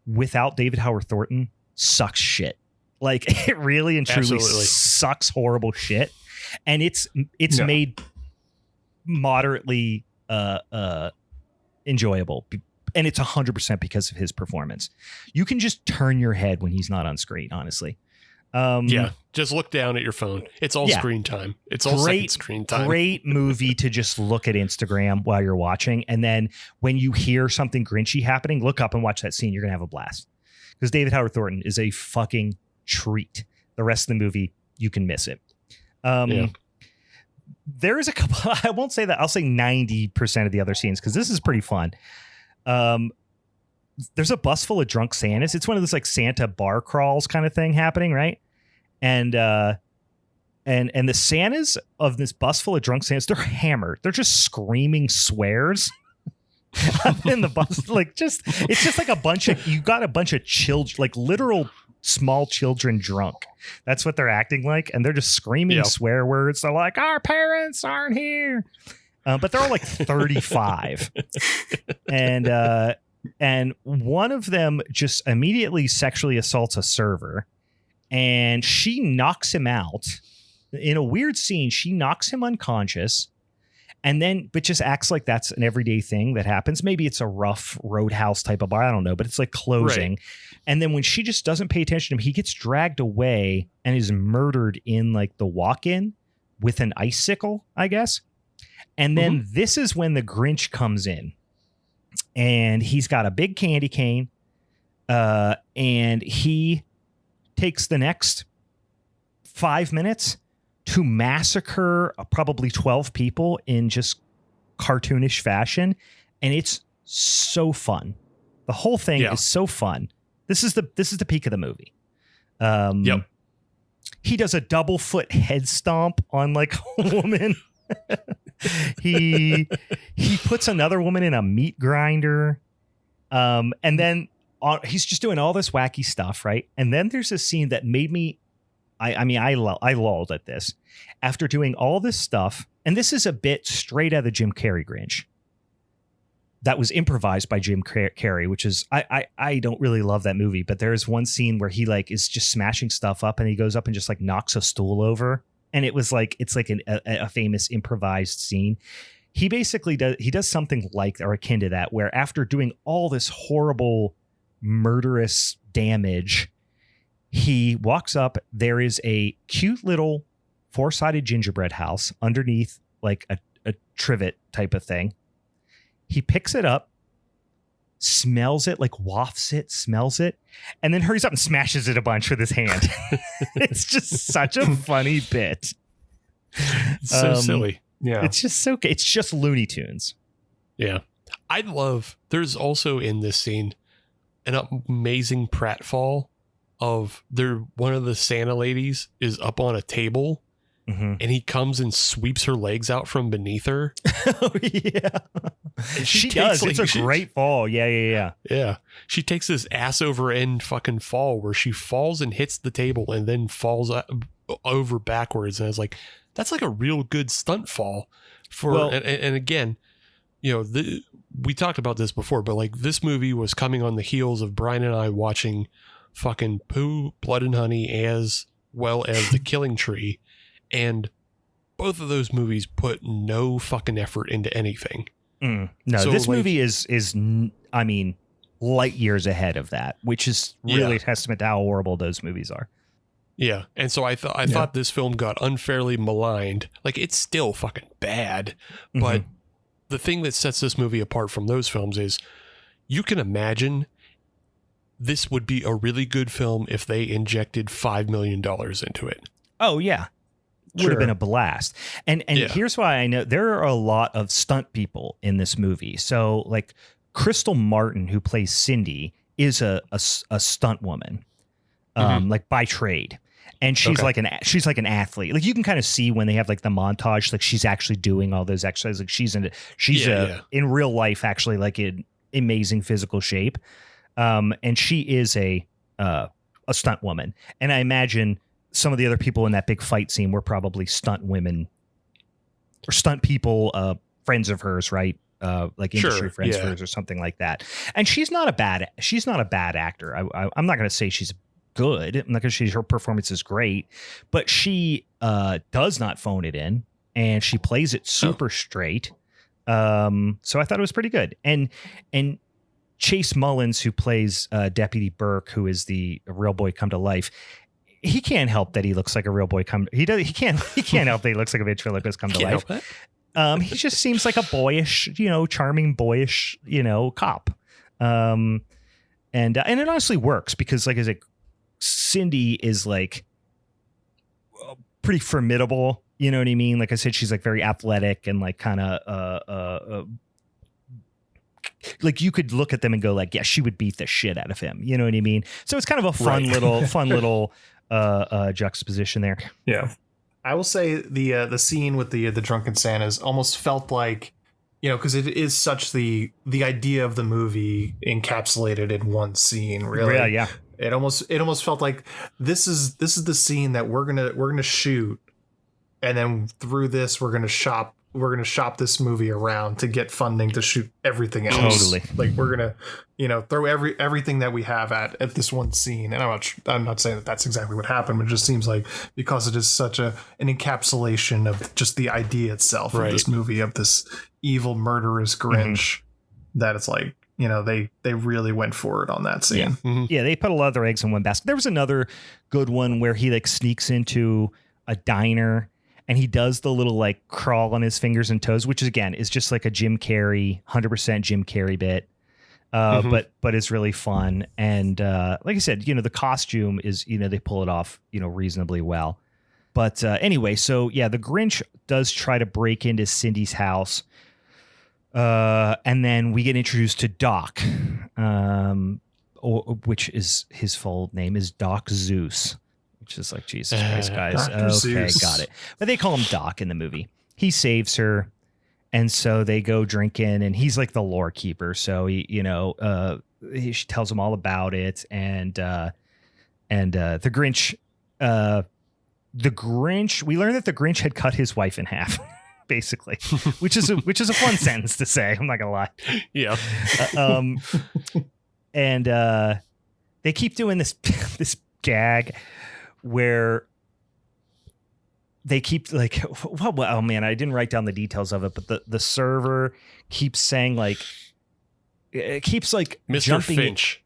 without David Howard Thornton sucks shit. Like it really and truly sucks horrible shit, and it's made moderately enjoyable, and it's 100% because of his performance. You can just turn your head when he's not on screen, honestly. Just look down at your phone. It's all screen time. It's all second screen time. Great movie to just look at Instagram while you're watching, and then when you hear something Grinchy happening, look up and watch that scene. You're gonna have a blast because David Howard Thornton is a fucking treat. The rest of the movie, you can miss it. There is a couple. I won't say that. I'll say 90% of the other scenes because this is pretty fun. There's a bus full of drunk Santas. It's one of those like Santa bar crawls kind of thing happening, right? And the Santas of this bus full of drunk Santas, they're hammered. They're just screaming swears in the bus. Like it's just like a bunch of children, like literal small children drunk. That's what they're acting like. And they're just screaming swear words. They're like, our parents aren't here. But they're all like 35. And one of them just immediately sexually assaults a server. And she knocks him out. In a weird scene, she knocks him unconscious. And then, but just acts like that's an everyday thing that happens. Maybe it's a rough roadhouse type of bar. I don't know, but it's like closing. Right. And then when she just doesn't pay attention to him, he gets dragged away and is murdered in like the walk-in with an icicle, I guess. And then this is when the Grinch comes in, and he's got a big candy cane. And he takes the next 5 minutes to massacre probably 12 people in just cartoonish fashion. And it's so fun. The whole thing is so fun. This is the peak of the movie. He does a double foot head stomp on like a woman. He puts another woman in a meat grinder. And then he's just doing all this wacky stuff. Right. And then there's a scene that made me, I lulled at this after doing all this stuff. And this is a bit straight out of the Jim Carrey Grinch that was improvised by Jim Carrey, which is, I don't really love that movie, but there's one scene where he like is just smashing stuff up and he goes up and just like knocks a stool over. And it was like, it's like a famous improvised scene. He basically does something like or akin to that, where after doing all this horrible murderous damage, he walks up. There is a cute little 4-sided gingerbread house underneath like a trivet type of thing. He picks it up, smells it, like wafts it, smells it, and then hurries up and smashes it a bunch with his hand. It's just such a funny bit. It's so silly. Yeah. It's just so, it's just Looney Tunes. Yeah. There's also in this scene an amazing pratfall of one of the Santa ladies is up on a table and he comes and sweeps her legs out from beneath her. Oh, yeah. And she does. Like, it's a great fall. Yeah. Yeah. She takes this ass over end fucking fall where she falls and hits the table and then falls over backwards. And I was like, that's like a real good stunt fall and again, you know, we talked about this before, but like this movie was coming on the heels of Brian and I watching fucking Pooh, Blood and Honey, as well as The Killing Tree. And both of those movies put no fucking effort into anything. No, so this movie is, I mean, light years ahead of that, which is really a testament to how horrible those movies are. Yeah. And so I thought this film got unfairly maligned. Like, it's still fucking bad. But the thing that sets this movie apart from those films is you can imagine this would be a really good film if they injected $5 million into it. Oh, yeah. Would have been a blast. And here's why I know there are a lot of stunt people in this movie. So like Crystal Martin, who plays Cindy, is a stunt woman, like by trade. And she's like an athlete. Like you can kind of see when they have like the montage, like she's actually doing all those exercises. Like she's in real life, actually like in amazing physical shape. And she is a stunt woman. And I imagine some of the other people in that big fight scene were probably stunt women or stunt people, friends of hers, right? Like industry friends of hers or something like that. And she's not a bad actor. I'm not going to say she's good. I'm not going to say her performance is great, but she does not phone it in, and she plays it super straight. So I thought it was pretty good. And Chase Mullins, who plays Deputy Burke, who is the real boy come to life, he can't help that he looks like a real boy he can't help that he looks like a ventriloquist come to life. He just seems like a boyish, charming boyish, cop. And it honestly works because, like I said, Cindy is like pretty formidable. You know what I mean? Like I said, she's like very athletic and like kind of like you could look at them and go like, yeah, she would beat the shit out of him. You know what I mean? So it's kind of a fun little juxtaposition there. Yeah. I will say the scene with the drunken Santas almost felt like, because it is such the idea of the movie encapsulated in one scene, really. Yeah. It almost felt like this is the scene that we're gonna shoot, and then through this we're gonna shop this movie around to get funding to shoot everything else. Totally. Like we're gonna, throw everything that we have at this one scene. And I'm not saying that that's exactly what happened, but it just seems like because it is such an encapsulation of just the idea itself of this movie, of this evil murderous Grinch, that it's like, they really went for it on that scene. Yeah. Mm-hmm. Yeah, they put a lot of their eggs in one basket. There was another good one where he like sneaks into a diner and he does the little like crawl on his fingers and toes, which is just like a Jim Carrey, 100% Jim Carrey bit. But it's really fun. And like I said, the costume is, they pull it off, reasonably well. But anyway, so yeah, the Grinch does try to break into Cindy's house. And then we get introduced to Doc, which is his full name is Doc Zeus, which is like, Jesus Christ, guys. Dr. Okay, Zeus. got it. But they call him Doc in the movie. He saves her. And so they go drinking, and he's like the lore keeper. So she tells him all about it. And the Grinch, we learned that the Grinch had cut his wife in half. Basically, which is a fun sentence to say. I'm not gonna lie. Yeah. And they keep doing this gag where they keep like, oh man, I didn't write down the details of it, but the server keeps saying like, it keeps like Mr. jumping. Finch.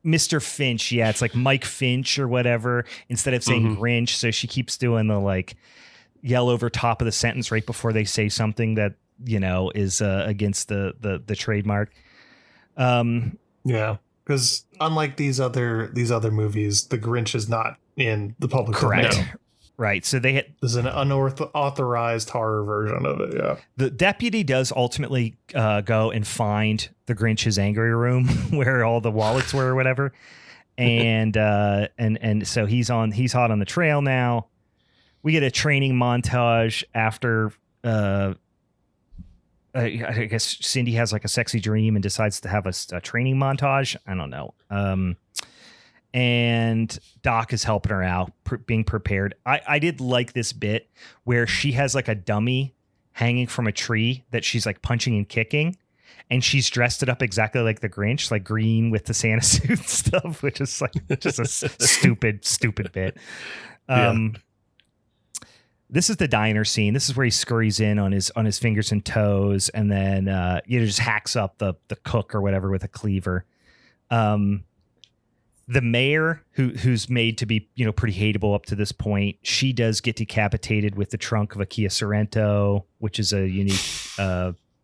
Mr. Finch, yeah, it's like Mike Finch or whatever instead of saying Grinch. So she keeps doing the like yell over top of the sentence right before they say something that is against the trademark. Yeah, because unlike these other movies, the Grinch is not in the public correct domain. Right, so this is an unauthorized horror version of it. Yeah, the deputy does ultimately go and find the Grinch's angry room where all the wallets were or whatever, and so he's hot on the trail now. We get a training montage after I guess Cindy has like a sexy dream and decides to have a training montage. I don't know. And Doc is helping her out, being prepared. I did like this bit where she has like a dummy hanging from a tree that she's like punching and kicking. And she's dressed it up exactly like the Grinch, like green with the Santa suit and stuff, which is like just a stupid bit. This is the diner scene. This is where he scurries in on his fingers and toes, and then just hacks up the cook or whatever with a cleaver. The mayor, who's made to be pretty hateable up to this point, she does get decapitated with the trunk of a Kia Sorrento, which is a unique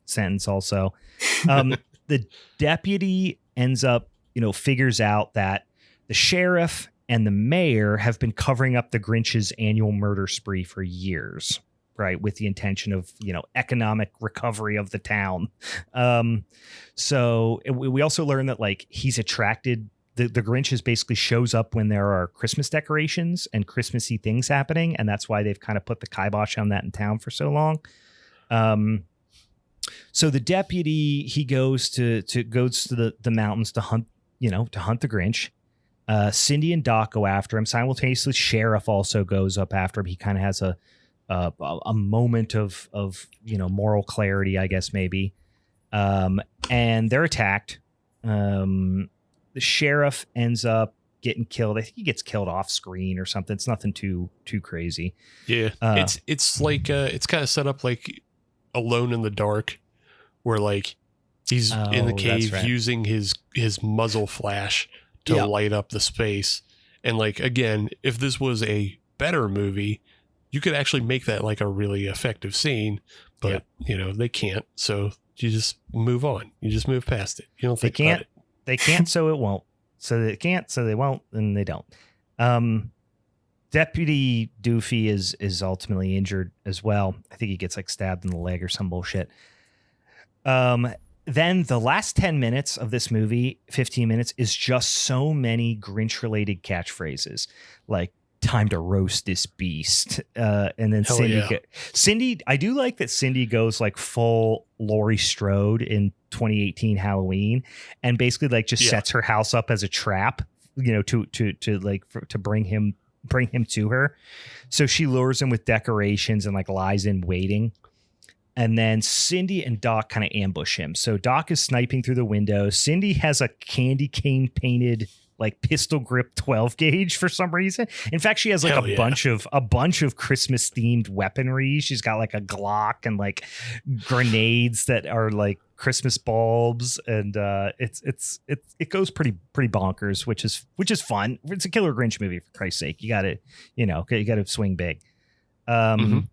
sentence also. The deputy ends up figures out that the sheriff and the mayor have been covering up the Grinch's annual murder spree for years, right? With the intention of, economic recovery of the town. So we also learn that like he's attracted, the Grinch basically shows up when there are Christmas decorations and Christmassy things happening. And that's why they've kind of put the kibosh on that in town for so long. So the deputy, he goes to the mountains to hunt the Grinch. Cindy and Doc go after him. Simultaneously, Sheriff also goes up after him. He kind of has a moment of moral clarity, I guess maybe. And they're attacked. The sheriff ends up getting killed. I think he gets killed off screen or something. It's nothing too crazy. Yeah, it's like it's kind of set up like Alone in the Dark, where like he's in the cave using his muzzle flash to light up the space. And like, again, if this was a better movie, you could actually make that like a really effective scene, but they can't. So you just move on. You just move past it. You don't think about it. They can't, so it won't. So they can't, so they won't, and they don't. Deputy Doofy is ultimately injured as well. I think he gets like stabbed in the leg or some bullshit. Then the last 10 minutes of this movie, 15 minutes, is just so many Grinch-related catchphrases, like "time to roast this beast," and then Cindy. I do like that Cindy goes like full Laurie Strode in 2018 Halloween, and basically like just sets her house up as a trap to bring him to her. So she lures him with decorations and like lies in waiting. And then Cindy and Doc kind of ambush him. So Doc is sniping through the window. Cindy has a candy cane painted like pistol grip 12 gauge for some reason. In fact, she has like a bunch of Christmas themed weaponry. She's got like a Glock and like grenades that are like Christmas bulbs, and it goes pretty bonkers, which is fun. It's a Killer Grinch movie, for Christ's sake. You gotta swing big. And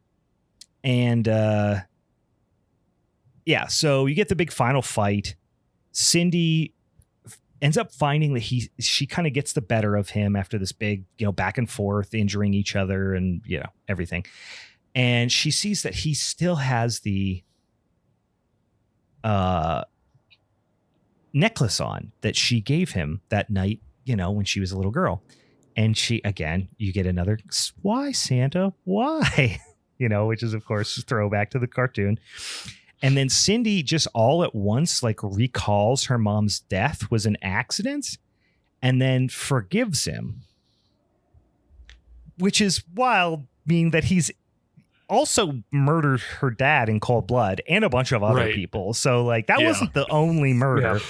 so you get the big final fight. Cindy ends up finding that she kind of gets the better of him after this big, back and forth, injuring each other and, everything. And she sees that he still has the necklace on that she gave him that night, when she was a little girl. And you get another, why, Santa? Why? Which is, of course, a throwback to the cartoon. And then Cindy just all at once like recalls her mom's death was an accident and then forgives him, which is wild, being that he's also murdered her dad in cold blood and a bunch of other people. So like that wasn't the only murder,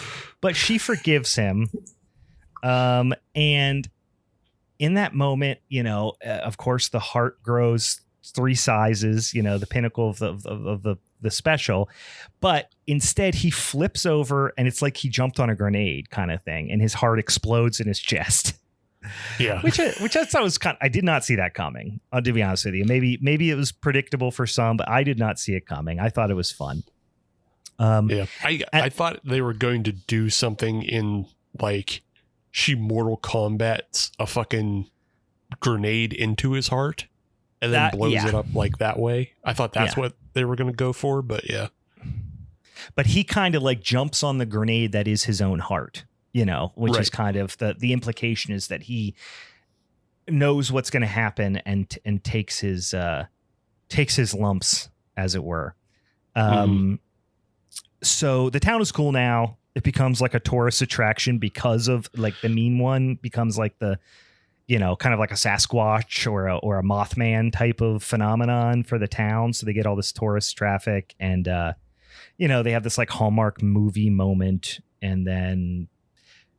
but she forgives him. And in that moment, of course, the heart grows 3 sizes, the pinnacle of the special, but instead he flips over and it's like he jumped on a grenade kind of thing, and his heart explodes in his chest. Yeah, which I thought was I did not see that coming. To be honest with you, maybe it was predictable for some, but I did not see it coming. I thought it was fun. I thought they were going to do something in like she Mortal Kombat's a fucking grenade into his heart and then blows it up like that way. I thought that's what they were going to go for, but yeah. But he kind of like jumps on the grenade that is his own heart, which is kind of the implication is that he knows what's going to happen and takes his lumps, as it were. So the town is cool now. It becomes like a tourist attraction because of like the mean one becomes like the, kind of like a Sasquatch or a Mothman type of phenomenon for the town. So they get all this tourist traffic and, they have this like Hallmark movie moment. And then,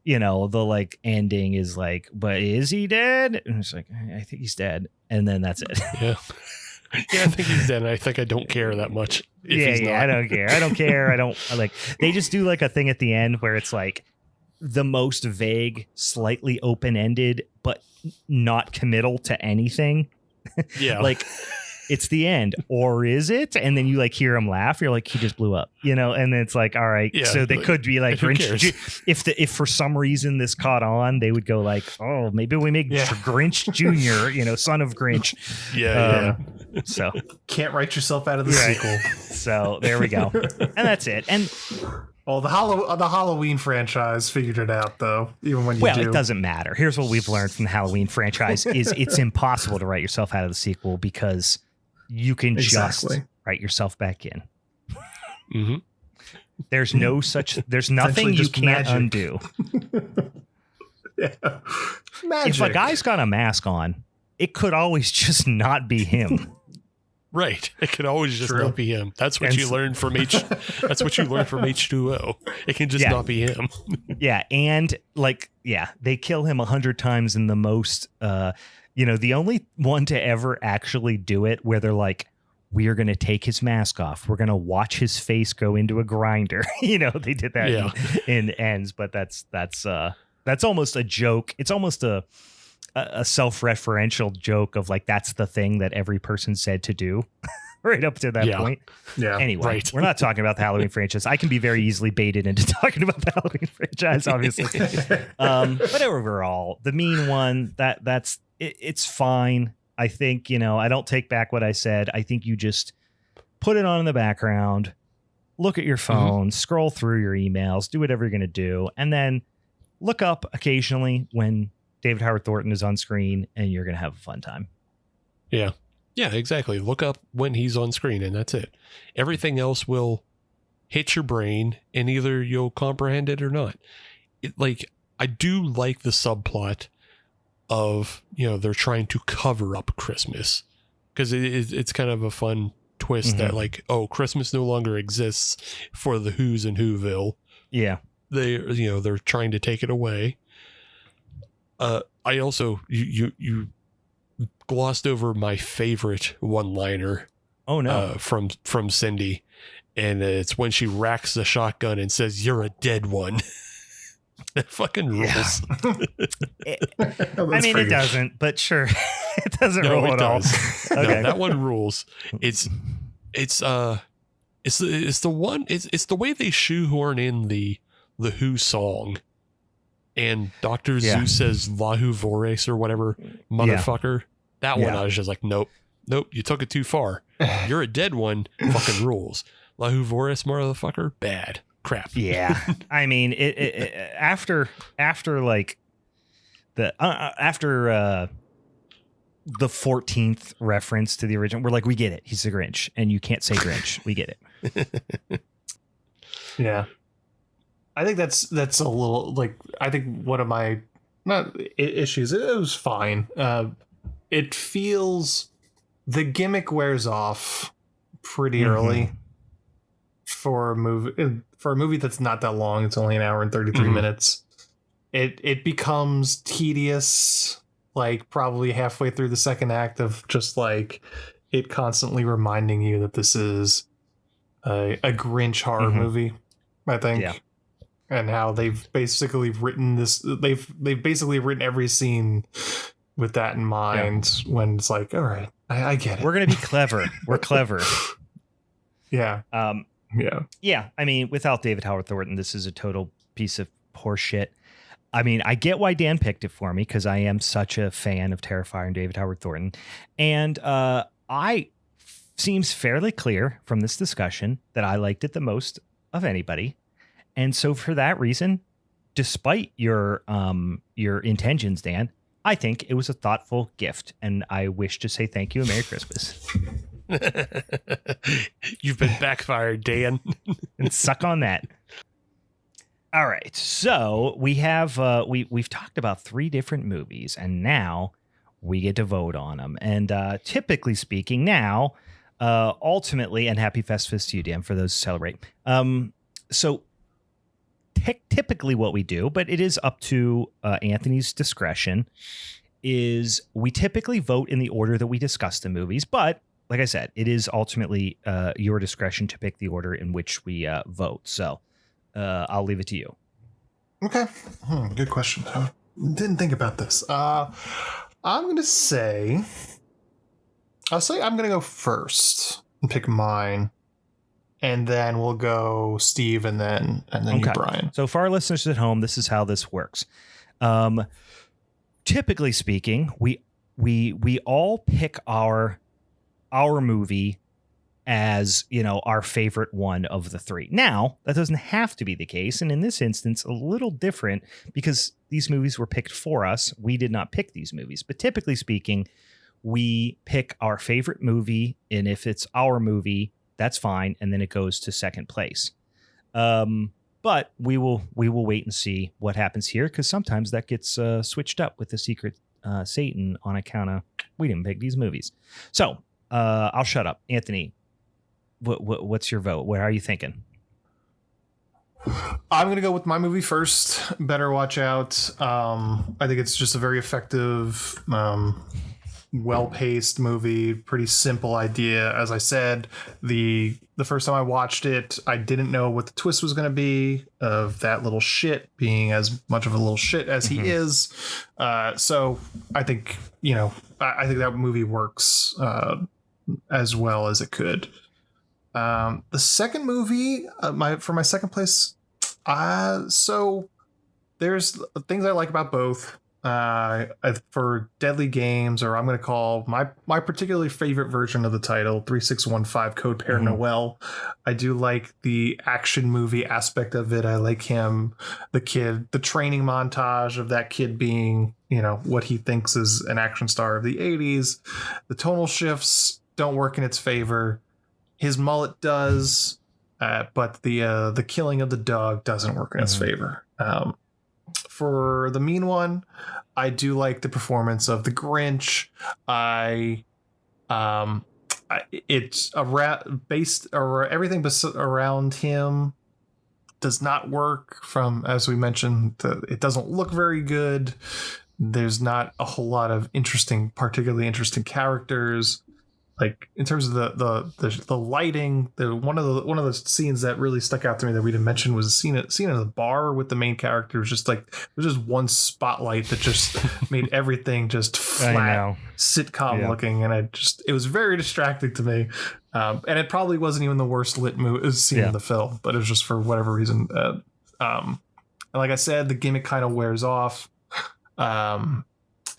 the like ending is like, but is he dead? And it's like, I think he's dead. And then that's it. Yeah. Yeah, I think he's dead. And I think I don't care that much. I don't care. They just do like a thing at the end where it's like the most vague, slightly open-ended, but not committal to anything. Yeah. Like it's the end, or is it? And then you like hear him laugh. You're like, he just blew up, and then it's like, all right. Yeah, so they could be like, Grinch. If for some reason this caught on, they would go like, oh, maybe we make Grinch Jr., son of Grinch. Yeah. So can't write yourself out of the sequel. So there we go. And that's it. And well, the Halloween franchise figured it out, though, even when you do. Well, it doesn't matter. Here's what we've learned from the Halloween franchise is it's impossible to write yourself out of the sequel because you can just write yourself back in. Mm-hmm. There's nothing you can't undo. Yeah. Magic. If a guy's got a mask on, it could always just not be him. Right. It can always just not be him. That's what you learned from that's what you learned from H2O. It can just not be him. Yeah. And they kill him 100 times in the most, the only one to ever actually do it where they're like, we are going to take his mask off. We're going to watch his face go into a grinder. They did that in Ends, but that's almost a joke. It's almost a self-referential joke of like, that's the thing that every person said to do right up to that point. Yeah. Anyway, we're not talking about the Halloween franchise. I can be very easily baited into talking about the Halloween franchise, obviously. But overall, the mean one, it's fine. I think, I don't take back what I said. I think you just put it on in the background, look at your phone, scroll through your emails, do whatever you're going to do, and then look up occasionally when David Howard Thornton is on screen, and you're going to have a fun time. Yeah. Yeah, exactly. Look up when he's on screen, and that's it. Everything else will hit your brain, and either you'll comprehend it or not. I do like the subplot of, they're trying to cover up Christmas, because it's kind of a fun twist that like, oh, Christmas no longer exists for the Who's in Whoville. Yeah. They're trying to take it away. I also, you glossed over my favorite one-liner. Oh no. From Cindy, and it's when she racks the shotgun and says, "You're a dead one." That fucking rules. Yeah. I mean, it doesn't, but sure, it doesn't roll at all. Okay, no, that one rules. It's the way they shoehorn in the Who song, and Dr. Zeus says "Lahu Vorace" or whatever, motherfucker. Yeah. That one, I was just like, nope, you took it too far. You're a dead one. Fucking rules. Lahu Vorace, motherfucker, bad. Crap. Yeah. I mean, after like the 14th reference to the original, we're like, we get it. He's the Grinch, and you can't say Grinch. We get it. Yeah. I think that's a little like, I think one of my issues, it was fine. It feels, the gimmick wears off pretty early for a movie that's not that long. It's only an hour and 33 minutes. It becomes tedious, like probably halfway through the second act, of just like it constantly reminding you that this is a Grinch horror movie, I think. Yeah. And how they've basically written this, they've basically written every scene with that in mind, when it's like, all right, I get it. We're going to be clever. We're clever. Yeah. Yeah. I mean, without David Howard Thornton, this is a total piece of horseshit. I mean, I get why Dan picked it for me, because I am such a fan of Terrifier and David Howard Thornton. And seems fairly clear from this discussion that I liked it the most of anybody. And so for that reason, despite your intentions, Dan, I think it was a thoughtful gift, and I wish to say thank you and Merry Christmas. You've been backfired, Dan. And suck on that. All right, so we have we've talked about 3 different movies, and now we get to vote on them. And typically speaking, now, ultimately, and happy Festivus to you, Dan, for those who celebrate. So typically what we do, but it is up to Anthony's discretion, is we typically vote in the order that we discuss the movies. But like I said, it is ultimately your discretion to pick the order in which we vote. So I'll leave it to you. Okay. Good question. I didn't think about this. I'm going to say I'm going to go first and pick mine. And then we'll go Steve, and then you, Brian. So for our listeners at home, this is how this works. Typically speaking, we all pick our movie as, our favorite one of the 3. Now, that doesn't have to be the case, and in this instance, a little different, because these movies were picked for us. We did not pick these movies, but typically speaking, we pick our favorite movie, and if it's our movie, that's fine, and then it goes to second place. But we will wait and see what happens here, because sometimes that gets switched up with the secret Satan on account of we didn't pick these movies. So I'll shut up. Anthony, what's your vote? What are you thinking? I'm going to go with my movie first, Better Watch Out. I think it's just a very effective, well-paced movie, pretty simple idea. As I said, the first time I watched it, I didn't know what the twist was going to be, of that little shit being as much of a little shit as he is. So I think, I think that movie works as well as it could. The second movie, for my second place, so there's things I like about both. For Deadly Games, or I'm going to call my particularly favorite version of the title, 3615 Code Pere Noel. I do like the action movie aspect of it. I like him, the kid, the training montage of that kid being, what he thinks is an action star of the 80s. The tonal shifts don't work in its favor. His mullet does, but the killing of the dog doesn't work in its favor. For the mean one, I do like the performance of the Grinch. It's everything around him does not work. From, as we mentioned, it doesn't look very good. There's not a whole lot of particularly interesting characters. Like, in terms of the lighting, one of the scenes that really stuck out to me that we didn't mention was a scene in the bar with the main characters. Just like, there's just one spotlight that just made everything just flat, sitcom looking, and it was very distracting to me. And it probably wasn't even the worst lit scene in the film, but it was just for whatever reason. And like I said, the gimmick kind of wears off.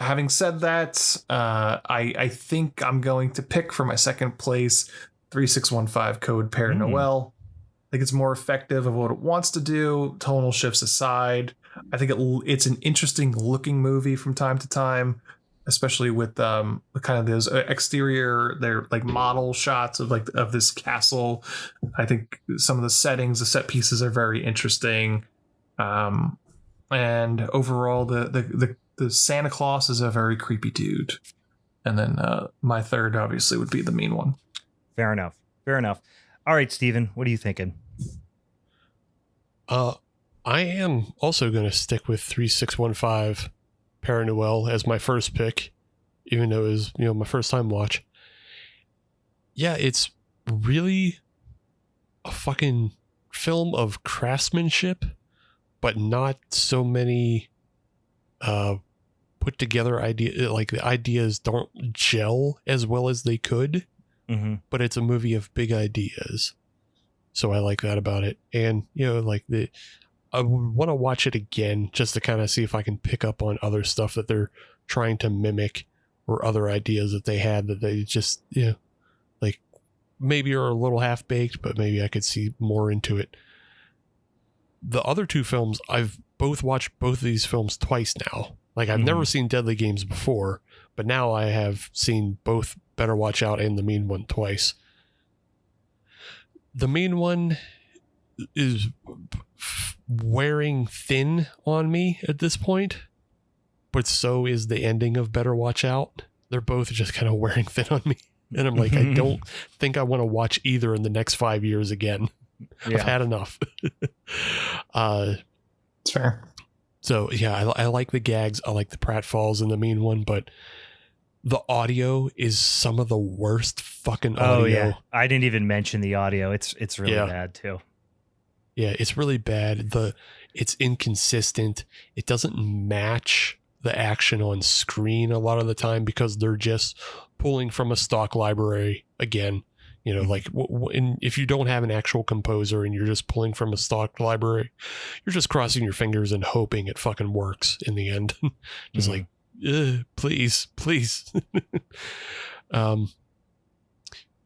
Having said that, I think I'm going to pick for my second place 3615 code Pere Noel. I think it's more effective of what it wants to do, tonal shifts aside. I think it's an interesting looking movie from time to time, especially with kind of those exterior, they're like model shots of this castle. I think some of the settings, the set pieces are very interesting. And overall, the Santa Claus is a very creepy dude. And then my third obviously would be the mean one. Fair enough. All right, Steven, what are you thinking? I am also going to stick with 3615 Pere Noel as my first pick, even though it was, my first time watch. Yeah, it's really a fucking film of craftsmanship, but not so many put together ideas. Like, the ideas don't gel as well as they could, but it's a movie of big ideas. So I like that about it. And, I want to watch it again just to kind of see if I can pick up on other stuff that they're trying to mimic, or other ideas that they had that they just, like, maybe are a little half baked, but maybe I could see more into it. The other two films, I've watched both of these films twice now. Like, I've never seen Deadly Games before, but now I have seen both Better Watch Out and The Mean One twice. The Mean One is wearing thin on me at this point, but so is the ending of Better Watch Out. They're both just kind of wearing thin on me. And I'm like, I don't think I want to watch either in the next 5 years again. Yeah. I've had enough. It's fair. So yeah, I like the gags. I like the pratfalls in The Mean One, but the audio is some of the worst fucking audio. Oh yeah, I didn't even mention the audio. It's really bad too. Yeah, it's really bad. It's inconsistent. It doesn't match the action on screen a lot of the time because they're just pulling from a stock library again. Like if you don't have an actual composer and you're just pulling from a stock library, you're just crossing your fingers and hoping it fucking works in the end. Just like, please.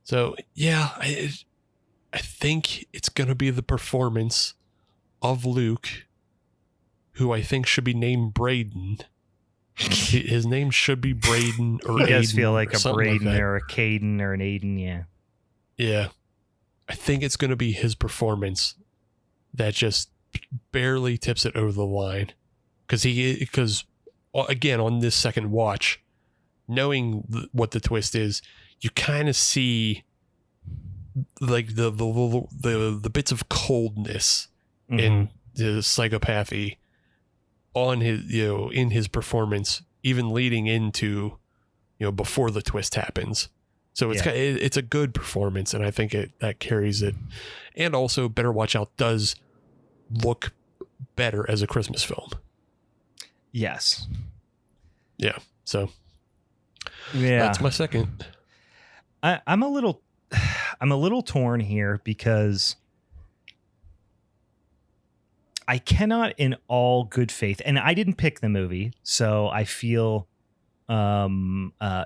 So yeah, I think it's going to be the performance of Luke, who I think should be named Braden. His name should be Braden or Aiden. He does feel like a Braden or a Caden or an Aiden, yeah. Yeah. I think it's going to be his performance that just barely tips it over the line. Because again, on this second watch, knowing what the twist is, you kind of see like the bits of coldness and the psychopathy on his, in his performance, even leading into, before the twist happens. So it's a good performance, and I think that carries it. And also, Better Watch Out does look better as a Christmas film. Yes. Yeah. So that's my second. I'm a little torn here because I cannot, in all good faith, and I didn't pick the movie, so I feel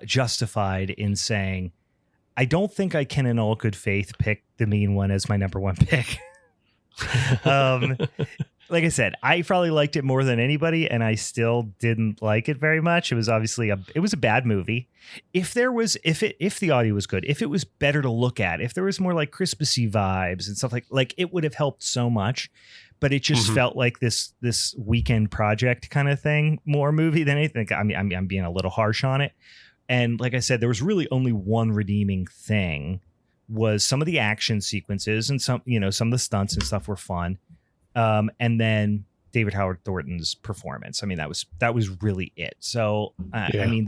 justified in saying I don't think I can, in all good faith, pick The Mean One as my number one pick. like I said, I probably liked it more than anybody, and I still didn't like it very much. It was obviously it was a bad movie. If the audio was good, if it was better to look at, if there was more like Christmassy vibes and stuff like it would have helped so much. But it just felt like this weekend project kind of thing, more movie than anything. I mean, I'm being a little harsh on it. And like I said, there was really only one redeeming thing, was some of the action sequences and some of the stunts and stuff were fun. And then David Howard Thornton's performance. I mean, that was really it. So, I mean,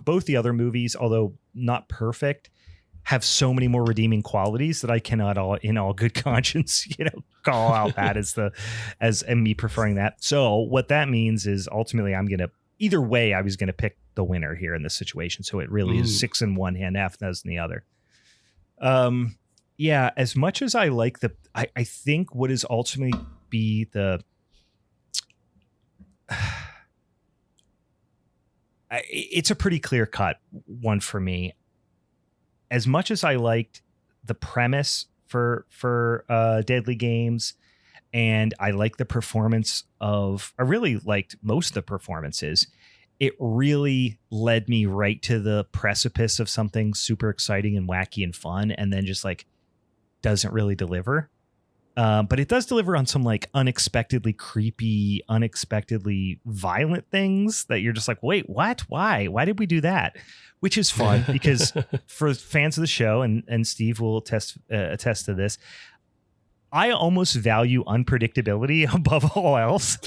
both the other movies, although not perfect, have so many more redeeming qualities that I cannot in all good conscience, call out that as me preferring that. So what that means is ultimately either way, I was going to pick the winner here in this situation. So it really is 6 in one hand, half dozen in the other. Yeah, as much as I like I think what is ultimately be the it's a pretty clear cut one for me. As much as I liked the premise for Deadly Games, and I like the performance I really liked most of the performances, it really led me right to the precipice of something super exciting and wacky and fun, and then just like doesn't really deliver. But it does deliver on some like unexpectedly creepy, unexpectedly violent things that you're just like, wait, what? Why did we do that? Which is fun because for fans of the show, and Steve will attest to this, I almost value unpredictability above all else.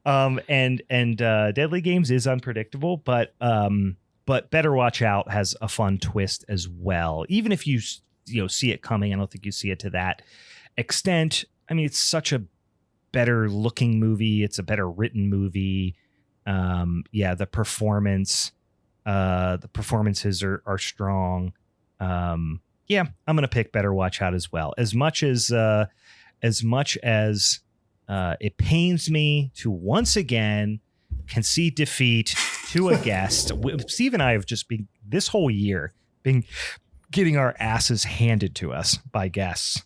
And Deadly Games is unpredictable, but Better Watch Out has a fun twist as well. Even if you see it coming, I don't think you see it to that extent. I mean, it's such a better looking movie. It's a better written movie. The performances are strong. I'm going to pick Better Watch Out as well. As much as it pains me to once again concede defeat to a guest. Steve and I have just been this whole year been getting our asses handed to us by guests.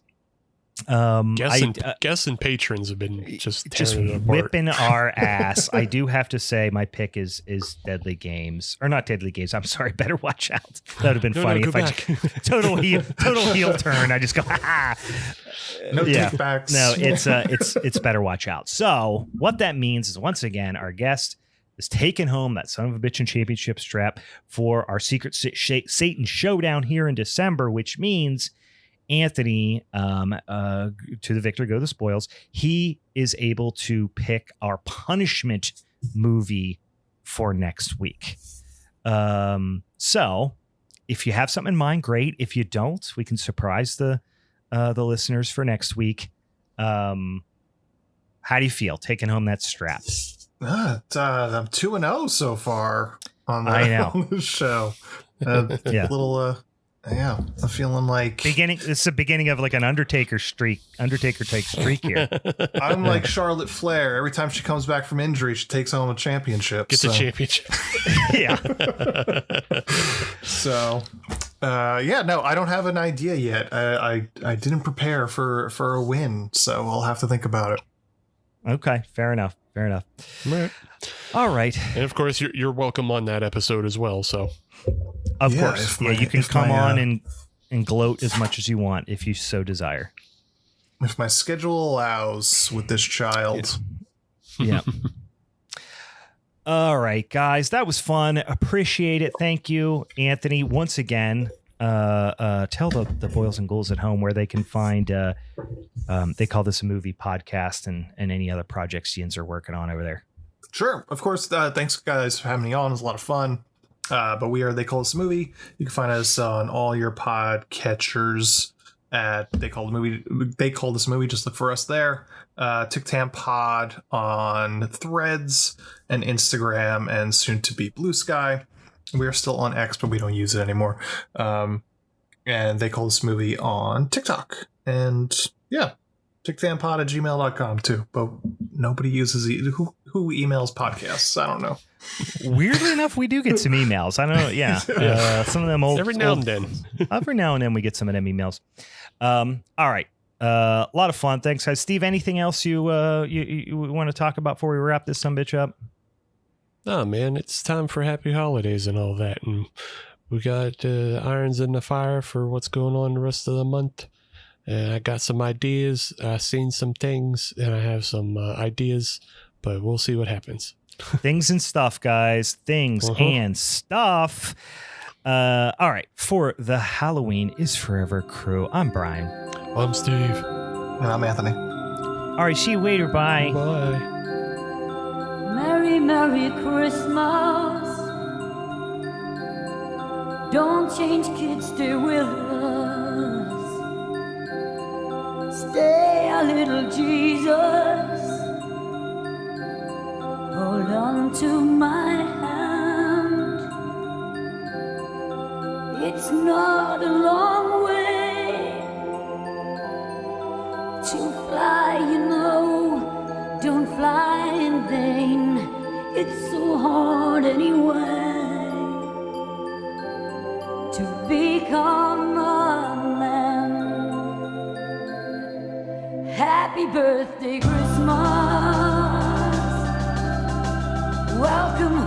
Guests and patrons have been just whipping our ass. I do have to say my pick is Deadly Games, or not Deadly Games. I'm sorry, Better Watch Out. That would have been funny if total heel turn. I just go, no takebacks. No, it's Better Watch Out. So what that means is, once again, our guest is taking home that son of a bitchin' championship strap for our Secret Satan Showdown here in December, which means Anthony, to the victor go the spoils. He is able to pick our punishment movie for next week. So if you have something in mind, great. If you don't, we can surprise the listeners for next week. How do you feel taking home that strap? I'm 2-0 so far on the show. I'm feeling like it's the beginning of like an Undertaker type streak here. I'm like Charlotte Flair. Every time she comes back from injury, she takes home a championship. Gets a championship. Yeah. So, I don't have an idea yet. I didn't prepare for a win, so I'll have to think about it. Okay, fair enough. All right. And of course, you're welcome on that episode as well. So, of course, you can come on and gloat as much as you want if you so desire. If my schedule allows, with this child. Yeah. All right, guys, that was fun. Appreciate it. Thank you, Anthony. Once again, tell the boils and ghouls at home where they can find. They call this a movie podcast and any other projects yins are working on over there. Sure, of course. Thanks, guys, for having me on. It was a lot of fun. But They Call This a Movie. You can find us on all your podcatchers at They Call This a Movie. Just look for us there. TikTam Pod on Threads and Instagram, and soon to be Blue Sky. We are still on X, but we don't use it anymore. And They Call This Movie on TikTok. And TikTamPod@gmail.com too. But nobody uses who emails podcasts. I don't know. Weirdly enough, we do get some emails. I don't know. Yeah. Some of them every now and then. Every now and then we get some of them emails. All right. A lot of fun. Thanks, guys. Steve, anything else you want to talk about before we wrap this sumbitch up? Oh, man, it's time for happy holidays and all that. And we got irons in the fire for what's going on the rest of the month. And I got some ideas. I've seen some things, and I have some ideas, but we'll see what happens. Things and stuff, guys. Things and stuff. All right. For the Halloween is Forever crew, I'm Brian. I'm Steve. And I'm Anthony. All right. See you later. Bye. Bye. Merry, Merry Christmas. Don't change, kids, stay with us. Stay a little, Jesus. Hold on to my hand. It's not a long way to fly, you know. Don't fly in vain. It's so hard anyway to become a man. Happy birthday, Christmas. Welcome